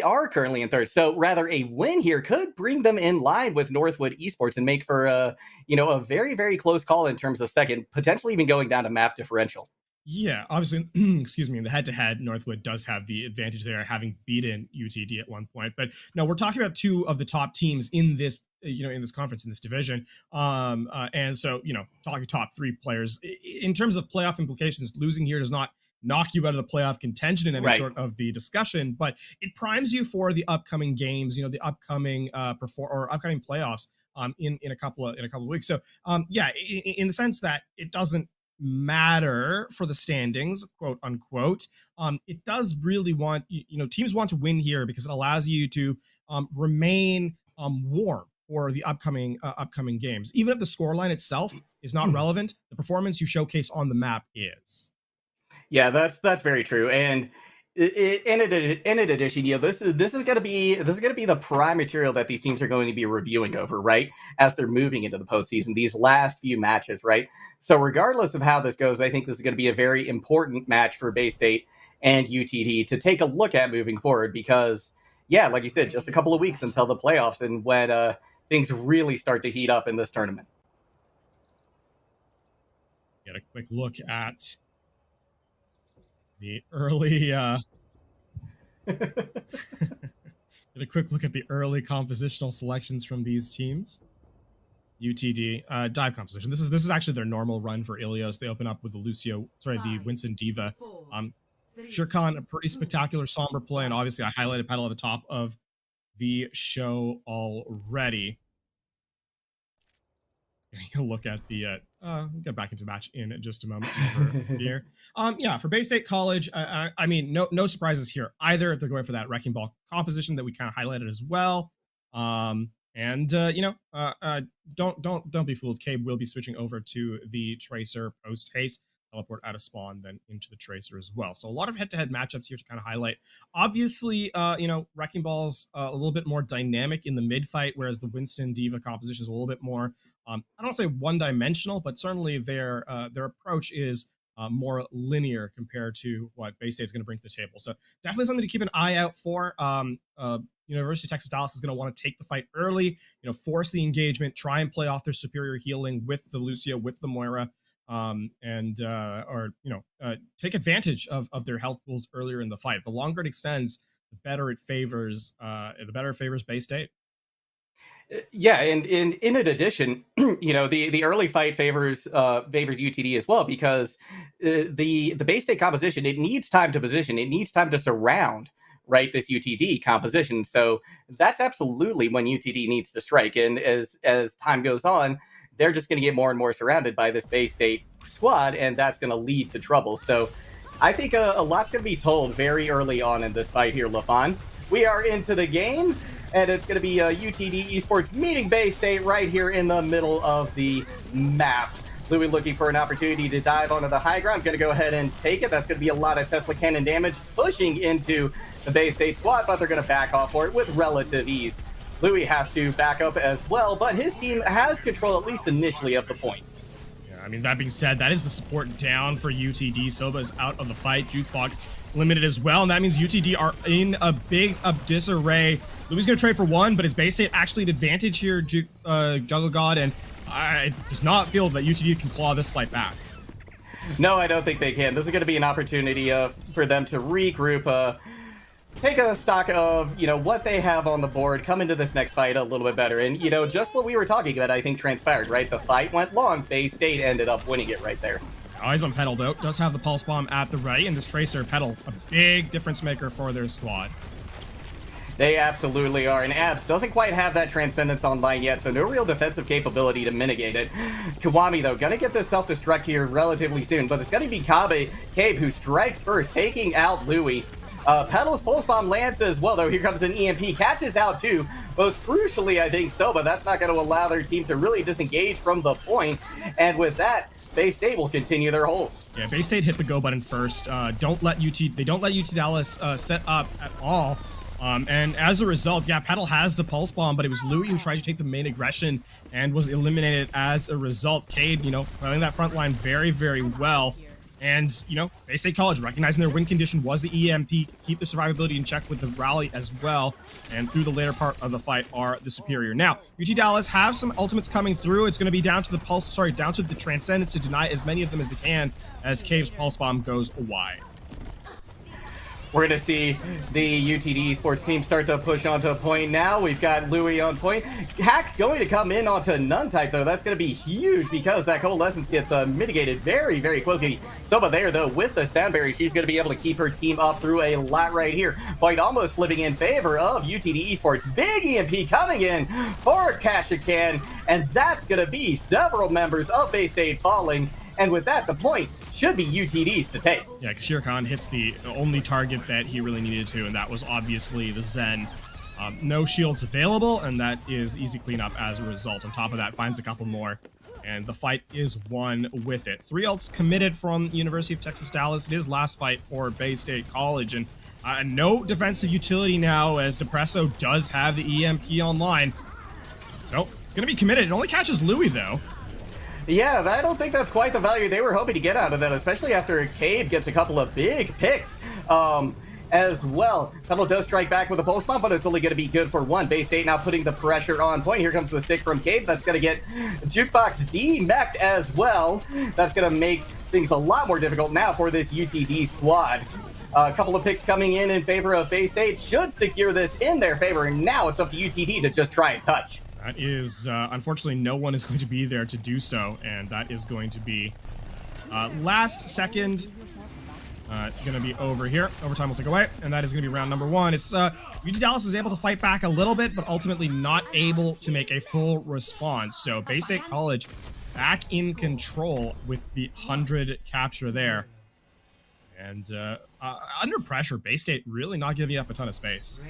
are currently in third. So rather, a win here could bring them in line with Northwood Esports and make for a very, very close call in terms of second, potentially even going down to map differential. Yeah, obviously, excuse me, in the head-to-head, Northwood does have the advantage there, having beaten UTD at one point. But no, we're talking about two of the top teams in this, in this conference, in this division. And so, talking top three players. In terms of playoff implications, losing here does not knock you out of the playoff contention in any Right. sort of the discussion, but it primes you for the upcoming games, you know, the upcoming upcoming playoffs in a couple of weeks. So yeah, in the sense that it doesn't matter for the standings, quote unquote, it does really want, you know, teams want to win here because it allows you to remain warm for the upcoming games. Even if the scoreline itself is not relevant, the performance you showcase on the map is. Yeah, that's very true. And in addition, you know, this is going to be the prime material that these teams are going to be reviewing over, right, as they're moving into the postseason. These last few matches, right. So regardless of how this goes, I think this is going to be a very important match for Bay State and UTD to take a look at moving forward. Because, yeah, like you said, just a couple of weeks until the playoffs and when things really start to heat up in this tournament. Get a quick look at the early get a quick look at the early compositional selections from these teams. UTD dive composition. This is actually their normal run for Ilios. They open up with the Winston Diva. Shirkan, a pretty spectacular somber play, and obviously I highlighted Petal at the top of the show already. Getting a look at the we'll get back into the match in just a moment. Here. Yeah, for Bay State College, I mean, no surprises here either if they're going for that wrecking ball composition that we kind of highlighted as well. And you know, don't be fooled. Cabe will be switching over to the Tracer post haste, teleport out of spawn, then into the Tracer as well. So a lot of head-to-head matchups here to kind of highlight. Obviously, you know, Wrecking Ball's a little bit more dynamic in the mid fight, whereas the Winston Diva composition is a little bit more, I don't say one-dimensional, but certainly their approach is more linear compared to what Bay State's going to bring to the table. So definitely something to keep an eye out for. University of Texas Dallas is going to want to take the fight early, you know, force the engagement, try and play off their superior healing with the Lucio, with the Moira, take advantage of their health pools earlier in the fight. The longer it extends, the better it favors Bay State. Yeah, and in addition, you know, the early fight favors UTD as well, because the Bay State composition, it needs time to position, it needs time to surround, right, this UTD composition. So that's absolutely when UTD needs to strike. And as time goes on, they're just going to get more and more surrounded by this Bay State squad, and that's going to lead to trouble. So I think a lot's going to be told very early on in this fight here, LaFon. We are into the game, and it's going to be UTD Esports meeting Bay State right here in the middle of the map. Louis looking for an opportunity to dive onto the high ground. Going to go ahead and take it. That's going to be a lot of Tesla cannon damage pushing into the Bay State squad, but they're going to back off for it with relative ease. Louis has to back up as well, but his team has control, at least initially, of the point. Yeah, I mean, that being said, that is the support down for UTD. Soba is out of the fight. Jukebox limited as well, and that means UTD are in a big disarray. Louis going to trade for one, but is Bay State actually an advantage here, Juggle God? And it does not feel that UTD can claw this fight back. No, I don't think they can. This is going to be an opportunity for them to regroup, take a stock of, you know, what they have on the board, come into this next fight a little bit better. And, you know, just what we were talking about, I think, transpired, right? The fight went long. Bay State ended up winning it right there. Eyes on Petal, though. Does have the Pulse Bomb at the ready, and this Tracer, Petal, a big difference maker for their squad. They absolutely are, and Abs doesn't quite have that Transcendence online yet, so no real defensive capability to mitigate it. Kiwami, though, gonna get this self-destruct here relatively soon, but it's gonna be Cabe who strikes first, taking out Louis. Petal's Pulse Bomb lands as well, though. Here comes an EMP, catches out too. Most crucially, I think so, but that's not going to allow their team to really disengage from the point. And with that, Bay State will continue their hold. Yeah, Bay State hit the go button first. They don't let UT Dallas set up at all. And as a result, yeah, Petal has the Pulse Bomb, but it was Louis who tried to take the main aggression and was eliminated as a result. Cade, you know, playing that front line very, very well. And, you know, Bay State College, recognizing their win condition was the EMP, keep the survivability in check with the rally as well, and through the later part of the fight are the superior. Now, UT Dallas have some ultimates coming through. It's going to be down to the Transcendence to deny as many of them as they can as Cave's Pulse Bomb goes wide. We're going to see the UTD Esports team start to push onto a point now. We've got Louis on point. Hack going to come in onto Nuntype, though. That's going to be huge because that Coalescence gets mitigated very, very quickly. Sova there, though, with the Soundberry, she's going to be able to keep her team up through a lot right here. Fight almost flipping in favor of UTD Esports. Big EMP coming in for Kashakan, and that's going to be several members of Bay State falling. And with that, the point should be UTD's to take. Yeah, Kashir Khan hits the only target that he really needed to, and that was obviously the Zen. No shields available, and that is easy cleanup as a result. On top of that, finds a couple more, and the fight is won with it. 3 ults committed from University of Texas Dallas. It is last fight for Bay State College, and no defensive utility now as Depresso does have the EMP online. So it's going to be committed. It only catches Louis, though. Yeah, I don't think that's quite the value they were hoping to get out of that, especially after Cade gets a couple of big picks as well. Pebble does strike back with a pulse bomb, but it's only going to be good for 1. Bay State now putting the pressure on point. Here comes the stick from Cade. That's going to get Jukebox D-mech'd as well. That's going to make things a lot more difficult now for this UTD squad. A couple of picks coming in favor of Bay State should secure this in their favor, and now it's up to UTD to just try and touch. That is, unfortunately, no one is going to be there to do so, and that is going to be last second. Going to be over here. Overtime will take away, and that is going to be round number 1. It's UT Dallas is able to fight back a little bit, but ultimately not able to make a full response. So Bay State College back in control with the 100 capture there. And under pressure, Bay State really not giving up a ton of space.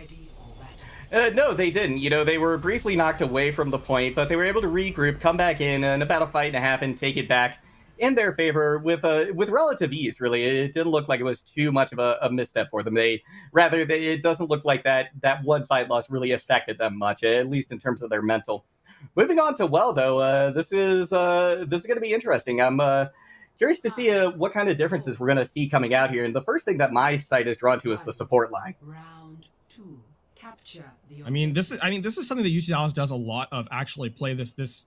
No, they didn't. You know, they were briefly knocked away from the point, but they were able to regroup, come back in about a fight and a half, and take it back in their favor with relative ease. Really, it didn't look like it was too much of a misstep for them. It doesn't look like that one fight loss really affected them much, at least in terms of their mental. Moving on to though, this is going to be interesting. I'm curious to see what kind of differences we're going to see coming out here. And the first thing that my site is drawn to is the support line. Round 2. I mean, this is something that UT Dallas does a lot of. Actually, play this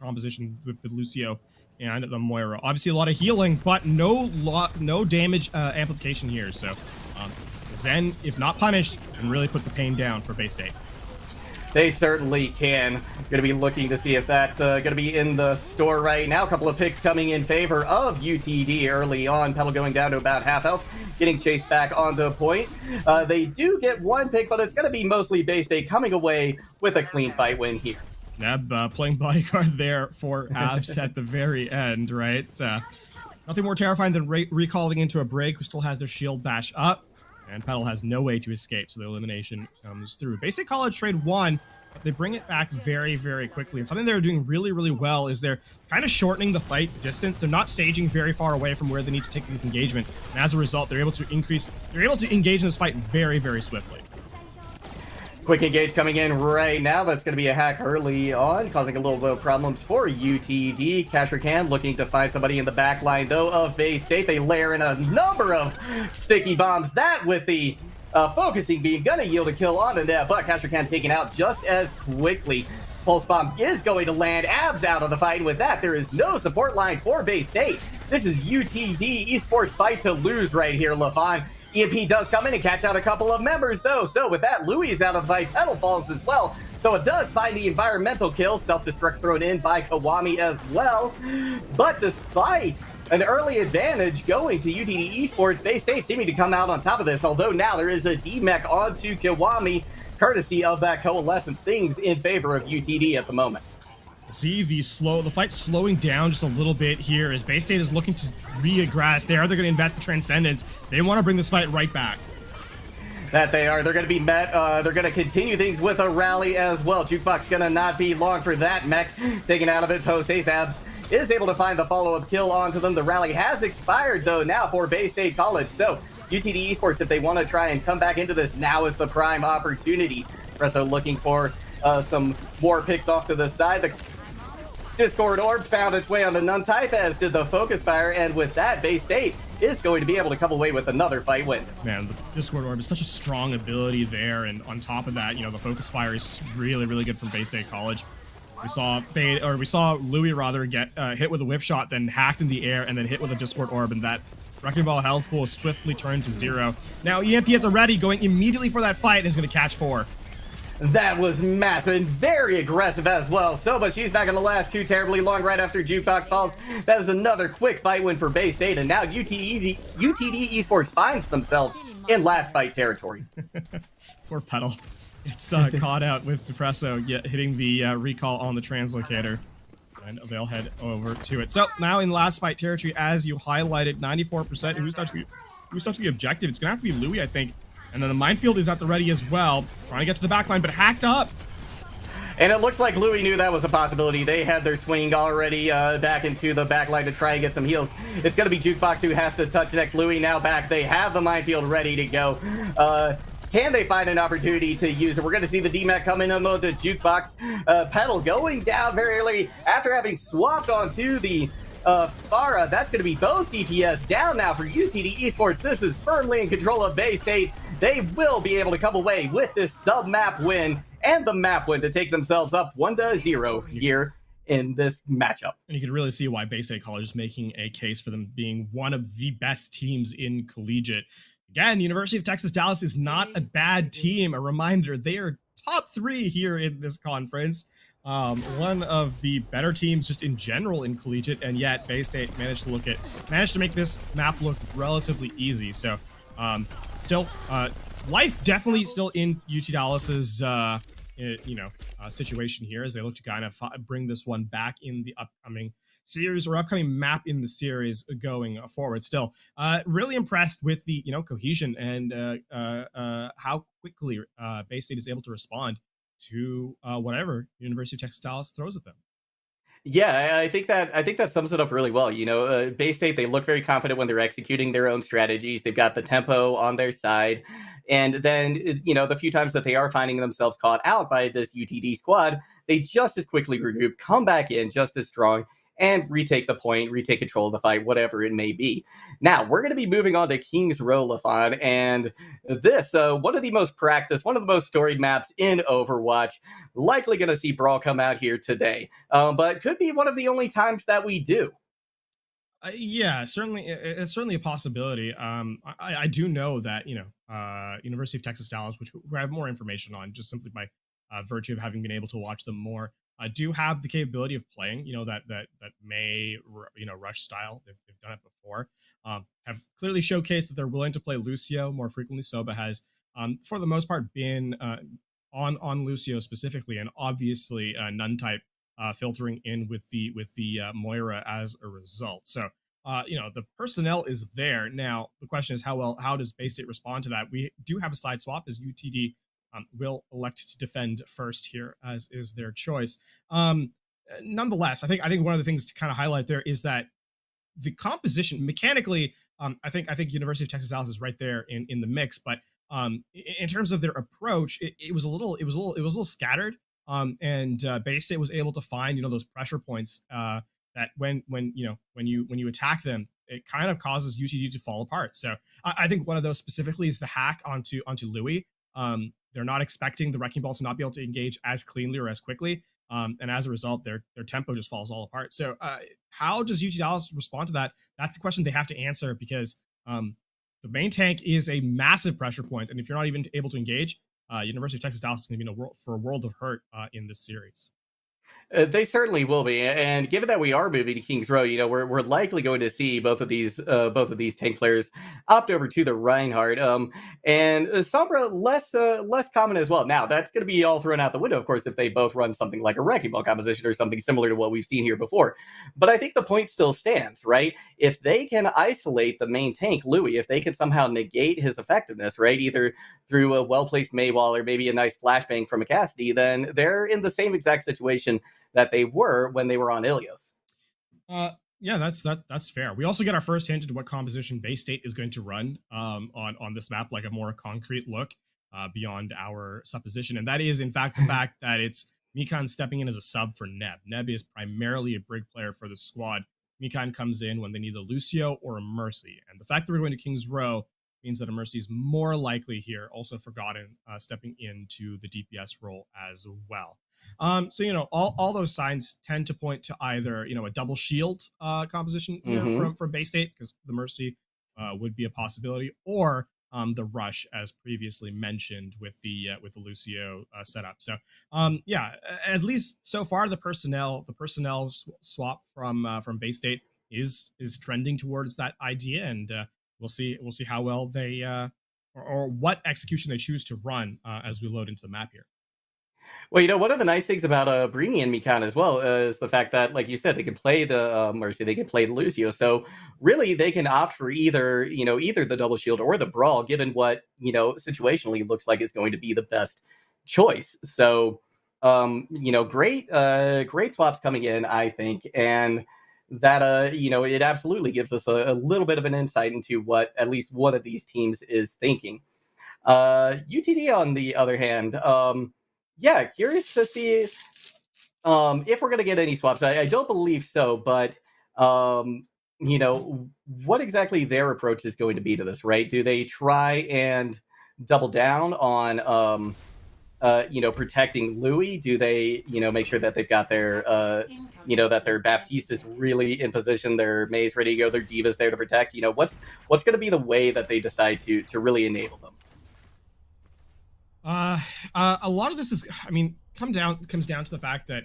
composition with the Lucio and the Moira. Obviously, a lot of healing, but no damage amplification here. So, Zen, if not punished, can really put the pain down for Bay State. They certainly can. Going to be looking to see if that's going to be in the store right now. A couple of picks coming in favor of UTD early on. Pedal going down to about half health, getting chased back onto a point. They do get 1 pick, but it's going to be mostly Bay State coming away with a clean fight win here. Neb playing bodyguard there for Abs at the very end, right? Nothing more terrifying than recalling into a break who still has their shield bash up. And Pedal has no way to escape, so the elimination comes through. Bay State College trade 1, but they bring it back very, very quickly. And something they're doing really, really well is they're kind of shortening the fight distance. They're not staging very far away from where they need to take this engagement. And as a result, they're able to engage in this fight very, very swiftly. Quick engage coming in right now. That's going to be a hack early on, causing a little bit of problems for UTD. Kashakan looking to find somebody in the back line, though, of Bay State. They layer in a number of sticky bombs. That with the focusing beam going to yield a kill on that, but Kashakan taken out just as quickly. Pulse bomb is going to land. Abs out of the fight, and with that, there is no support line for Bay State. This is UTD Esports fight to lose right here, LaFon. EMP does come in and catch out a couple of members, though. So with that, Louis is out of the fight. Pedal falls as well. So it does find the environmental kill. Self-destruct thrown in by Kiwami as well. But despite an early advantage going to UTD Esports, Bay State seeming to come out on top of this. Although now there is a D-mech onto Kiwami, courtesy of that Coalescence. Things in favor of UTD at the moment. See the fight slowing down just a little bit here as Bay State is looking to reaggress. They're going to invest the Transcendence. They want to bring this fight right back. That they are. They're going to be met. They're going to continue things with a rally as well. Jukebox going to not be long for that mech. Taken out of it post Ace. Abs is able to find the follow-up kill onto them. The rally has expired, though, now for Bay State College. So UTD Esports, if they want to try and come back into this, now is the prime opportunity. Presso looking for some more picks off to the side. The Discord Orb found its way onto Nuntype, as did the Focus Fire, and with that, Bay State is going to be able to come away with another fight win. Man, the Discord Orb is such a strong ability there, and on top of that, you know, the Focus Fire is really, really good from Bay State College. We saw Louis rather get hit with a whip shot, then hacked in the air, and then hit with a Discord Orb, and that Wrecking Ball health will swiftly turn to 0. Now EMP at the ready, going immediately for that fight, is going to catch 4. That was massive and very aggressive as well. Soba, she's not going to last too terribly long right after Jukebox falls. That is another quick fight win for Bay State, and now UTD Esports finds themselves in last fight territory. Poor Petal. It's caught out with Depresso hitting the recall on the translocator. And they'll head over to it. So now in last fight territory, as you highlighted, 94%. Who's touching the objective? It's gonna have to be Louis, I think. And then the minefield is at the ready as well, trying to get to the backline, but hacked up. And it looks like Louis knew that was a possibility. They had their swing already back into the backline to try and get some heals. It's going to be Jukebox who has to touch next. Louis now back. They have the minefield ready to go. Can they find an opportunity to use it? We're going to see the DMAC come in mode to Jukebox. Petal going down very early after having swapped onto the Farah. That's going to be both DPS down now for UTD Esports. This is firmly in control of Bay State. They will be able to come away with this sub-map win and the map win to take themselves up 1-0 here in this matchup. And you could really see why Bay State College is making a case for them being one of the best teams in collegiate. Again, University of Texas Dallas is not a bad team. A reminder, they are top 3 here in this conference. One of the better teams just in general in collegiate, and yet Bay State managed to make this map look relatively easy. So still, life definitely still in UT Dallas's situation here as they look to kind of bring this one back in the upcoming series or upcoming map in the series going forward. Still, really impressed with the cohesion and how quickly Bay State is able to respond to whatever University of Texas Dallas throws at them. Yeah, I think that sums it up really well. Bay State, they look very confident when they're executing their own strategies. They've got the tempo on their side. And then, the few times that they are finding themselves caught out by this UTD squad, they just as quickly regroup, come back in just as strong, and retake the point, retake control of the fight, whatever it may be. Now, we're going to be moving on to Kings Row, Lafon, and this, one of the most practiced, one of the most storied maps in Overwatch. Likely going to see Brawl come out here today, but could be one of the only times that we do. Yeah, certainly, it's certainly a possibility. I do know that University of Texas Dallas, which we have more information on, just simply by virtue of having been able to watch them more, do have the capability of playing, that May, rush style. They've done it before. Have clearly showcased that they're willing to play Lucio more frequently. Soba has, for the most part, been on Lucio specifically, and obviously Nun type filtering in with the Moira as a result. So the personnel is there. Now the question is how does Bay State respond to that? We do have a side swap as UTD will elect to defend first here, as is their choice. Nonetheless, I think one of the things to kind of highlight there is that the composition mechanically, I think University of Texas Dallas is right there in the mix, but in terms of their approach, it was a little scattered. And Bay State was able to find those pressure points that when you attack them, it kind of causes UTD to fall apart. So I think one of those specifically is the hack onto Louis. They're not expecting the Wrecking Ball to not be able to engage as cleanly or as quickly. And as a result, their tempo just falls all apart. So how does UT Dallas respond to that? That's the question they have to answer, because the main tank is a massive pressure point. And if you're not even able to engage, University of Texas Dallas is going to be in a world of hurt in this series. They certainly will be, and given that we are moving to Kings Row, we're likely going to see both of these tank players opt over to the Reinhardt, and Sombra less common as well. Now that's going to be all thrown out the window, of course, if they both run something like a Wrecking Ball composition or something similar to what we've seen here before. But I think the point still stands, right? If they can isolate the main tank, Louis, if they can somehow negate his effectiveness, right, either through a well-placed Maywall or maybe a nice flashbang from a Cassidy, then they're in the same exact situation that they were when they were on Ilios. Yeah, that's fair. We also get our first hint into what composition Bay State is going to run on this map, like a more concrete look beyond our supposition, and that is in fact the fact that it's Mikan stepping in as a sub for Neb. Neb is primarily a brig player for the squad. Mikan comes in when they need a Lucio or a Mercy, and the fact that we're going to Kings Row means that a Mercy is more likely here. Also Forgotten stepping into the DPS role as well. So all those signs tend to point to either a double shield composition from Bay State, because the Mercy would be a possibility, or the rush as previously mentioned with the Lucio setup. So yeah, at least so far the personnel swap from Bay State is trending towards that idea, and we'll see how well they or what execution they choose to run as we load into the map here. Well, one of the nice things about bringing in Mikan as well is the fact that, like you said, they can play the Mercy, they can play the Lucio. So really, they can opt for either the double shield or the brawl, given what situationally looks like is going to be the best choice. So great swaps coming in, I think, and that it absolutely gives us a little bit of an insight into what at least one of these teams is thinking. UTD, on the other hand, yeah, curious to see if we're going to get any swaps. I don't believe so, but what exactly their approach is going to be to this, right? Do they try and double down on protecting Louis? Do they make sure that they've got their that their Baptiste is really in position, their May's ready to go, their Diva's there to protect? What's going to be the way that they decide to really enable them? A lot of this is, comes down to the fact that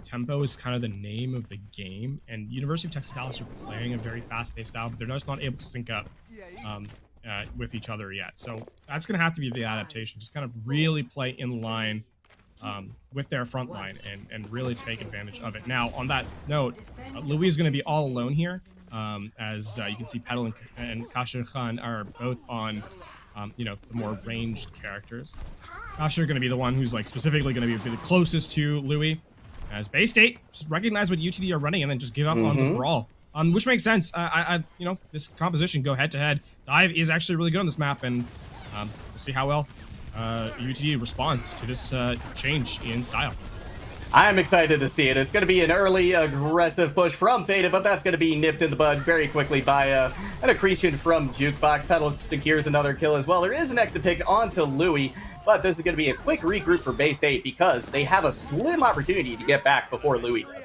tempo is kind of the name of the game, and University of Texas Dallas are playing a very fast-paced style, but they're just not able to sync up with each other yet. So that's going to have to be the adaptation, just kind of really play in line with their front line and really take advantage of it. Now, on that note, Louis is going to be all alone here, as you can see Petal and Kasha Khan are both on the more ranged characters. Kasha are going to be the one who's specifically going to be the closest to Louis. As Bay State, just recognize what UTD are running and then just give up on the brawl, which makes sense. This composition, go head to head. Dive is actually really good on this map, and we'll see how well UTD responds to this change in style. I'm excited to see it. It's going to be an early, aggressive push from Faded, but that's going to be nipped in the bud very quickly by an accretion from Jukebox. Petal secures another kill as well. There is an exit pick onto Louis, but this is going to be a quick regroup for Bay State because they have a slim opportunity to get back before Louis does.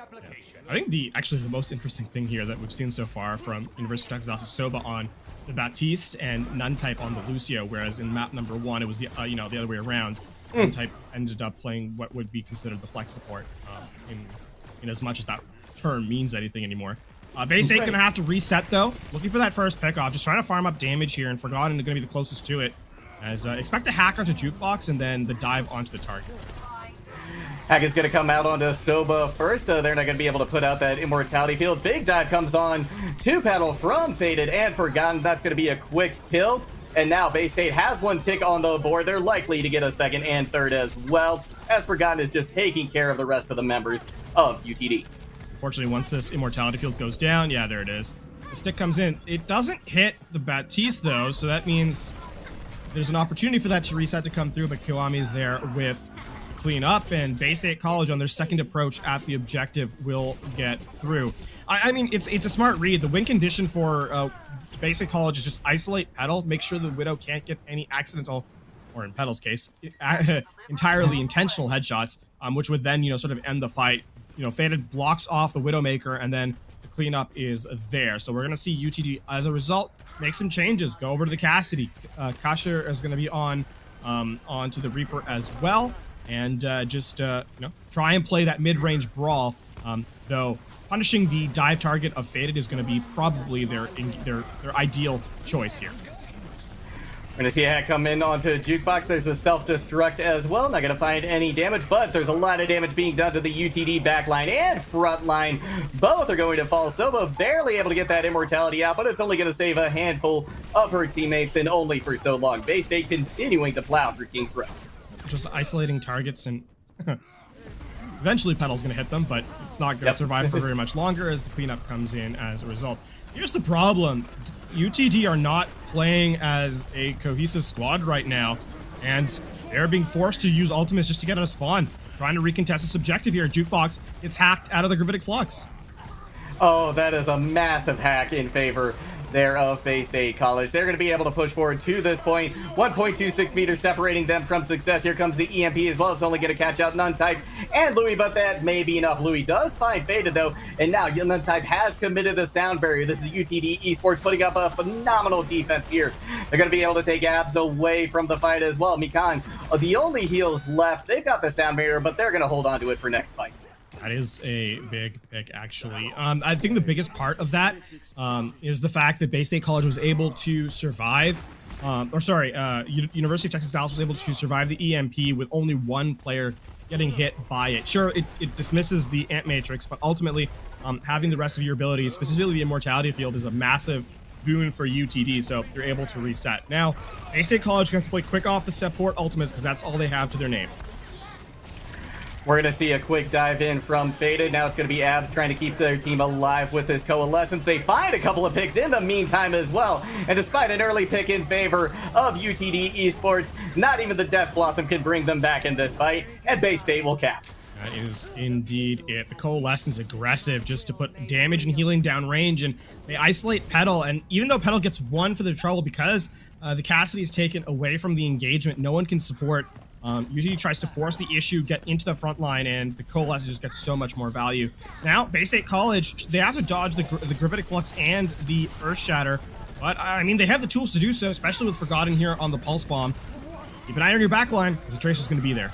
I think the most interesting thing here that we've seen so far from University of Texas Dallas is Soba on the Baptiste and Nuntype on the Lucio, whereas in map number 1 it was the other way around. Nuntype ended up playing what would be considered the flex support, in as much as that term means anything anymore. Bay State gonna have to reset though, looking for that first pick off, just trying to farm up damage here, and Forgotten is gonna be the closest to it. As expect a hack onto Jukebox and then the dive onto the target. Hack is going to come out onto Soba first. They're not going to be able to put out that immortality field. Big dive comes on to Petal from Faded and Forgotten. That's going to be a quick kill. And now Bay State has one tick on the board. They're likely to get a second and third as well, as Forgotten is just taking care of the rest of the members of UTD. Unfortunately, once this immortality field goes down, yeah, there it is. The stick comes in. It doesn't hit the Baptiste though, so that means there's an opportunity for that to reset to come through, but Kiwami is there with clean up, and Bay State College on their second approach at the objective will get through. It's a smart read. The win condition for Bay State College is just isolate Petal, make sure the Widow can't get any accidental, or in Petal's case, entirely intentional headshots, which would then, sort of end the fight. Faded blocks off the Widowmaker, and then the cleanup is there. So we're going to see UTD, as a result, make some changes. Go over to the Cassidy. Kasha is going to be onto the Reaper as well. And try and play that mid-range brawl. Though punishing the dive target of Faded is going to be probably their ideal choice here. We're going to see a hack come in onto Jukebox. There's a self-destruct as well. Not going to find any damage, but there's a lot of damage being done to the UTD backline and front line. Both are going to fall. Soba barely able to get that immortality out, but it's only going to save a handful of her teammates, and only for so long. Bay State continuing to plow through King's Row. Just isolating targets, and eventually Petal's going to hit them, but it's not going to survive for very much longer as the cleanup comes in as a result. Here's the problem. UTD are not playing as a cohesive squad right now, and they're being forced to use ultimates just to get out of spawn. Trying to recontest this objective here. Jukebox gets hacked out of the Gravitic Flux. Oh, that is a massive hack in favor there of Bay State College. They're going to be able to push forward to this point. 1.26 meters separating them from success. Here comes the EMP as well. It's only going to catch out Untitled and Louis, but that may be enough. Louis does find Faded though, and now Untitled has committed the sound barrier. This is UTD Esports putting up a phenomenal defense here. They're going to be able to take Abs away from the fight as well. Mikan, the only heals left. They've got the sound barrier, but they're going to hold on to it for next fight. That is a big pick, actually. I think the biggest part of that is the fact that Bay State College was able to survive, University of Texas Dallas was able to survive the EMP with only one player getting hit by it. Sure, it dismisses the Ant Matrix, but ultimately having the rest of your abilities, specifically the Immortality Field, is a massive boon for UTD, so you're able to reset. Now, Bay State College can have to play quick off the set port ultimates because that's all they have to their name. We're going to see a quick dive in from Faded. Now it's going to be Abs trying to keep their team alive with this Coalescence. They find a couple of picks in the meantime as well. And despite an early pick in favor of UTD Esports, not even the Death Blossom can bring them back in this fight. And Bay State will cap. That is indeed it. The Coalescence aggressive just to put damage and healing down range, and they isolate Petal. And even though Petal gets one for their trouble because the Cassidy is taken away from the engagement, no one can support. UTD tries to force the issue, get into the front line, and the Coalescence just gets so much more value. Now, Bay State College, they have to dodge the Gravitic Flux and the Earth Shatter, but I mean, they have the tools to do so, especially with Forgotten here on the Pulse Bomb. Keep an eye on your backline, because the Tracer's going to be there.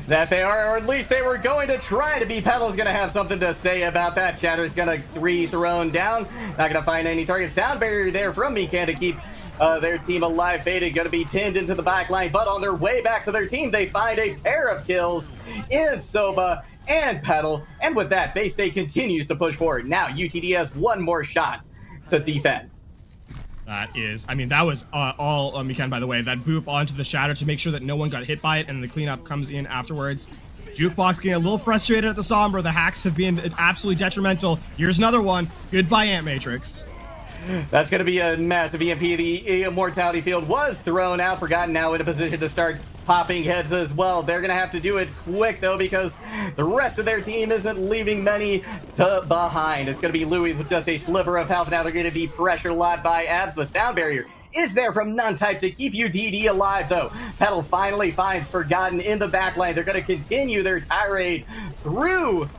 That they are, or at least they were going to try to be. Petal's going to have something to say about that. Shatter's going to thrown down. Not going to find any target. Sound barrier there from Mikan to keep their team alive. Faded going to be pinned into the back line, but on their way back to their team, they find a pair of kills in Soba and Petal. And with that, Bay State continues to push forward. Now UTD has one more shot to defend. That is, I mean, that was all Mikan, by the way. That boop onto the Shatter to make sure that no one got hit by it, and the cleanup comes in afterwards. Jukebox getting a little frustrated at the Sombra. The hacks have been absolutely detrimental. Here's another one. Goodbye, Ant Matrix. That's going to be a massive EMP. The Immortality Field was thrown out. Forgotten now in a position to start popping heads as well. They're going to have to do it quick, though, because the rest of their team isn't leaving many behind. It's going to be Louis with just a sliver of health. Now they're going to be pressured a lot by Abs. The sound barrier is there from Nuntype to keep UTD alive, though. Petal finally finds Forgotten in the backline. They're going to continue their tirade through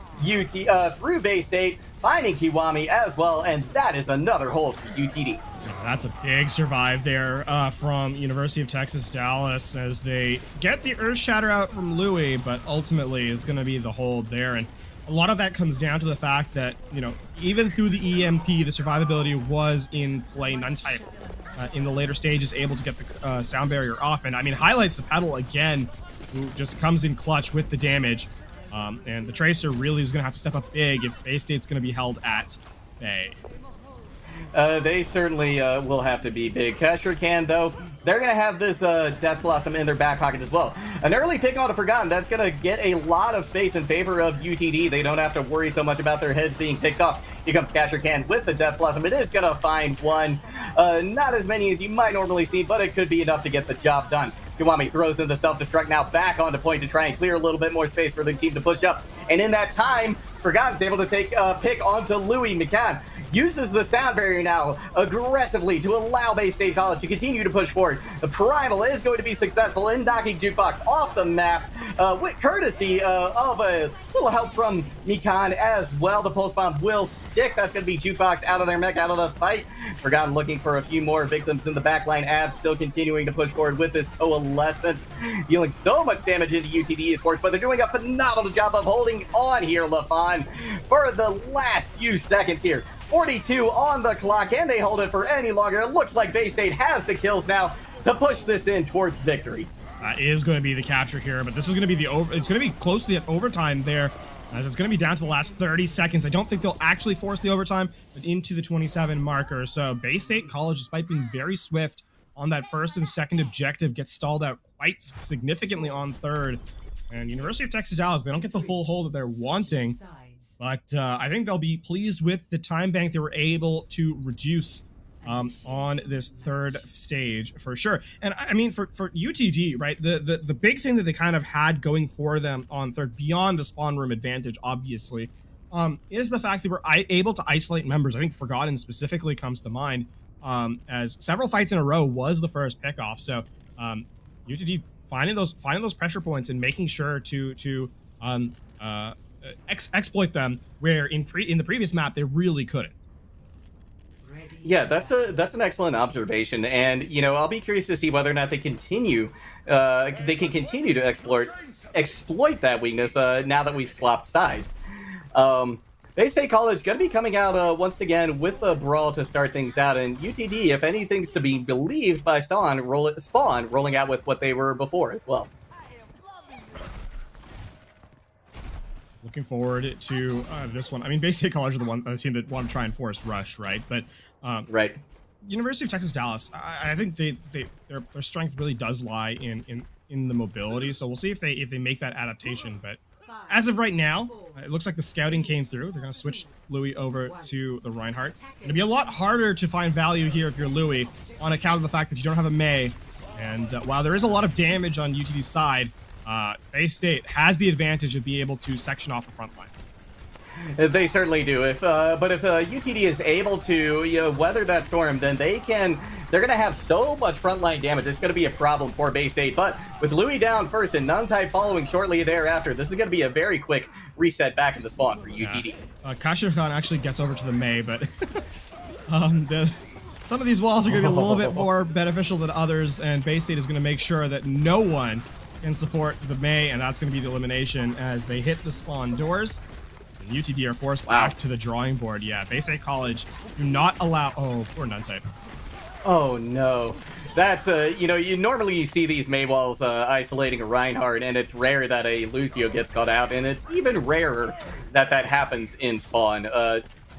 through Bay State, finding Kiwami as well, and that is another hold for UTD. That's a big survive there from University of Texas Dallas as they get the Earth Shatter out from Louis, but ultimately it's going to be the hold there. And a lot of that comes down to the fact that, you know, even through the EMP, the survivability was in play. Nuntype in the later stages able to get the sound barrier off. And I mean, highlights of Petal again, who just comes in clutch with the damage. And the Tracer really is going to have to step up big if Bay State's going to be held at bay. They certainly will have to be big. Kesher can, though. They're going to have this Death Blossom in their back pocket as well. An early pick on a Forgotten. That's going to get a lot of space in favor of UTD. They don't have to worry so much about their heads being picked off. Here comes Kesher can with the Death Blossom. It is going to find one. Not as many as you might normally see, but it could be enough to get the job done. Kiwami throws in the self-destruct now back onto point to try and clear a little bit more space for the team to push up. And in that time, Forgotten's able to take a pick onto Louis. Mikan uses the sound barrier now aggressively to allow Bay State College to continue to push forward. The Primal is going to be successful in knocking Jukebox off the map with courtesy of a little help from Mikan as well. The Pulse Bomb will stick. That's going to be Jukebox out of their mech, out of the fight. Forgotten looking for a few more victims in the backline. Abs still continuing to push forward with this Coalescence, dealing so much damage into UTD Esports, but they're doing a phenomenal job of holding on here, LaFon, for the last few seconds here. 42 on the clock. Can they hold it for any longer? It looks like Bay State has the kills now to push this in towards victory. That is going to be the capture here, but this is going to be it's going to be close to the overtime there, as it's going to be down to the last 30 seconds. I don't think they'll actually force the overtime, but into the 27 marker. So Bay State College, despite being very swift on that first and second objective, gets stalled out quite significantly on third. And University of Texas Dallas, they don't get the full hold that they're wanting. But I think they'll be pleased with the time bank they were able to reduce on this third stage for sure. And I mean, for UTD, right, the big thing that they kind of had going for them on third, beyond the spawn room advantage, obviously, is the fact that we're able to isolate members. I think Forgotten specifically comes to mind, as several fights in a row was the first pickoff. So UTD finding those pressure points and making sure to exploit them, where in the previous map they really couldn't. Yeah, that's an excellent observation, and I'll be curious to see whether or not they can continue to exploit that weakness now that we've swapped sides. Bay State College going to be coming out once again with a brawl to start things out, and UTD, if anything's to be believed by Spawn, rolling out with what they were before as well. Looking forward to this one. I mean, Bay State College are the team that want to try and force rush, right? But right. University of Texas Dallas, I think their strength really does lie in the mobility. So we'll see if they make that adaptation. But as of right now, it looks like the scouting came through. They're going to switch Louis over to the Reinhardt. It'll be a lot harder to find value here if you're Louis, on account of the fact that you don't have a Mei. And while there is a lot of damage on UTD's side, Bay State has the advantage of being able to section off the front line. They certainly do. But if UTD is able to weather that storm, then they're going to have so much frontline damage. It's going to be a problem for Bay State. But with Louis down first and Nuntype following shortly thereafter, this is going to be a very quick reset back in the spawn for UTD. Kashir Khan actually gets over to the Mei, but some of these walls are going to be a little bit more beneficial than others, and Bay State is going to make sure that no one can support the Mei, and that's going to be the elimination as they hit the spawn doors. And UTD are forced back to the drawing board. Yeah, Bay State College do not allow... Oh, poor Nuntype. Oh, no. That's, you normally see these Mei walls isolating a Reinhardt, and it's rare that a Lucio gets caught out, and it's even rarer that happens in spawn.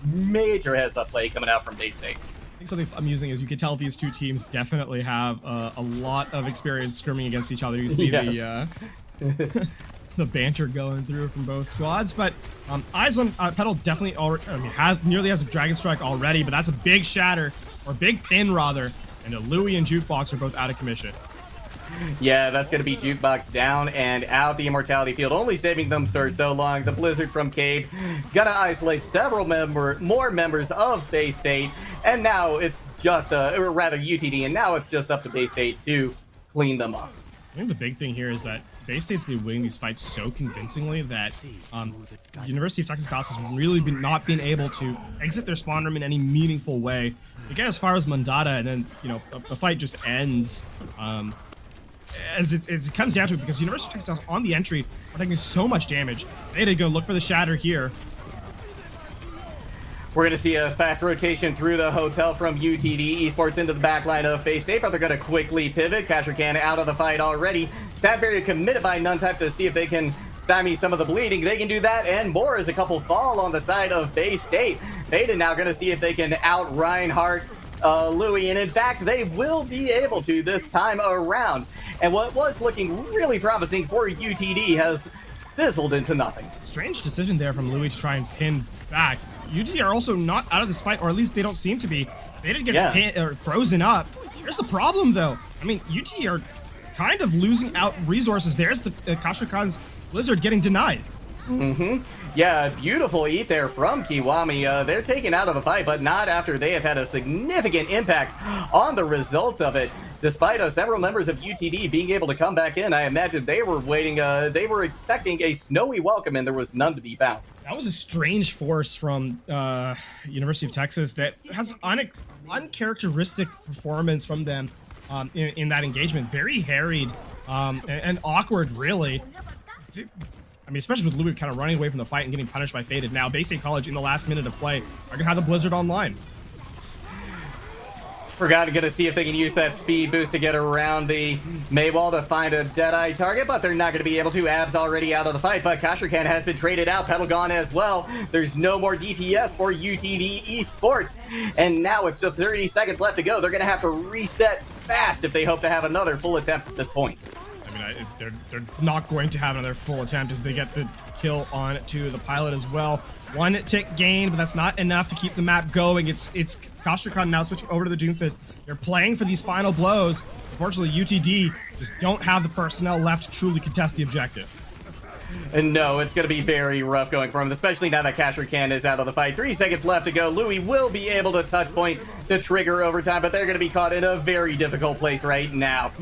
Major heads-up play coming out from Bay State. I think something amusing is you can tell these two teams definitely have a lot of experience scrimming against each other. You see the banter going through from both squads. But Iceland Petal definitely has a Dragon Strike already, but that's a big shatter, or big pin rather, and Louis and Jukebox are both out of commission. Yeah, that's going to be Jukebox down and out the Immortality Field, only saving them for so long. The Blizzard from Cave going to isolate several more members of Bay State, and now it's just, or rather UTD, and now it's just up to Bay State to clean them up. I think the big thing here is that Bay State's been winning these fights so convincingly that University of Texas Dallas has really not been able to exit their spawn room in any meaningful way. They get as far as Mandata, and then the fight just ends. As it comes down to it, because University of Texas Dallas on the entry are taking so much damage. They had to go look for the shatter here. We're going to see a fast rotation through the hotel from UTD Esports into the backline of Bay State, but they're going to quickly pivot. Kasherkan out of the fight already. Sadberry committed by Nuntype to see if they can stymie some of the bleeding. They can do that and more as a couple fall on the side of Bay State. Beta now going to see if they can out Reinhardt Louis, and in fact, they will be able to this time around. And what was looking really promising for UTD has fizzled into nothing. Strange decision there from Louis to try and pin back. UTD are also not out of this fight, or at least they don't seem to be. They didn't get frozen up. Here's the problem, though. I mean, UTD are kind of losing out resources. There's the Kasha Khan's Blizzard getting denied. Yeah, beautiful eat there from Kiwami. They're taken out of the fight, but not after they have had a significant impact on the result of it. Despite several members of UTD being able to come back in, I imagine they were waiting, they were expecting a snowy welcome, and there was none to be found. That was a strange force from University of Texas that has uncharacteristic performance from them in that engagement. Very harried and awkward, really. I mean, especially with Louis kind of running away from the fight and getting punished by Faded. Now, Bay State College, in the last minute of play, are going to have the Blizzard online. Forgot to see if they can use that speed boost to get around the Maywall to find a Deadeye target, but they're not going to be able to. Abs already out of the fight, but Kasherkan has been traded out. Petal gone as well. There's no more DPS for UTD Esports. And now with just 30 seconds left to go, they're going to have to reset fast if they hope to have another full attempt at this point. I mean, they're not going to have another full attempt as they get the kill on to the pilot as well. One tick gain, but that's not enough to keep the map going. It's Kasherkan now switching over to the Doomfist. They're playing for these final blows. Unfortunately, UTD just don't have the personnel left to truly contest the objective. And no, it's going to be very rough going for him, especially now that Kasherkan is out of the fight. 3 seconds left to go. Louis will be able to touch point to trigger overtime, but they're going to be caught in a very difficult place right now.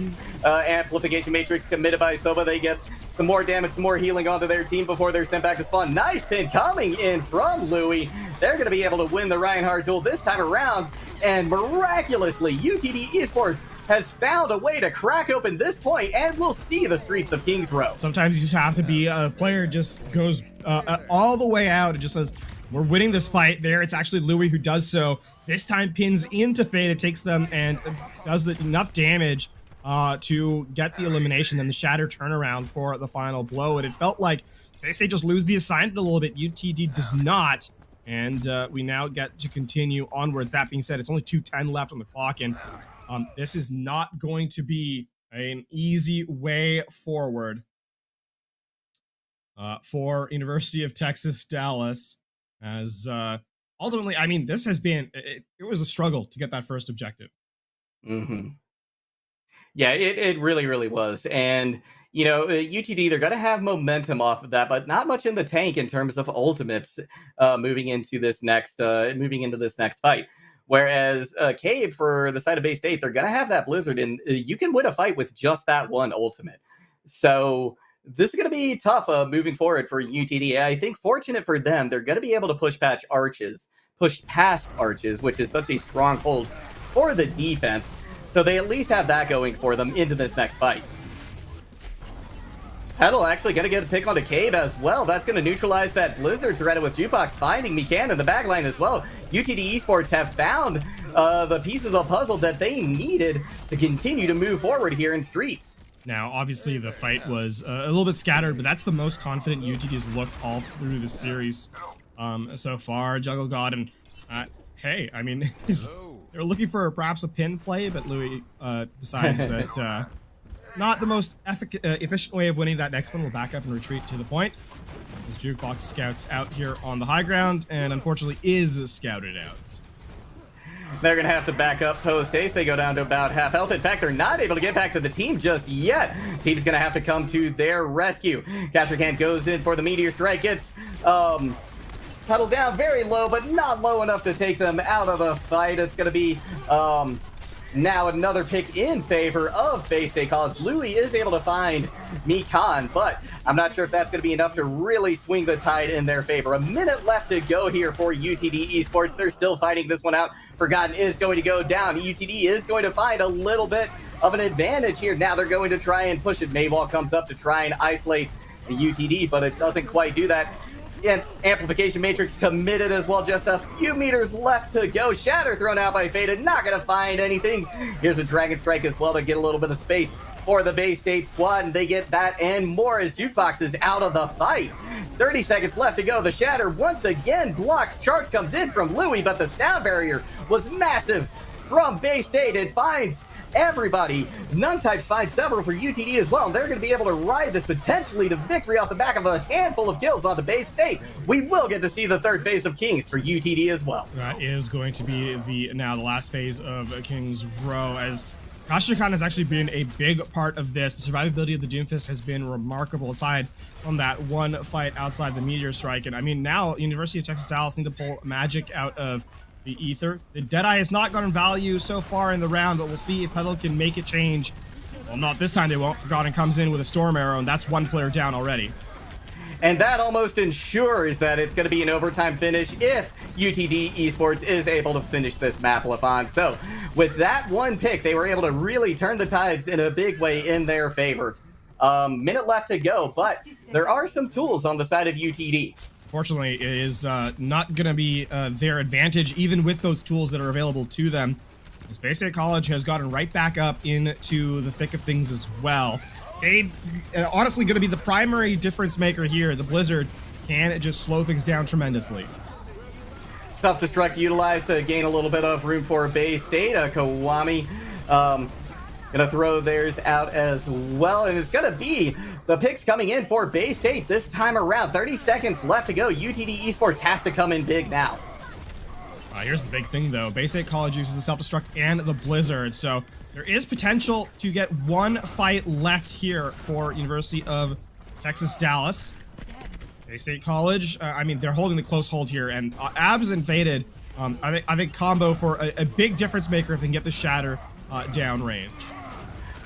Amplification Matrix committed by Sova. They get some more damage, some more healing onto their team before they're sent back to spawn. Nice pin coming in from Louis. They're going to be able to win the Reinhardt duel this time around, and miraculously, UTD Esports has found a way to crack open this point, and we'll see the streets of Kings Row. Sometimes you just have to be a player just goes all the way out and just says, we're winning this fight. There, it's actually Louis who does so. This time pins into Fade. It takes them and does enough damage to get the elimination and the Shatter turnaround for the final blow. And it felt like they just lose the assignment a little bit. UTD does not. And we now get to continue onwards. That being said, it's only 2:10 left on the clock, and this is not going to be an easy way forward for University of Texas Dallas, as ultimately, I mean, this has been, it was a struggle to get that first objective. Yeah, it really, really was. And, you know, UTD, they're going to have momentum off of that, but not much in the tank in terms of ultimates moving into this next fight. Whereas Cave, for the side of Bay State, they're going to have that Blizzard, and you can win a fight with just that one ultimate. So this is going to be tough moving forward for UTD. I think fortunate for them, they're going to be able to push past Arches, which is such a stronghold for the defense. So they at least have that going for them into this next fight. Petal actually going to get a pick onto Cave as well. That's going to neutralize that Blizzard threat with Jukebox finding Mikan in the backline as well. UTD Esports have found the pieces of the puzzle that they needed to continue to move forward here in Streets. Now, obviously, the fight was a little bit scattered, but that's the most confident UTD's looked all through the series so far. Juggle God, and hey, I mean, they're looking for perhaps a pin play, but Louis decides that not the most efficient way of winning that next one. Will back up and retreat to the point. As Jukebox scouts out here on the high ground, and unfortunately is scouted out. They're going to have to back up post-haste. They go down to about half health. In fact, they're not able to get back to the team just yet. Team's going to have to come to their rescue. Kasherkan goes in for the Meteor Strike. Gets pedaled down very low, but not low enough to take them out of the fight. It's going to be now another pick in favor of Bay State College. Louis is able to find Mikan, but I'm not sure if that's going to be enough to really swing the tide in their favor. A minute left to go here for UTD Esports. They're still fighting this one out. Forgotten is going to go down. UTD is going to find a little bit of an advantage here. Now they're going to try and push it. Maywall comes up to try and isolate the UTD, but it doesn't quite do that. And Amplification Matrix committed as well. Just a few meters left to go. Shatter thrown out by Faded. Not going to find anything. Here's a Dragon Strike as well to get a little bit of space for the Bay State squad. And they get that and more as Jukebox is out of the fight. 30 seconds left to go. The Shatter once again blocks. Charge comes in from Louis, but the sound barrier was massive from Bay State. It finds everybody. None types find several for UTD as well. And they're going to be able to ride this potentially to victory off the back of a handful of kills onto Bay State. We will get to see the third phase of Kings for UTD as well. That is going to be the last phase of Kings Row, as Kasherkan has actually been a big part of this. The survivability of the Doomfist has been remarkable, aside from that one fight outside the Meteor Strike. And I mean, now University of Texas Dallas need to pull magic out of the ether. The Deadeye has not gotten value so far in the round, but we'll see if Petal can make it change. Well, not this time they won't. Forgotten comes in with a Storm Arrow, and that's one player down already. And that almost ensures that it's going to be an overtime finish if UTD Esports is able to finish this Maplathon. So with that one pick, they were able to really turn the tides in a big way in their favor. Minute left to go, but there are some tools on the side of UTD. Fortunately, it is not going to be their advantage, even with those tools that are available to them. As Bay State College has gotten right back up into the thick of things as well. They honestly going to be the primary difference maker here. The Blizzard can just slow things down tremendously. Self-destruct utilized to gain a little bit of room for Bay State. Kawami gonna throw theirs out as well, and it's gonna be the picks coming in for Bay State this time around. 30 seconds left to go. UTD Esports has to come in big now. Here's the big thing, though. Bay State College uses the self-destruct and the Blizzard, so there is potential to get one fight left here for University of Texas Dallas. State College, I mean, they're holding the close hold here, and Abs and Faded, I think combo for a big difference maker if they can get the Shatter down range.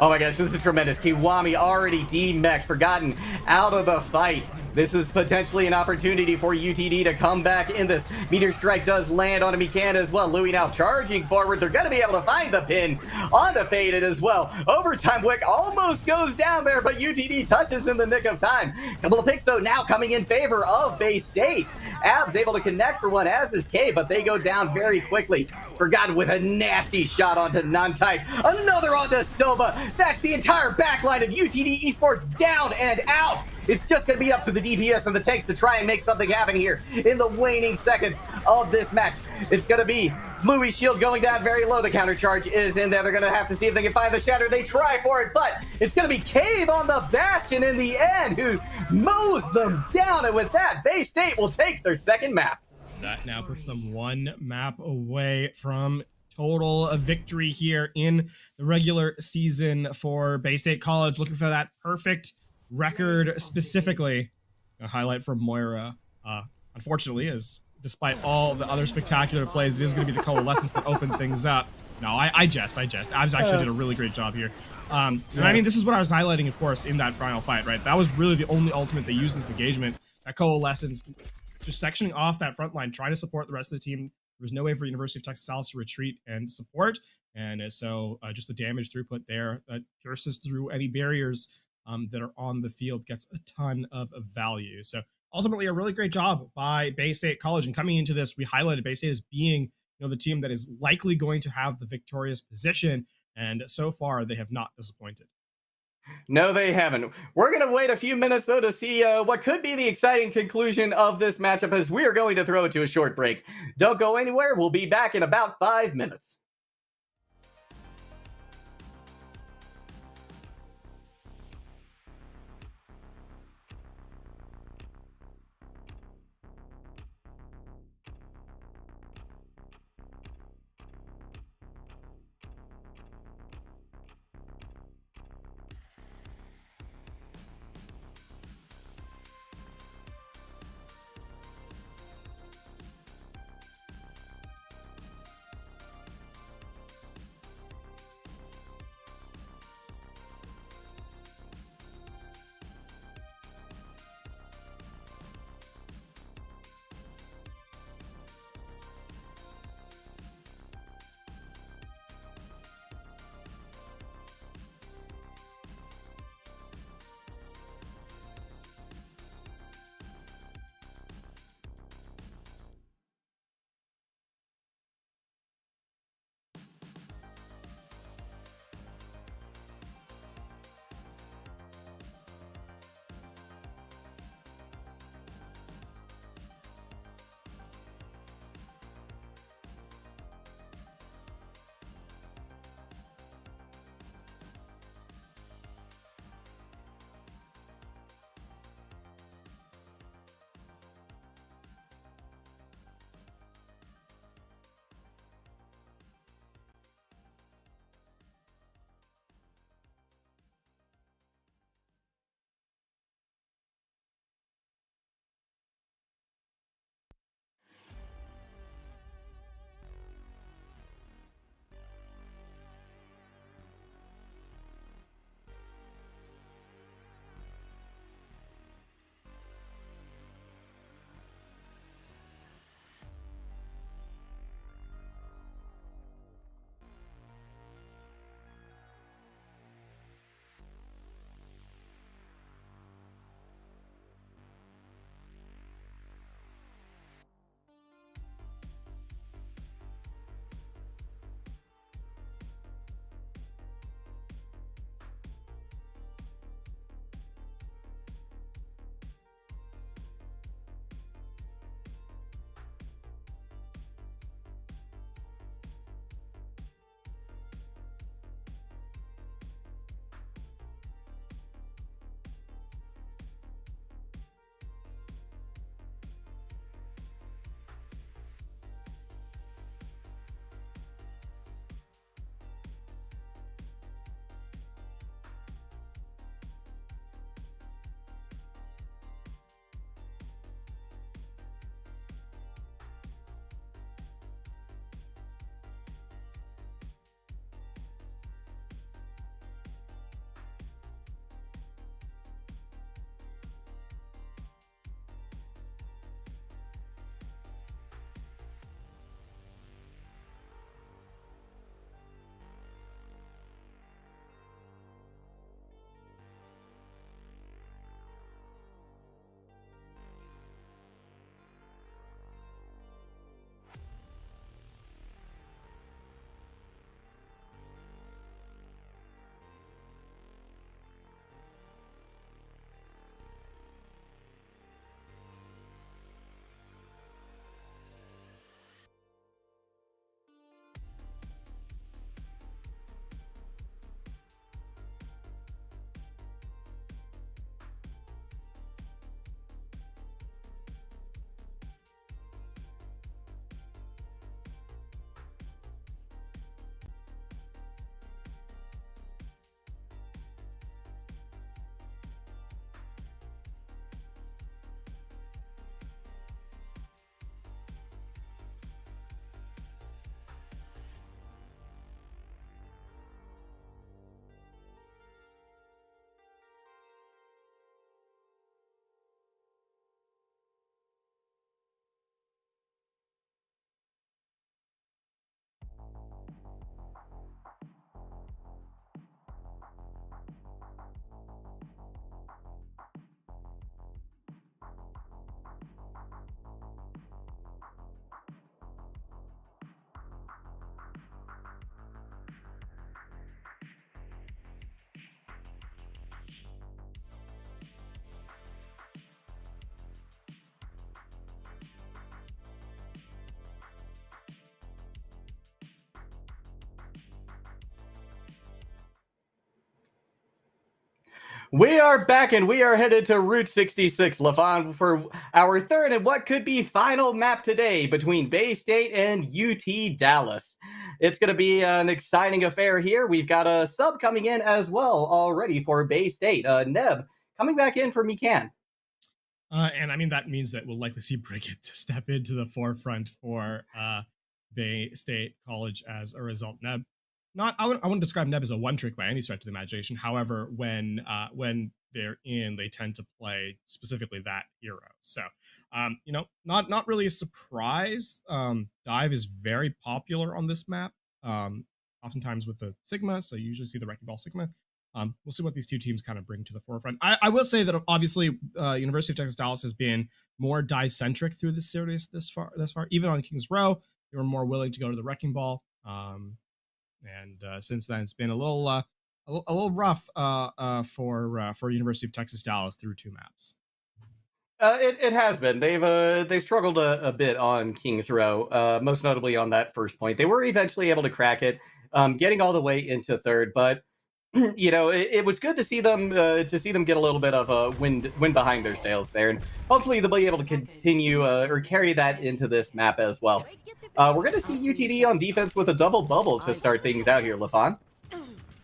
Oh my gosh, this is tremendous. Kiwami already demexed, forgotten out of the fight. This is potentially an opportunity for UTD to come back in this. Meteor Strike does land on a Mikana as well. Louis now charging forward. They're going to be able to find the pin on the Faded as well. Overtime Wick almost goes down there, but UTD touches in the nick of time. Couple of picks, though, now coming in favor of Bay State. Abs able to connect for one, as is K, but they go down very quickly. Forgotten with a nasty shot onto Untitled. Another onto Silva. That's the entire backline of UTD Esports down and out. It's just going to be up to the DPS and the tanks to try and make something happen here in the waning seconds of this match. It's going to be Louis' shield going down very low. The counter charge is in there. They're going to have to see if they can find the Shatter. They try for it, but it's going to be Cave on the Bastion in the end who mows them down. And with that, Bay State will take their second map. That now puts them one map away from total victory here in the regular season for Bay State College. Looking for that perfect record specifically. A highlight from Moira, unfortunately, is despite all the other spectacular plays, it is going to be the Coalescence that opened things up. No, I jest. Abs actually did a really great job here. And I mean, this is what I was highlighting, of course, in that final fight, right? That was really the only ultimate they used in this engagement. That Coalescence, just sectioning off that front line, trying to support the rest of the team. There was no way for University of Texas Dallas to retreat and support. And so just the damage throughput there that pierces through any barriers that are on the field gets a ton of value. So ultimately a really great job by Bay State College. And coming into this, we highlighted Bay State as being the team that is likely going to have the victorious position. And so far they have not disappointed. No, they haven't. We're going to wait a few minutes, though, to see what could be the exciting conclusion of this matchup, as we are going to throw it to a short break. Don't go anywhere. We'll be back in about 5 minutes. We are back and we are headed to Route 66, LaFon, for our third and what could be final map today between Bay State and UT Dallas. It's going to be an exciting affair here. We've got a sub coming in as well already for Bay State. Neb coming back in for Mecan. And I mean, that means that we'll likely see Brigitte step into the forefront for Bay State College as a result. Neb, I wouldn't describe Neb as a one-trick by any stretch of the imagination. However, when they're in, they tend to play specifically that hero. So, not really a surprise. Dive is very popular on this map. Oftentimes with the Sigma, so you usually see the Wrecking Ball Sigma. We'll see what these two teams kind of bring to the forefront. I will say that obviously University of Texas Dallas has been more dive-centric through this series this far. Even on Kings Row, they were more willing to go to the Wrecking Ball. And since then, it's been a little rough for University of Texas Dallas through 2 maps. It has been. They've struggled a bit on Kings Row, most notably on that first point. They were eventually able to crack it, getting all the way into third, but it was good to see them get a little bit of a wind behind their sails there, and hopefully they'll be able to continue or carry that into this map as well. We're going to see UTD on defense with a double bubble to start things out here, LaFon.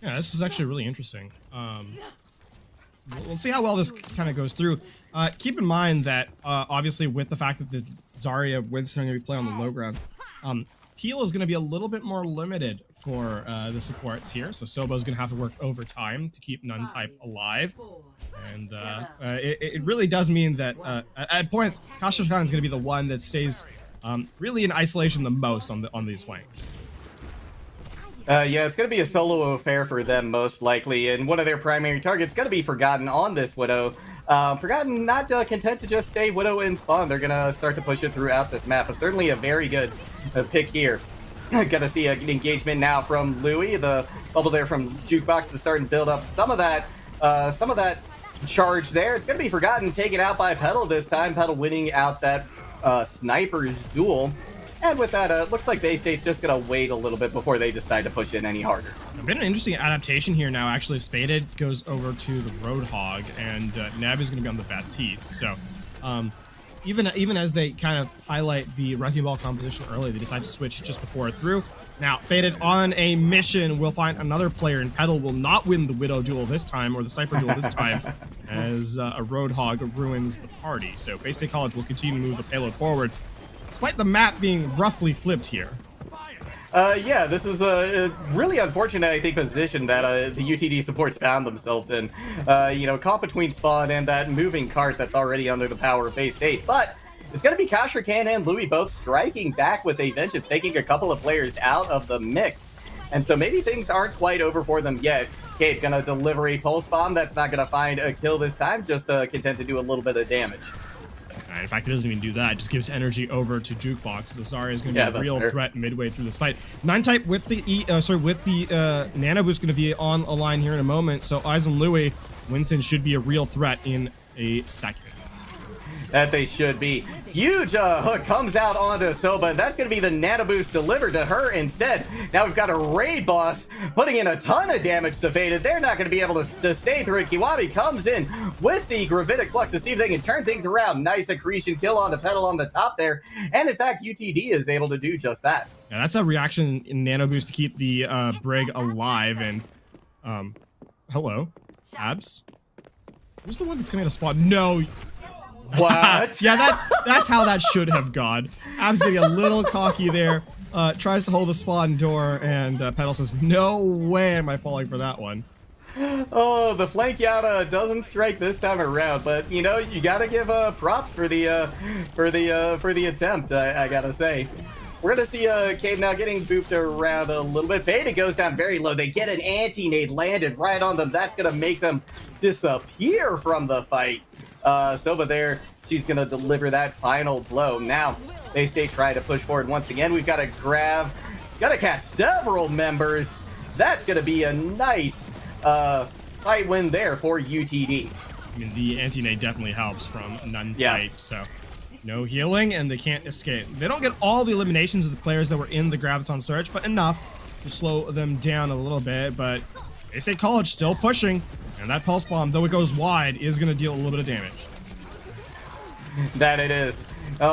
Yeah, this is actually really interesting. We'll see how well this kind of goes through. Keep in mind that obviously with the fact that the Zarya Winston are going to be playing on the low ground, Peel is going to be a little bit more limited for the supports here. So Sobo's going to have to work overtime to keep Nun-type alive. And it really does mean that at points, Kasha Khan is going to be the one that stays really in isolation the most on these flanks. Yeah, it's going to be a solo affair for them most likely, and one of their primary targets is going to be Forgotten on this Widow. Forgotten not content to just stay Widow in spawn. They're going to start to push it throughout this map. Certainly a very good pick here. Gonna see an engagement now from Louis. The bubble there from Jukebox to start and build up some of that charge there. It's gonna be Forgotten, taken out by Petal this time. Petal winning out that sniper's duel. And with that, it looks like Bay State's just gonna wait a little bit before they decide to push in any harder. A bit of an interesting adaptation here now. Actually, Spaded goes over to the Roadhog, and Neb is gonna be on the Baptiste. So, even as they kind of highlight the Wrecking Ball composition early, they decide to switch just before through. Now, Faded on a mission will find another player, and Petal will not win the Widow duel this time, or the Sniper duel this time, as a Roadhog ruins the party. So Bay State College will continue to move the payload forward, despite the map being roughly flipped here. Yeah, this is a really unfortunate, I think, position that the UTD supports found themselves in. Caught between Spawn and that moving cart that's already under the power of Bay State. But it's going to be Kasherkan and Louis both striking back with a vengeance, taking a couple of players out of the mix. And so maybe things aren't quite over for them yet. Kate going to deliver a pulse bomb. That's not going to find a kill this time, just content to do a little bit of damage. In fact, it doesn't even do that. It just gives energy over to Jukebox. The Zarya is going to be a real threat midway through this fight. Nine-type with the Nano Boost going to be on a line here in a moment. So Eyes on Louis, Winston should be a real threat in a second. That they should be. Huge hook comes out onto Soba. That's going to be the Nano Boost delivered to her instead. Now we've got a raid boss putting in a ton of damage to Faded. They're not going to be able to stay through it. Kiwami comes in with the Gravitic Flux to see if they can turn things around. Nice accretion kill on the Petal on the top there. And in fact, UTD is able to do just that. Yeah, that's a reaction in Nano Boost to keep the Brig alive. And hello, Abs. Who's the one that's coming out of spawn? No. What? Yeah, that's how that should have gone. Ab's getting a little cocky there. Tries to hold the spawn door, and Petal says, "No way am I falling for that one." Oh, the flank Yada doesn't strike this time around, but you gotta give props for the attempt. I gotta say. We're gonna see Cave now getting booped around a little bit. Faded goes down very low. They get an anti-nade landed right on them. That's gonna make them disappear from the fight. Soba there, she's gonna deliver that final blow. Now, Bay State try to push forward once again. We've got to gotta catch several members. That's gonna be a nice fight win there for UTD. I mean, the anti-nade definitely helps from Nun-type, so no healing, and they can't escape. They don't get all the eliminations of the players that were in the Graviton Surge, but enough to slow them down a little bit. But Bay State College still pushing. And that pulse bomb, though it goes wide, is going to deal a little bit of damage. That it is.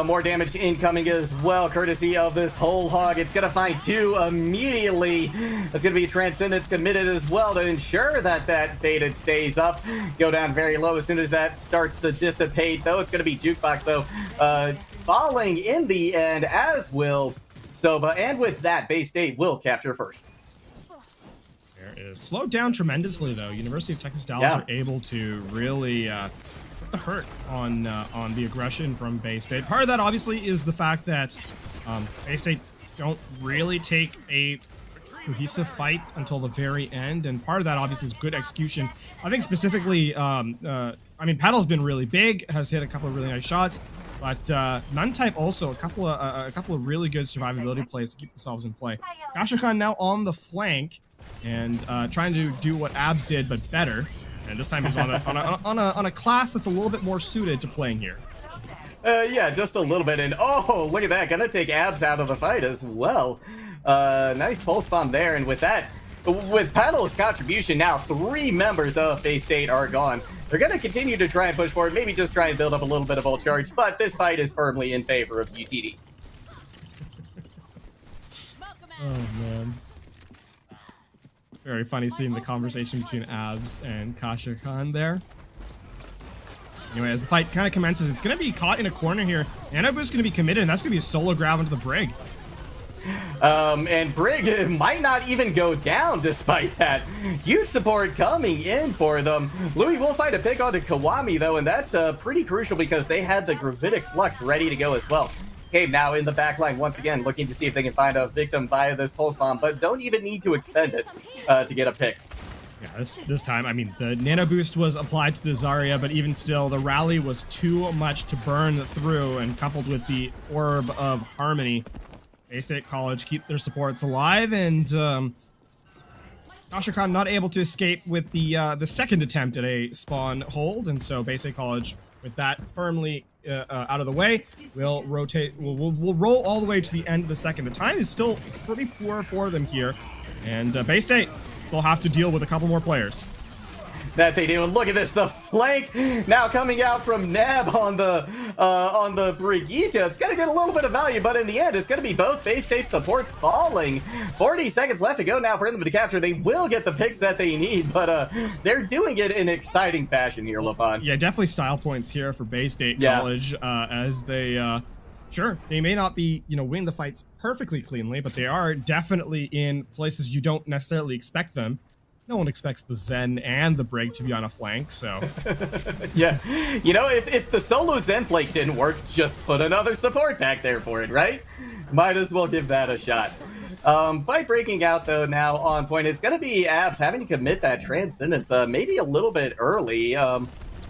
More damage incoming as well, courtesy of this whole hog. It's going to find 2 immediately. It's going to be Transcendence committed as well to ensure that that Faded stays up. Go down very low as soon as that starts to dissipate, though. It's going to be Jukebox, though, falling in the end, as will Sova. And with that, Bay State will capture first. There is slowed down tremendously, though. University of Texas Dallas are able to really put the hurt on the aggression from Bay State. Part of that, obviously, is the fact that Bay State don't really take a cohesive fight until the very end, and part of that, obviously, is good execution. I think specifically, I mean, Paddle's been really big, has hit a couple of really nice shots, but Nuntype also a couple of really good survivability plays to keep themselves in play. Gashakan now on the flank and trying to do what Abs did, but better. And this time he's on a class that's a little bit more suited to playing here. Yeah, just a little bit. And oh, look at that. Gonna take Abs out of the fight as well. Nice pulse bomb there. And with that, with Paddle's contribution, now 3 members of Bay State are gone. They're gonna continue to try and push forward, maybe just try and build up a little bit of ult charge, but this fight is firmly in favor of UTD. Oh, man. Very funny seeing the conversation between Abs and Kasha Khan there. Anyway, as the fight kind of commences, it's going to be caught in a corner here. Nanobu's going to be committed, and that's going to be a solo grab onto the Brig. And Brig might not even go down despite that. Huge support coming in for them. Louis will find a pick onto Kawami, though, and that's pretty crucial because they had the Gravitic Flux ready to go as well. Cave now in the back line once again, looking to see if they can find a victim via this pulse bomb, but don't even need to expend it to get a pick. Yeah, this time, I mean, the nano boost was applied to the Zarya, but even still, the rally was too much to burn through, and coupled with the Orb of Harmony, Bay State College keep their supports alive, and Kasha Khan not able to escape with the second attempt at a spawn hold, and so Bay State College, with that firmly out of the way, we'll rotate. We'll roll all the way to the end of the second. The time is still pretty poor for them here, and Bay State will have to deal with a couple more players. That they do. And look at this, the flank now coming out from Neb on the Brigitte. It's gonna get a little bit of value, but in the end, it's gonna be both Bay State supports falling. 40 seconds left to go now for them to capture. They will get the picks that they need, but they're doing it in exciting fashion here, LaFon. Yeah, definitely style points here for Bay State College, as they sure, they may not be, winning the fights perfectly cleanly, but they are definitely in places you don't necessarily expect them. No one expects the Zen and the Brig to be on a flank, so... Yeah, if the solo Zen flank didn't work, just put another support back there for it, right? Might as well give that a shot. Fight breaking out, though, now on point. It's going to be Abs having to commit that Transcendence maybe a little bit early.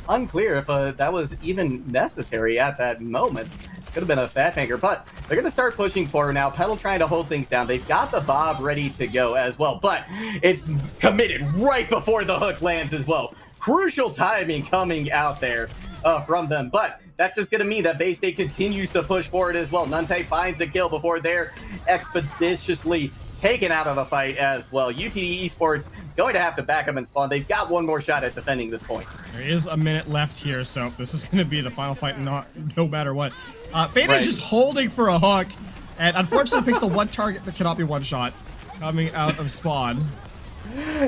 Unclear if that was even necessary at that moment. Could have been a fat finger, but they're going to start pushing forward now. Pedal trying to hold things down. They've got the Bob ready to go as well, but it's committed right before the hook lands as well. Crucial timing coming out there from them, but that's just going to mean that Bay State continues to push forward as well. Nuntype finds a kill before they're expeditiously taken out of the fight as well. UTD Esports going to have to back up and spawn. They've got one more shot at defending this point. There is a minute left here, so this is going to be the final fight no matter what. Fader's just holding for a hook, and unfortunately picks the one target that cannot be one shot coming out of spawn.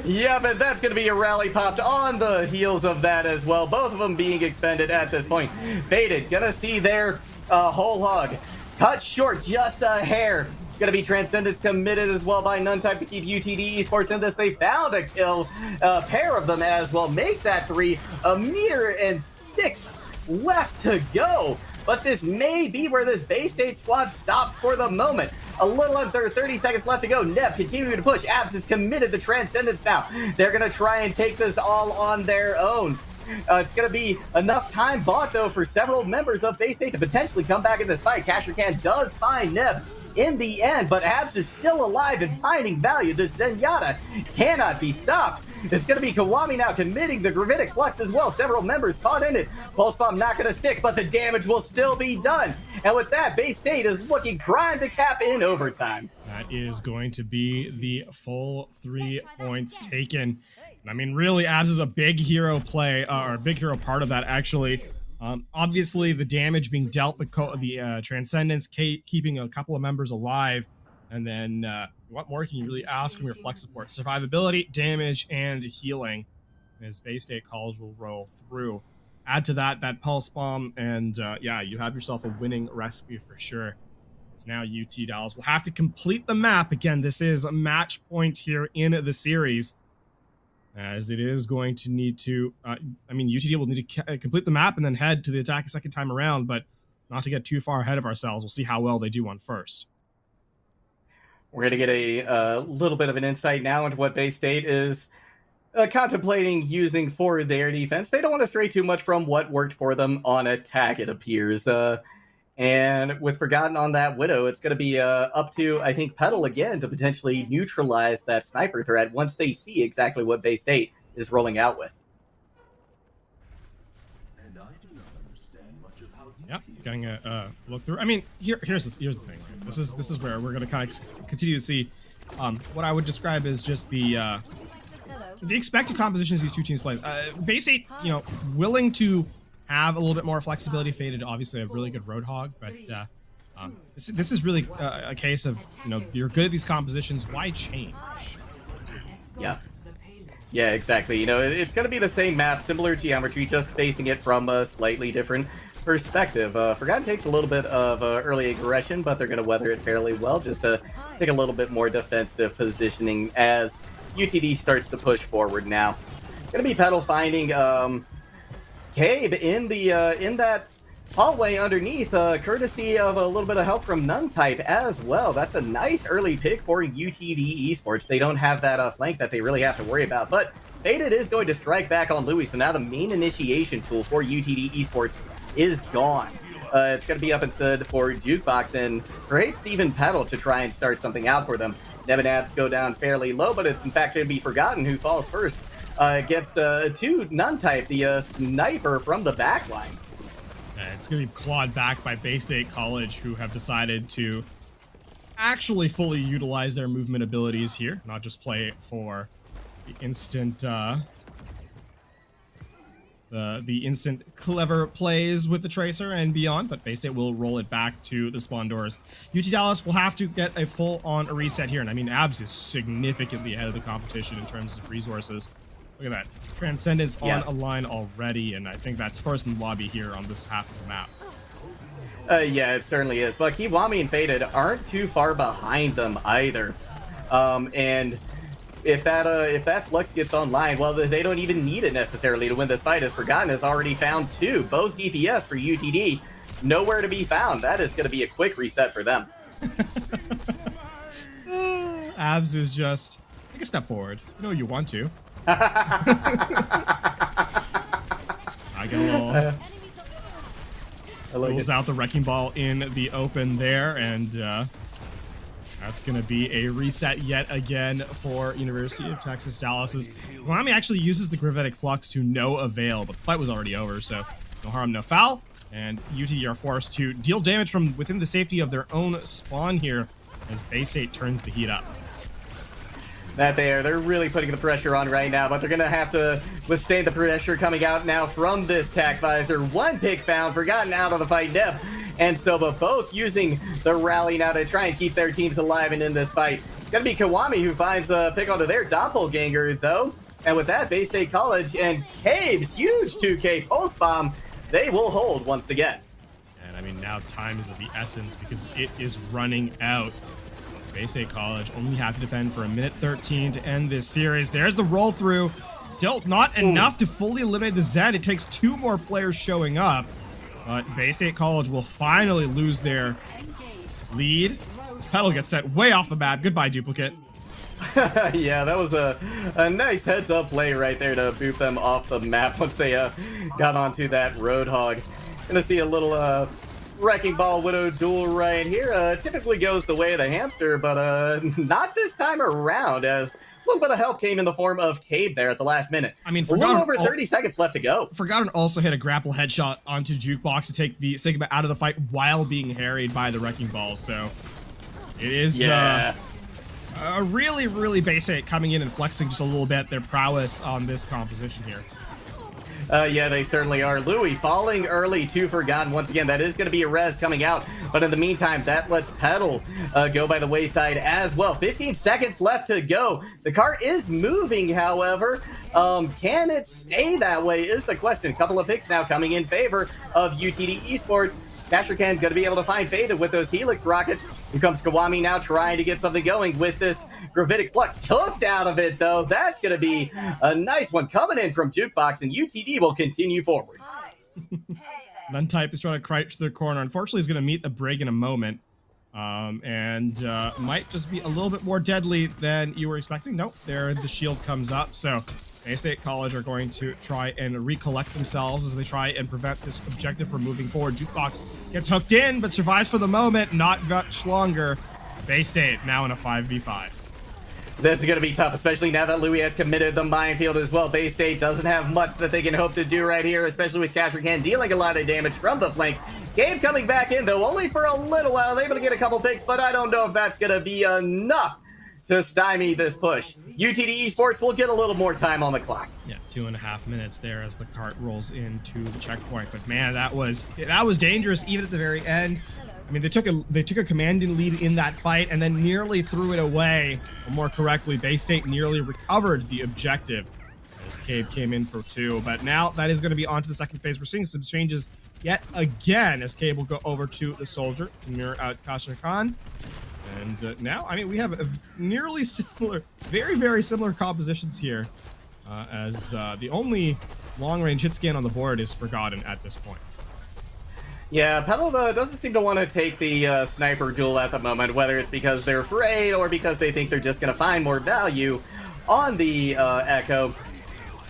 Yeah, but that's going to be a rally popped on the heels of that as well. Both of them being expended at this point. Faded, going to see their whole hog cut short just a hair. Going to be Transcendence committed as well by Nuntype to keep UTD Esports in this. They found a kill, a pair of them as well. Make that 3, 1.6 meters left to go. But this may be where this Bay State squad stops for the moment. A little under 30 seconds left to go. Neb continuing to push. Abs is committed to Transcendence now. They're going to try and take this all on their own. It's going to be enough time bought, though, for several members of Bay State to potentially come back in this fight. Kasherkan does find Neb in the end, but Abs is still alive and finding value. This Zenyatta cannot be stopped. It's going to be Kawami now committing the Gravitic Flux as well. Several members caught in it. Pulse Bomb not going to stick, but the damage will still be done. And with that, Bay State is looking primed to cap in overtime. That is going to be the full 3 points taken. And I mean, really, Abs is a big hero play, or a big hero part of that, actually. Obviously, the damage being dealt, the Transcendence, keeping a couple of members alive. And then, what more can you really ask from your flex support? Survivability, damage, and healing. As Bay State College will roll through. Add to that Pulse Bomb, and yeah, you have yourself a winning recipe for sure. It's now UT Dallas will have to complete the map. Again, this is a match point here in the series, as it is going to need to, I mean, UTD will need to complete the map and then head to the attack a second time around, but not to get too far ahead of ourselves. We'll see how well they do on first. We're going to get a little bit of an insight now into what Bay State is contemplating using for their defense. They don't want to stray too much from what worked for them on attack, it appears. And with Forgotten on that Widow, it's going to be up to, I think, Petal again to potentially neutralize that sniper threat once they see exactly what Bay State is rolling out with. Yep, getting a look through. I mean, here's the thing. This is where we're going to kind of continue to see what I would describe as just the expected compositions these two teams play. Bay State, you know, willing to have a little bit more flexibility. Faded, obviously, a really good Roadhog, but this is really a case of, you know, you're good at these compositions. Why change? Yeah, exactly. You know, it's going to be the same map, similar geometry, just facing it from a slightly different perspective. Forgotten takes a little bit of early aggression, but they're going to weather it fairly well, just to take a little bit more defensive positioning as UTD starts to push forward now. Going to be Petal finding Cabe in that hallway underneath, courtesy of a little bit of help from Nuntype as well. That's a nice early pick for UTD Esports. They don't have that flank that they really have to worry about, but Faded is going to strike back on Louis, so now the main initiation tool for UTD Esports is gone. It's going to be up instead for Jukebox, and perhaps even Petal to try and start something out for them. Nebonabs go down fairly low, but it's in fact going to be Forgotten who falls first against two Nuntype, the sniper from the backline. It's going to be clawed back by Bay State College, who have decided to actually fully utilize their movement abilities here, not just play for the instant the instant clever plays with the Tracer and beyond, but Bay State will roll it back to the spawn doors. UT Dallas will have to get a full-on reset here, and I mean, Abs is significantly ahead of the competition in terms of resources. Look at that. Transcendence on a line already, and I think that's first in the lobby here on this half of the map. Yeah, it certainly is. But Kiwami and Faded aren't too far behind them either. And if that Flux gets online, well, they don't even need it necessarily to win this fight, as Forgotten has already found two. Both DPS for UTD, nowhere to be found. That is going to be a quick reset for them. Abs is just, take a step forward. You know you want to. I get a little pulls out the wrecking ball in the open there, and that's going to be a reset yet again for University of Texas Dallas's. Kiwami actually uses the Gravitic Flux to no avail, but the fight was already over, so no harm, no foul. And UT are forced to deal damage from within the safety of their own spawn here as Bay State turns the heat up. They're really putting the pressure on right now, but they're going to have to withstand the pressure coming out now from this TAC visor. One pick found, Forgotten out of the fight depth, and Soba both using the rally now to try and keep their teams alive and in this fight. It's going to be Kiwami who finds a pick onto their doppelganger, though. And with that, Bay State College and Cabe's huge 2K pulse bomb, they will hold once again. And I mean, now time is of the essence because it is running out. Bay State College only have to defend for 1:13 to end this series. There's the roll through. Still not enough to fully eliminate the Zen. It takes two more players showing up. But Bay State College will finally lose their lead. This Petal gets set way off the map. Goodbye, Duplicate. Yeah, that was a nice heads-up play right there to boot them off the map once they got onto that Roadhog. Gonna see a little Wrecking Ball Widow duel right here. Typically goes the way of the hamster, but not this time around, as a little bit of help came in the form of Cabe there at the last minute. I mean, a little over 30 seconds left to go. Forgotten also hit a grapple headshot onto Jukebox to take the Sigma out of the fight while being harried by the Wrecking Ball, so It is Yeah. really, really basic coming in and flexing just a little bit their prowess on this composition here. Yeah, they certainly are. Louis falling early to Forgotten. Once again, that is going to be a res coming out. But in the meantime, that lets Petal go by the wayside as well. 15 seconds left to go. The cart is moving, however. Can it stay that way is the question. A couple of picks now coming in favor of UTD Esports. Kasherkan going to be able to find Faded with those Helix rockets. Here comes Kawami now trying to get something going with this Gravitic Flux. Hooked out of it, though. That's going to be a nice one coming in from Jukebox, and UTD will continue forward. Nuntype is trying to crouch to their corner. Unfortunately, he's going to meet a Brig in a moment. And might just be a little bit more deadly than you were expecting. Nope, there the shield comes up. So Bay State College are going to try and recollect themselves as they try and prevent this objective from moving forward. Jukebox gets hooked in, but survives for the moment. Not much longer. Bay State now in a 5v5. This is going to be tough, especially now that Louis has committed the minefield as well. Bay State doesn't have much that they can hope to do right here, especially with Kasherkan dealing a lot of damage from the flank. Gabe coming back in, though, only for a little while. Able to get a couple picks, but I don't know if that's going to be enough to stymie this push. UTD Esports will get a little more time on the clock. Yeah, 2.5 minutes there as the cart rolls into the checkpoint. But man, that was dangerous even at the very end. I mean, they took a commanding lead in that fight and then nearly threw it away. Or more correctly, Bay State nearly recovered the objective as Cave came in for 2. But now that is going to be on to the second phase. We're seeing some changes yet again as Cave will go over to the Soldier to mirror out Kasherkan. And now, I mean, we have a nearly similar, very, very similar compositions here as the only long-range hit scan on the board is Forgotten at this point. Yeah, Petal doesn't seem to want to take the sniper duel at the moment, whether it's because they're afraid or because they think they're just going to find more value on the Echo.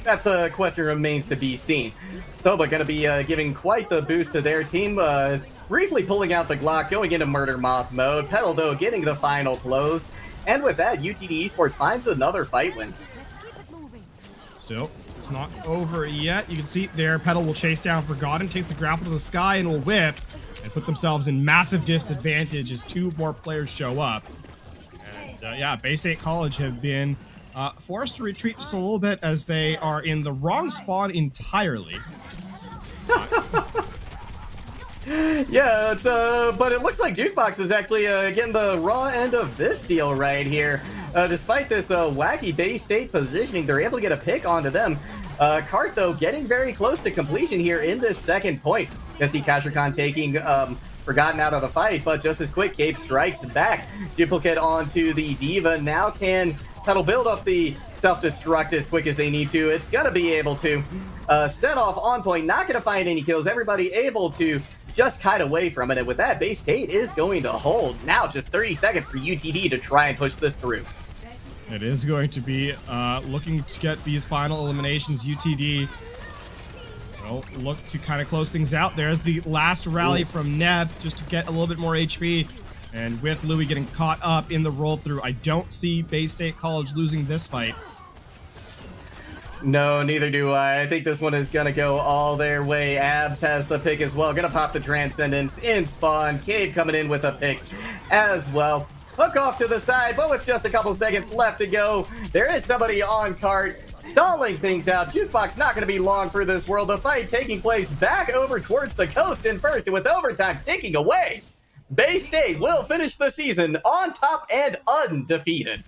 That's a question remains to be seen. Soba going to be giving quite the boost to their team, briefly pulling out the Glock, going into Murder Moth mode. Petal, though, getting the final close. And with that, UTD Esports finds another fight win. Still, it's not over yet. You can see there, Petal will chase down Forgotten, takes the grapple to the sky, and will whiff and put themselves in massive disadvantage as 2 more players show up. And yeah, Bay State College have been forced to retreat just a little bit as they are in the wrong spawn entirely. Yeah, it's, but it looks like Jukebox is actually getting the raw end of this deal right here. Despite this wacky Bay State positioning, they're able to get a pick onto them. Cart, though, getting very close to completion here in this second point. You see Kasherkan taking Forgotten out of the fight, but just as quick, Gabe strikes back. Duplicate onto the Diva. Now can Petal build up the self-destruct as quick as they need to. It's going to be able to set off on point. Not going to find any kills. Everybody able to just kite away from it. And with that, Bay State is going to hold. Now just 30 seconds for UTD to try and push this through. It is going to be looking to get these final eliminations. UTD will look to kind of close things out. There's the last rally from Neb just to get a little bit more HP. And with Louis getting caught up in the roll through, I don't see Bay State College losing this fight. No, neither do I. I think this one is going to go all their way. Abs has the pick as well. Going to pop the Transcendence in spawn. Cade coming in with a pick as well. Hook off to the side, but with just a couple seconds left to go, there is somebody on cart stalling things out. Jukebox not going to be long for this world. The fight taking place back over towards the coast in first, and with overtime ticking away, Bay State will finish the season on top and undefeated.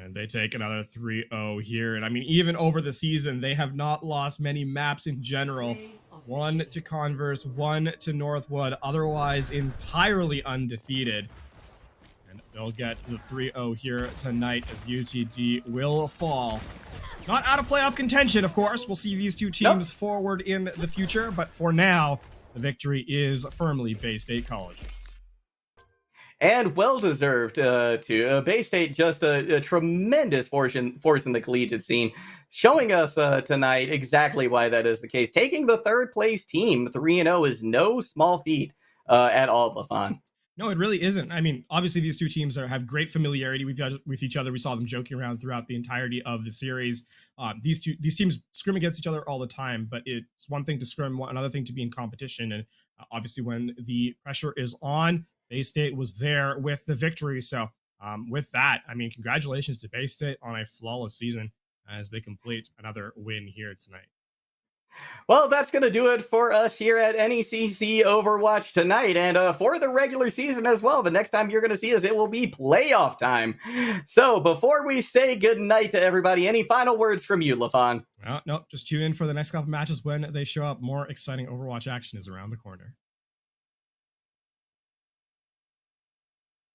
And they take another 3-0 here. And I mean, even over the season, they have not lost many maps in general. 1 to Converse, 1 to Northwood, otherwise entirely undefeated. And they'll get the 3-0 here tonight as UTD will fall. Not out of playoff contention, of course. We'll see these two teams forward in the future. But for now, the victory is firmly Bay State College's. And well-deserved, too. Bay State just a tremendous force in the collegiate scene, showing us tonight exactly why that is the case. Taking the third-place team 3-0 is no small feat at all, LaFon. No, it really isn't. I mean, obviously these two teams have great familiarity with each other. We saw them joking around throughout the entirety of the series. These teams scrim against each other all the time, but it's one thing to scrim, another thing to be in competition. And obviously when the pressure is on, Bay-State was there with the victory. So with that, I mean, congratulations to Bay-State on a flawless season as they complete another win here tonight. Well, that's going to do it for us here at NECC Overwatch tonight. And for the regular season as well, the next time you're going to see us, it will be playoff time. So before we say goodnight to everybody, any final words from you, LaFon? Well, no, just tune in for the next couple matches when they show up. More exciting Overwatch action is around the corner.